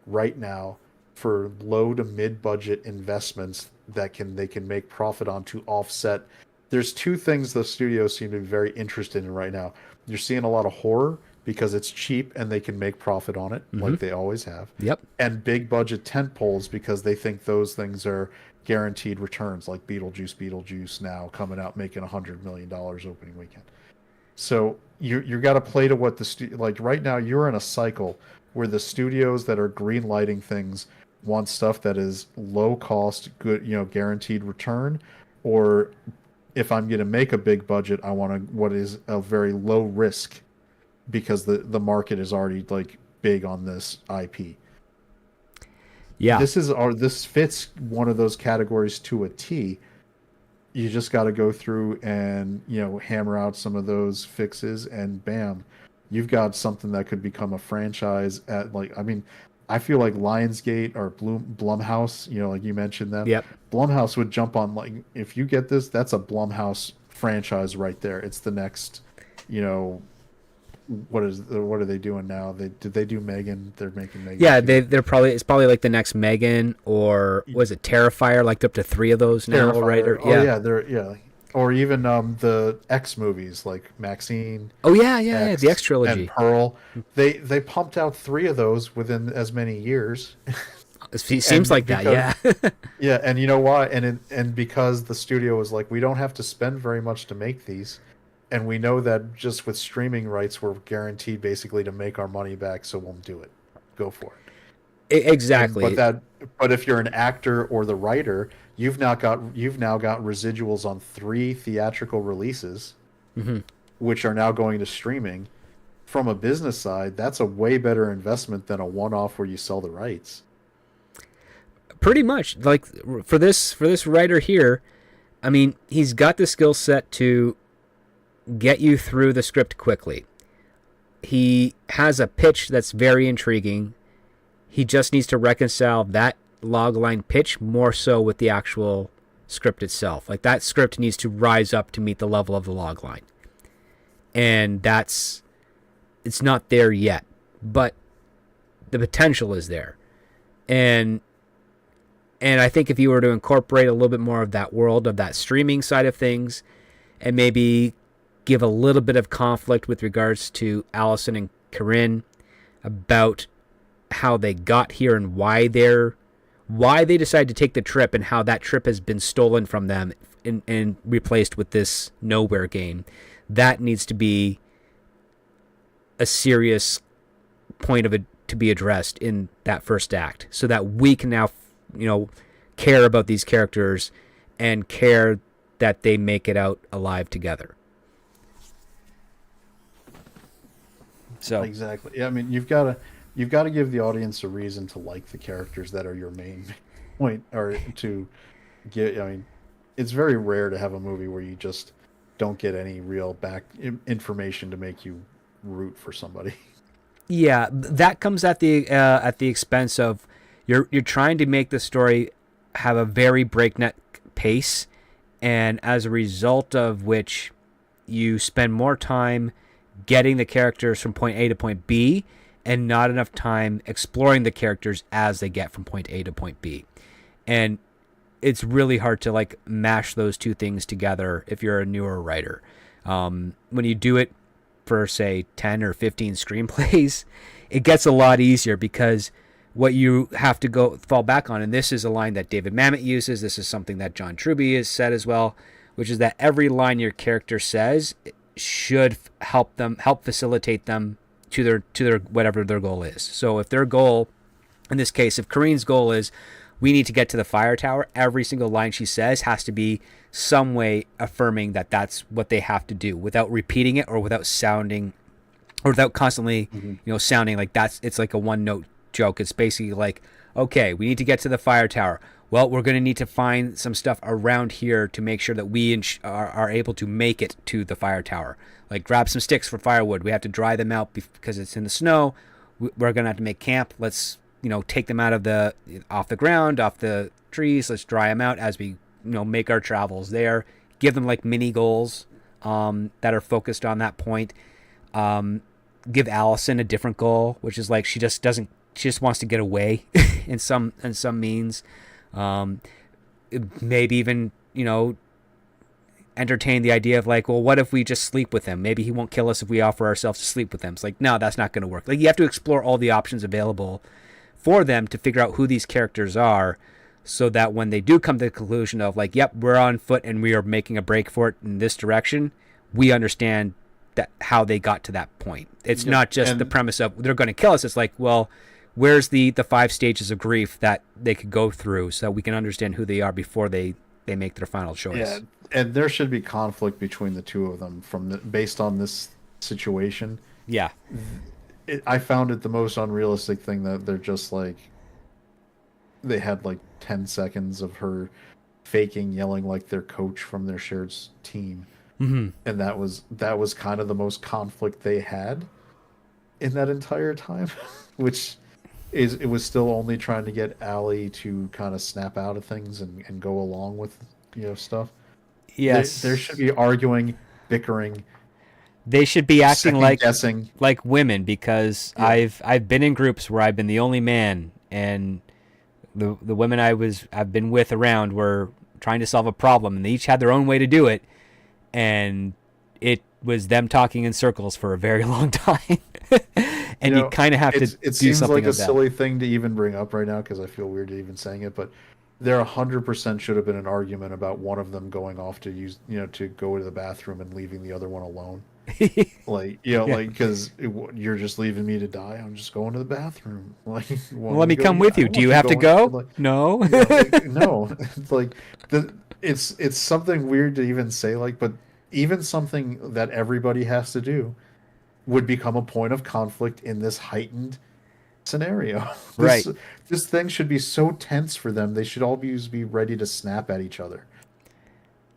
right now for low to mid-budget investments that they can make profit on to offset. There's two things the studios seem to be very interested in right now. You're seeing a lot of horror because it's cheap and they can make profit on it, like they always have. Yep. And big budget tentpoles because they think those things are guaranteed returns, like Beetlejuice now coming out making $100 million opening weekend. So you got to play to what like right now you're in a cycle where the studios that are green lighting things want stuff that is low cost, good, guaranteed return, or if I'm going to make a big budget, I want what is a very low risk because the market is already like big on this IP. Yeah. This fits one of those categories to a T. You just got to go through and, hammer out some of those fixes and bam, you've got something that could become a franchise I feel like Lionsgate or Blumhouse, like you mentioned them. Yep. Blumhouse would jump on, like, if you get this, that's a Blumhouse franchise right there. It's the next, what are they doing now? Did they do Megan? They're making Megan. Yeah, it's probably like the next Megan, or was it Terrifier? Like up to 3 of those now, right? Or even the X movies like Maxine. Oh yeah, the X trilogy and Pearl. They pumped out 3 of those within as many years. It seems like that, yeah. Yeah, and you know why? And because the studio was like, we don't have to spend very much to make these, and we know that just with streaming rights, we're guaranteed basically to make our money back, so we'll do it. Go for it. Exactly. But if you're an actor or the writer, you've now got residuals on 3 theatrical releases, which are now going to streaming. From a business side, that's a way better investment than a one-off where you sell the rights. Pretty much, like for this writer here, I mean, he's got the skill set to get you through the script quickly. He has a pitch that's very intriguing. He just needs to reconcile that logline pitch more so with the actual script itself. Like that script needs to rise up to meet the level of the logline. And it's not there yet, but the potential is there. And I think if you were to incorporate a little bit more of that world, of that streaming side of things, and maybe give a little bit of conflict with regards to Allison and Corinne about how they got here and why they decided to take the trip, and how that trip has been stolen from them and replaced with this nowhere game. That needs to be a serious point of it to be addressed in that first act, so that we can now, care about these characters and care that they make it out alive together. So Exactly. Yeah, I mean, you've got to give the audience a reason to like the characters that are your main point, or to get. I mean, it's very rare to have a movie where you just don't get any real information to make you root for somebody. yeah, that comes at the expense of you're trying to make the story have a very breakneck pace, and as a result of which you spend more time getting the characters from point A to point B and not enough time exploring the characters as they get from point A to point B. And it's really hard to like mash those two things together if you're a newer writer. When you do it for say 10 or 15 screenplays, it gets a lot easier, because what you have to go fall back on, and this is a line that David Mamet uses, this is something that John Truby has said as well, which is that every line your character says should help facilitate them to their whatever their goal is. So if their goal, in this case, if Corinne's goal is we need to get to the fire tower, every single line she says has to be some way affirming that that's what they have to do, without repeating it or without sounding or without constantly sounding like it's like a one note joke. It's basically like, okay, we need to get to the fire tower. Well, we're going to need to find some stuff around here to make sure that we are able to make it to the fire tower. Like grab some sticks for firewood. We have to dry them out because it's in the snow. We're going to have to make camp. Let's, take them off the ground, off the trees. Let's dry them out as we, make our travels there. Give them like mini goals that are focused on that point. Give Allison a different goal, which is like she just wants to get away in some means. Maybe even, entertain the idea of like, well, what if we just sleep with him? Maybe he won't kill us if we offer ourselves to sleep with him. It's like, no, that's not going to work. Like, you have to explore all the options available for them to figure out who these characters are, so that when they do come to the conclusion of like, yep, we're on foot and we are making a break for it in this direction, we understand that how they got to that point. It's not just the premise of they're going to kill us. It's like, well, where's the 5 stages of grief that they could go through so we can understand who they are before they make their final choice. Yeah, and there should be conflict between the two of them based on this situation. Yeah. I found it the most unrealistic thing that they're just like, they had like 10 seconds of her faking yelling like their coach from their shared team. Mm-hmm. And that was kind of the most conflict they had in that entire time, which it was still only trying to get Allie to kind of snap out of things and go along with stuff. Yes, there should be arguing, bickering. They should be acting like women, because Yeah. I've been in groups where I've been the only man, and the women I've been with around were trying to solve a problem, and they each had their own way to do it, and it was them talking in circles for a very long time. And you kind of have to do something. It seems like a that. silly thing to even bring up right now, because I feel weird even saying it, but there 100% should have been an argument about one of them going off to use, to go to the bathroom and leaving the other one alone. Like, like, because you're just leaving me to die. I'm just going to the bathroom. Like, well, let me come with you. Do you have to go? Like, no. No. It's like it's something weird to even say, like, but even something that everybody has to do would become a point of conflict in this heightened scenario. Right. This thing should be so tense for them. They should always be ready to snap at each other.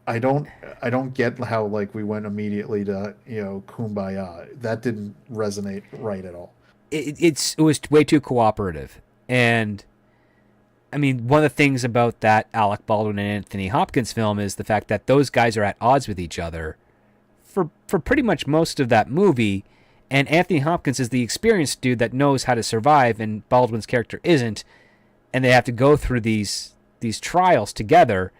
I don't I don't get how like we went immediately to, kumbaya. That didn't resonate right at all. It was way too cooperative. And I mean, one of the things about that Alec Baldwin and Anthony Hopkins film is the fact that those guys are at odds with each other for pretty much most of that movie. And Anthony Hopkins is the experienced dude that knows how to survive, and Baldwin's character isn't. And they have to go through these trials together.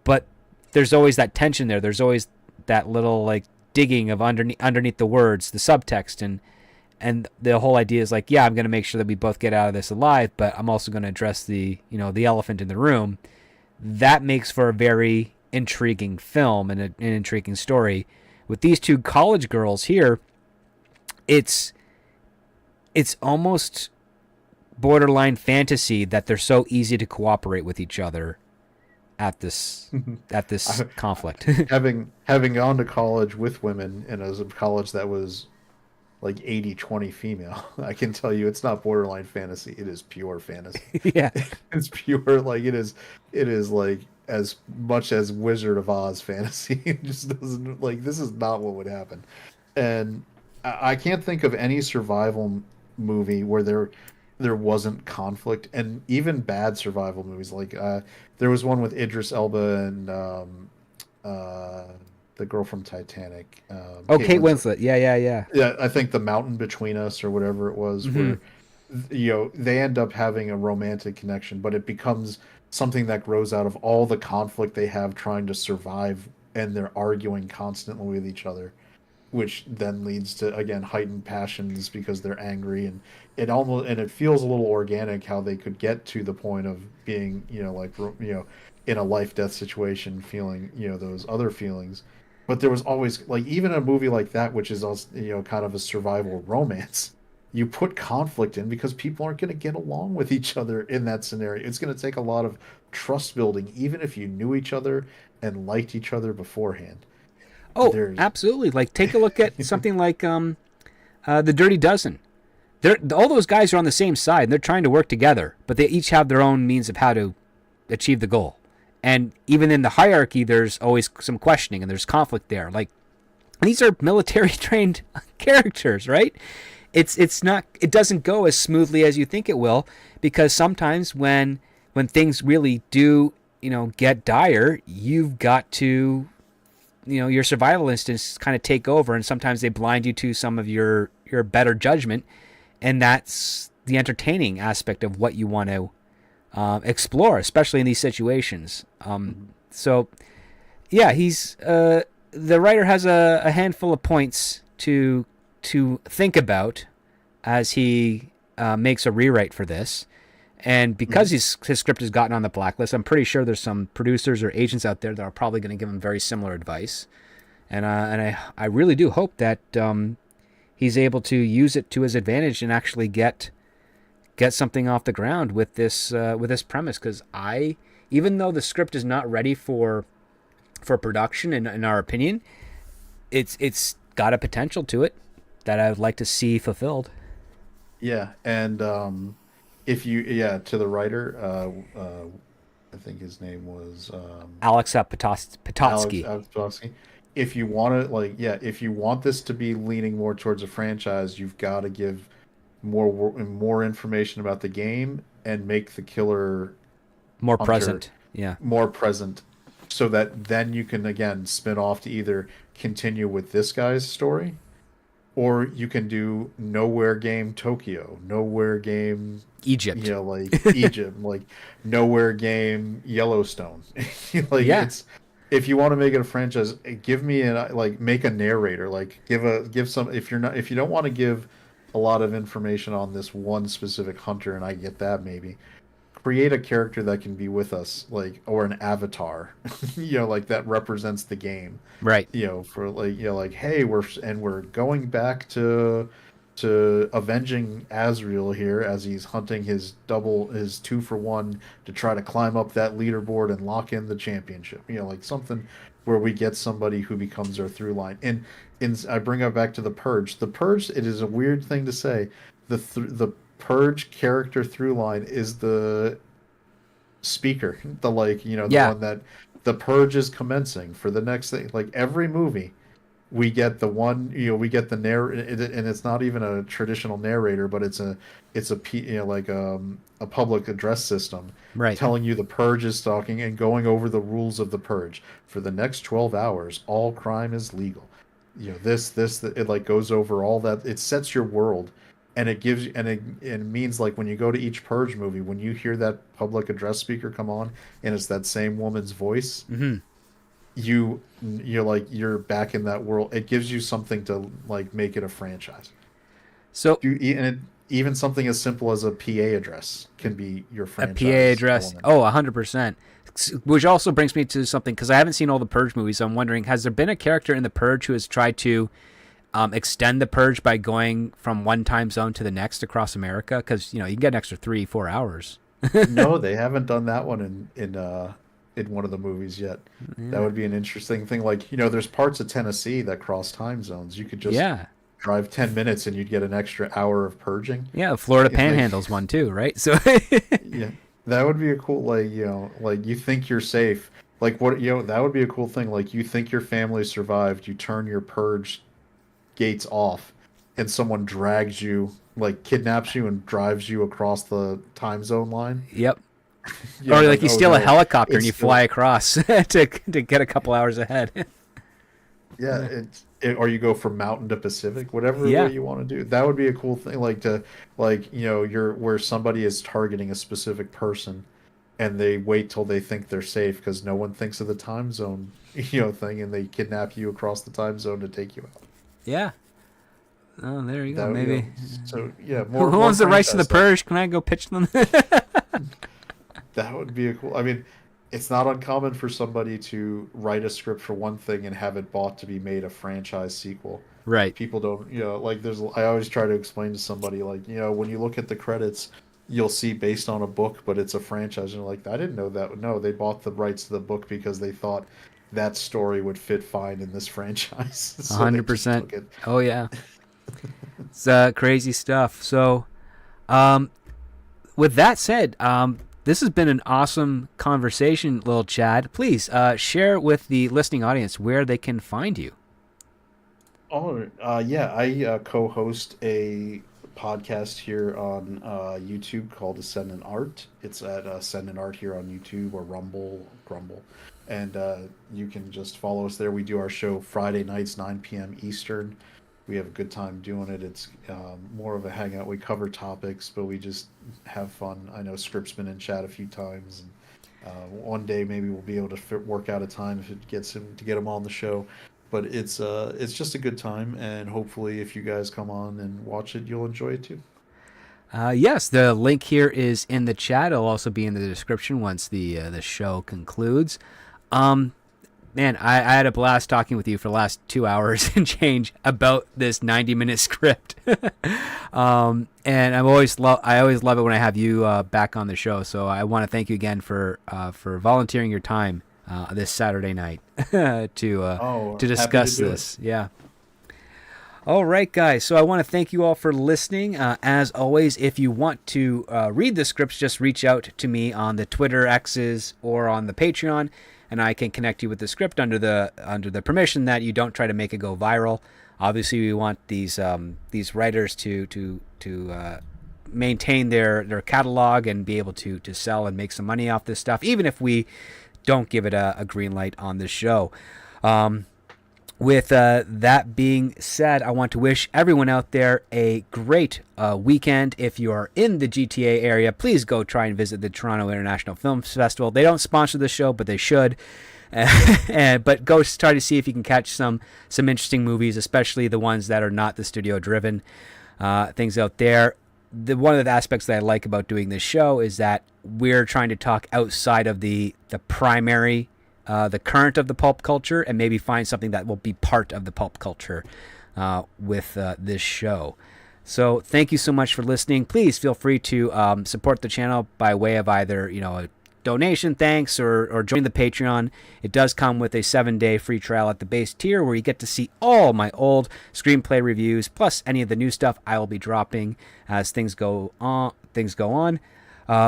But there's always that tension there. There's always that little like digging of underneath the words, the subtext, and the whole idea is like, yeah, I'm going to make sure that we both get out of this alive, but I'm also going to address the elephant in the room. That makes for a very intriguing film and an intriguing story. With these two college girls here, it's almost borderline fantasy that they're so easy to cooperate with each other at this conflict. Having gone to college with women, and as a college that was like 80-20 female, I can tell you it's not borderline fantasy. It is pure fantasy. Yeah. It's pure, like it is like as much as Wizard of Oz fantasy. It just doesn't, like, this is not what would happen. And I can't think of any survival movie where there wasn't conflict, and even bad survival movies like there was one with Idris Elba and uh, the girl from Titanic, Oh, Kate Kate Winslet. Winslet. Yeah, yeah, yeah. Yeah, I think The Mountain Between Us or whatever it was, Hmm. where they end up having a romantic connection, but it becomes something that grows out of all the conflict they have trying to survive, and they're arguing constantly with each other, which then leads to again heightened passions because they're angry, and it feels a little organic how they could get to the point of being, like, in a life death situation, feeling, those other feelings. But there was always, like, even a movie like that, which is also, kind of a survival romance, you put conflict in because people aren't going to get along with each other in that scenario. It's going to take a lot of trust building, even if you knew each other and liked each other beforehand. Oh, There's absolutely. Like, take a look at something like the Dirty Dozen. All those guys are on the same side, and they're trying to work together, but they each have their own means of how to achieve the goal. And even in the hierarchy, there's always some questioning, and there's conflict there. Like, these are military trained characters, right? It's not, it doesn't go as smoothly as you think it will, because sometimes when things really do get dire, you've got to, your survival instincts kind of take over, and sometimes they blind you to some of your better judgment, and that's the entertaining aspect of what you want to explore, especially in these situations. So yeah, he's the writer has a handful of points to think about as he makes a rewrite for this. And because his script has gotten on the blacklist, I'm pretty sure there's some producers or agents out there that are probably going to give him very similar advice. And I really do hope that he's able to use it to his advantage and actually get something off the ground with this premise. Because even though the script is not ready for production, in our opinion, it's got a potential to it that I would like to see fulfilled. Yeah, and if you yeah to the writer, I think his name was Alex Alex Potosky. Potosky. If you want to, like, yeah, if you want this to be leaning more towards a franchise, you've got to give more information about the game and make the killer More hunter present. Yeah. more present, so that then you can again spin off to either continue with this guy's story, or you can do Nowhere Game Tokyo, Nowhere Game, Egypt. like Egypt, like Nowhere Game Yellowstone. Like, Yeah. it's, if you want to make it a franchise, give me like, make a narrator, like give some, if you don't want to give a lot of information on this one specific hunter, and I get that, maybe create a character that can be with us, like, or an avatar, like, that represents the game, Right. for, like, like, hey, we're going back to avenging Azrael here as he's hunting his 2-for-1 to try to climb up that leaderboard and lock in the championship. Like, something where we get somebody who becomes our through line. And I bring it back to the Purge. The Purge, it is a weird thing to say. The Purge character through line is the speaker, the, like, the Yeah. one that the purge is commencing for the next thing. Like every movie, we get the one, we get the and it's not even a traditional narrator, but like a public address system Right. telling you the purge is stalking and going over the rules of the purge for the next 12 hours. All crime is legal. It like goes over all that. It sets your world, and it gives you, and it means like when you go to each purge movie, when you hear that public address speaker come on, and it's that same woman's voice, Mm-hmm. you're back in that world. It gives you something to like make it a franchise. So Even something as simple as a PA address can be your a PA franchise address. element. Oh, 100%. Which also brings me to something, because I haven't seen all the Purge movies. So I'm wondering, has there been a character in the Purge who has tried to extend the Purge by going from one time zone to the next across America? Because you can get an extra 3-4 hours. No, they haven't done that one in one of the movies yet. Yeah. That would be an interesting thing. Like, there's parts of Tennessee that cross time zones. You could just Yeah. drive 10 minutes and you'd get an extra hour of purging. Yeah, Florida It's like- Panhandle's one too, right? So Yeah. That would be a cool, like you think you're safe. Like that would be a cool thing. Like you think your family survived, you turn your purge gates off and someone drags you, like kidnaps you and drives you across the time zone line. Yep. Yeah, Or like you oh, steal a no, helicopter and it's you still- fly across to get a couple hours ahead. Yeah, or you go from mountain to Pacific, whatever Yeah. way you want to do. That would be a cool thing, you're where somebody is targeting a specific person, and they wait till they think they're safe because no one thinks of the time zone, thing, and they kidnap you across the time zone to take you out. Yeah. Oh, there you go. That, Maybe. So yeah, Who owns the rights to the franchise Purge? Can I go pitch them? stuff. That would be a cool. I mean, it's not uncommon for somebody to write a script for one thing and have it bought to be made a franchise sequel. Right. People don't, I always try to explain to somebody, like, when you look at the credits, you'll see based on a book, but it's a franchise. And they're like, I didn't know that. No, they bought the rights to the book because they thought that story would fit fine in this franchise. So they just 100%. took it. Oh, yeah. It's crazy stuff. So, with that said, this has been an awesome conversation, little Chad. Please share with the listening audience where they can find you. Oh, yeah, I co-host a podcast here on YouTube called Ascendant Art. It's at Ascendant Art here on YouTube or Grumble. And you can just follow us there. We do our show Friday nights, 9 p.m. Eastern. We have a good time doing it. It's more of a hangout. We cover topics, but we just have fun. I know Script's been in chat a few times. And one day maybe we'll be able to work out a time if it gets him to get him on the show. But it's just a good time, and hopefully if you guys come on and watch it, you'll enjoy it too. Yes, the link here is in the chat. It'll also be in the description once the show concludes. Man, I had a blast talking with you for the last 2 hours and change about this 90-minute script. And I always love it when I have you back on the show. So I want to thank you again for volunteering your time this Saturday night to discuss this. Yeah. All right, guys. So I want to thank you all for listening. As always, if you want to read the scripts, just reach out to me on the Twitter X's or on the Patreon, and I can connect you with the script under the permission that you don't try to make it go viral. Obviously, we want these writers to maintain their catalog and be able to sell and make some money off this stuff, even if we don't give it a green light on this show. With that being said, I want to wish everyone out there a great weekend. If you are in the GTA area, please go try and visit the Toronto International Film Festival. They don't sponsor the show, but they should. But go try to see if you can catch some interesting movies, especially the ones that are not the studio-driven things out there. One of the aspects that I like about doing this show is that we're trying to talk outside of the primary the current of the pulp culture, and maybe find something that will be part of the pulp culture with this show. So thank you so much for listening. Please feel free to support the channel by way of either a donation, thanks, or join the Patreon. It does come with a 7-day free trial at the base tier, where you get to see all my old screenplay reviews, plus any of the new stuff I will be dropping as things go on.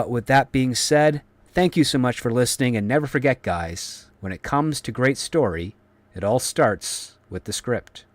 With that being said, thank you so much for listening, and never forget, guys, When it comes to great story, it all starts with the script.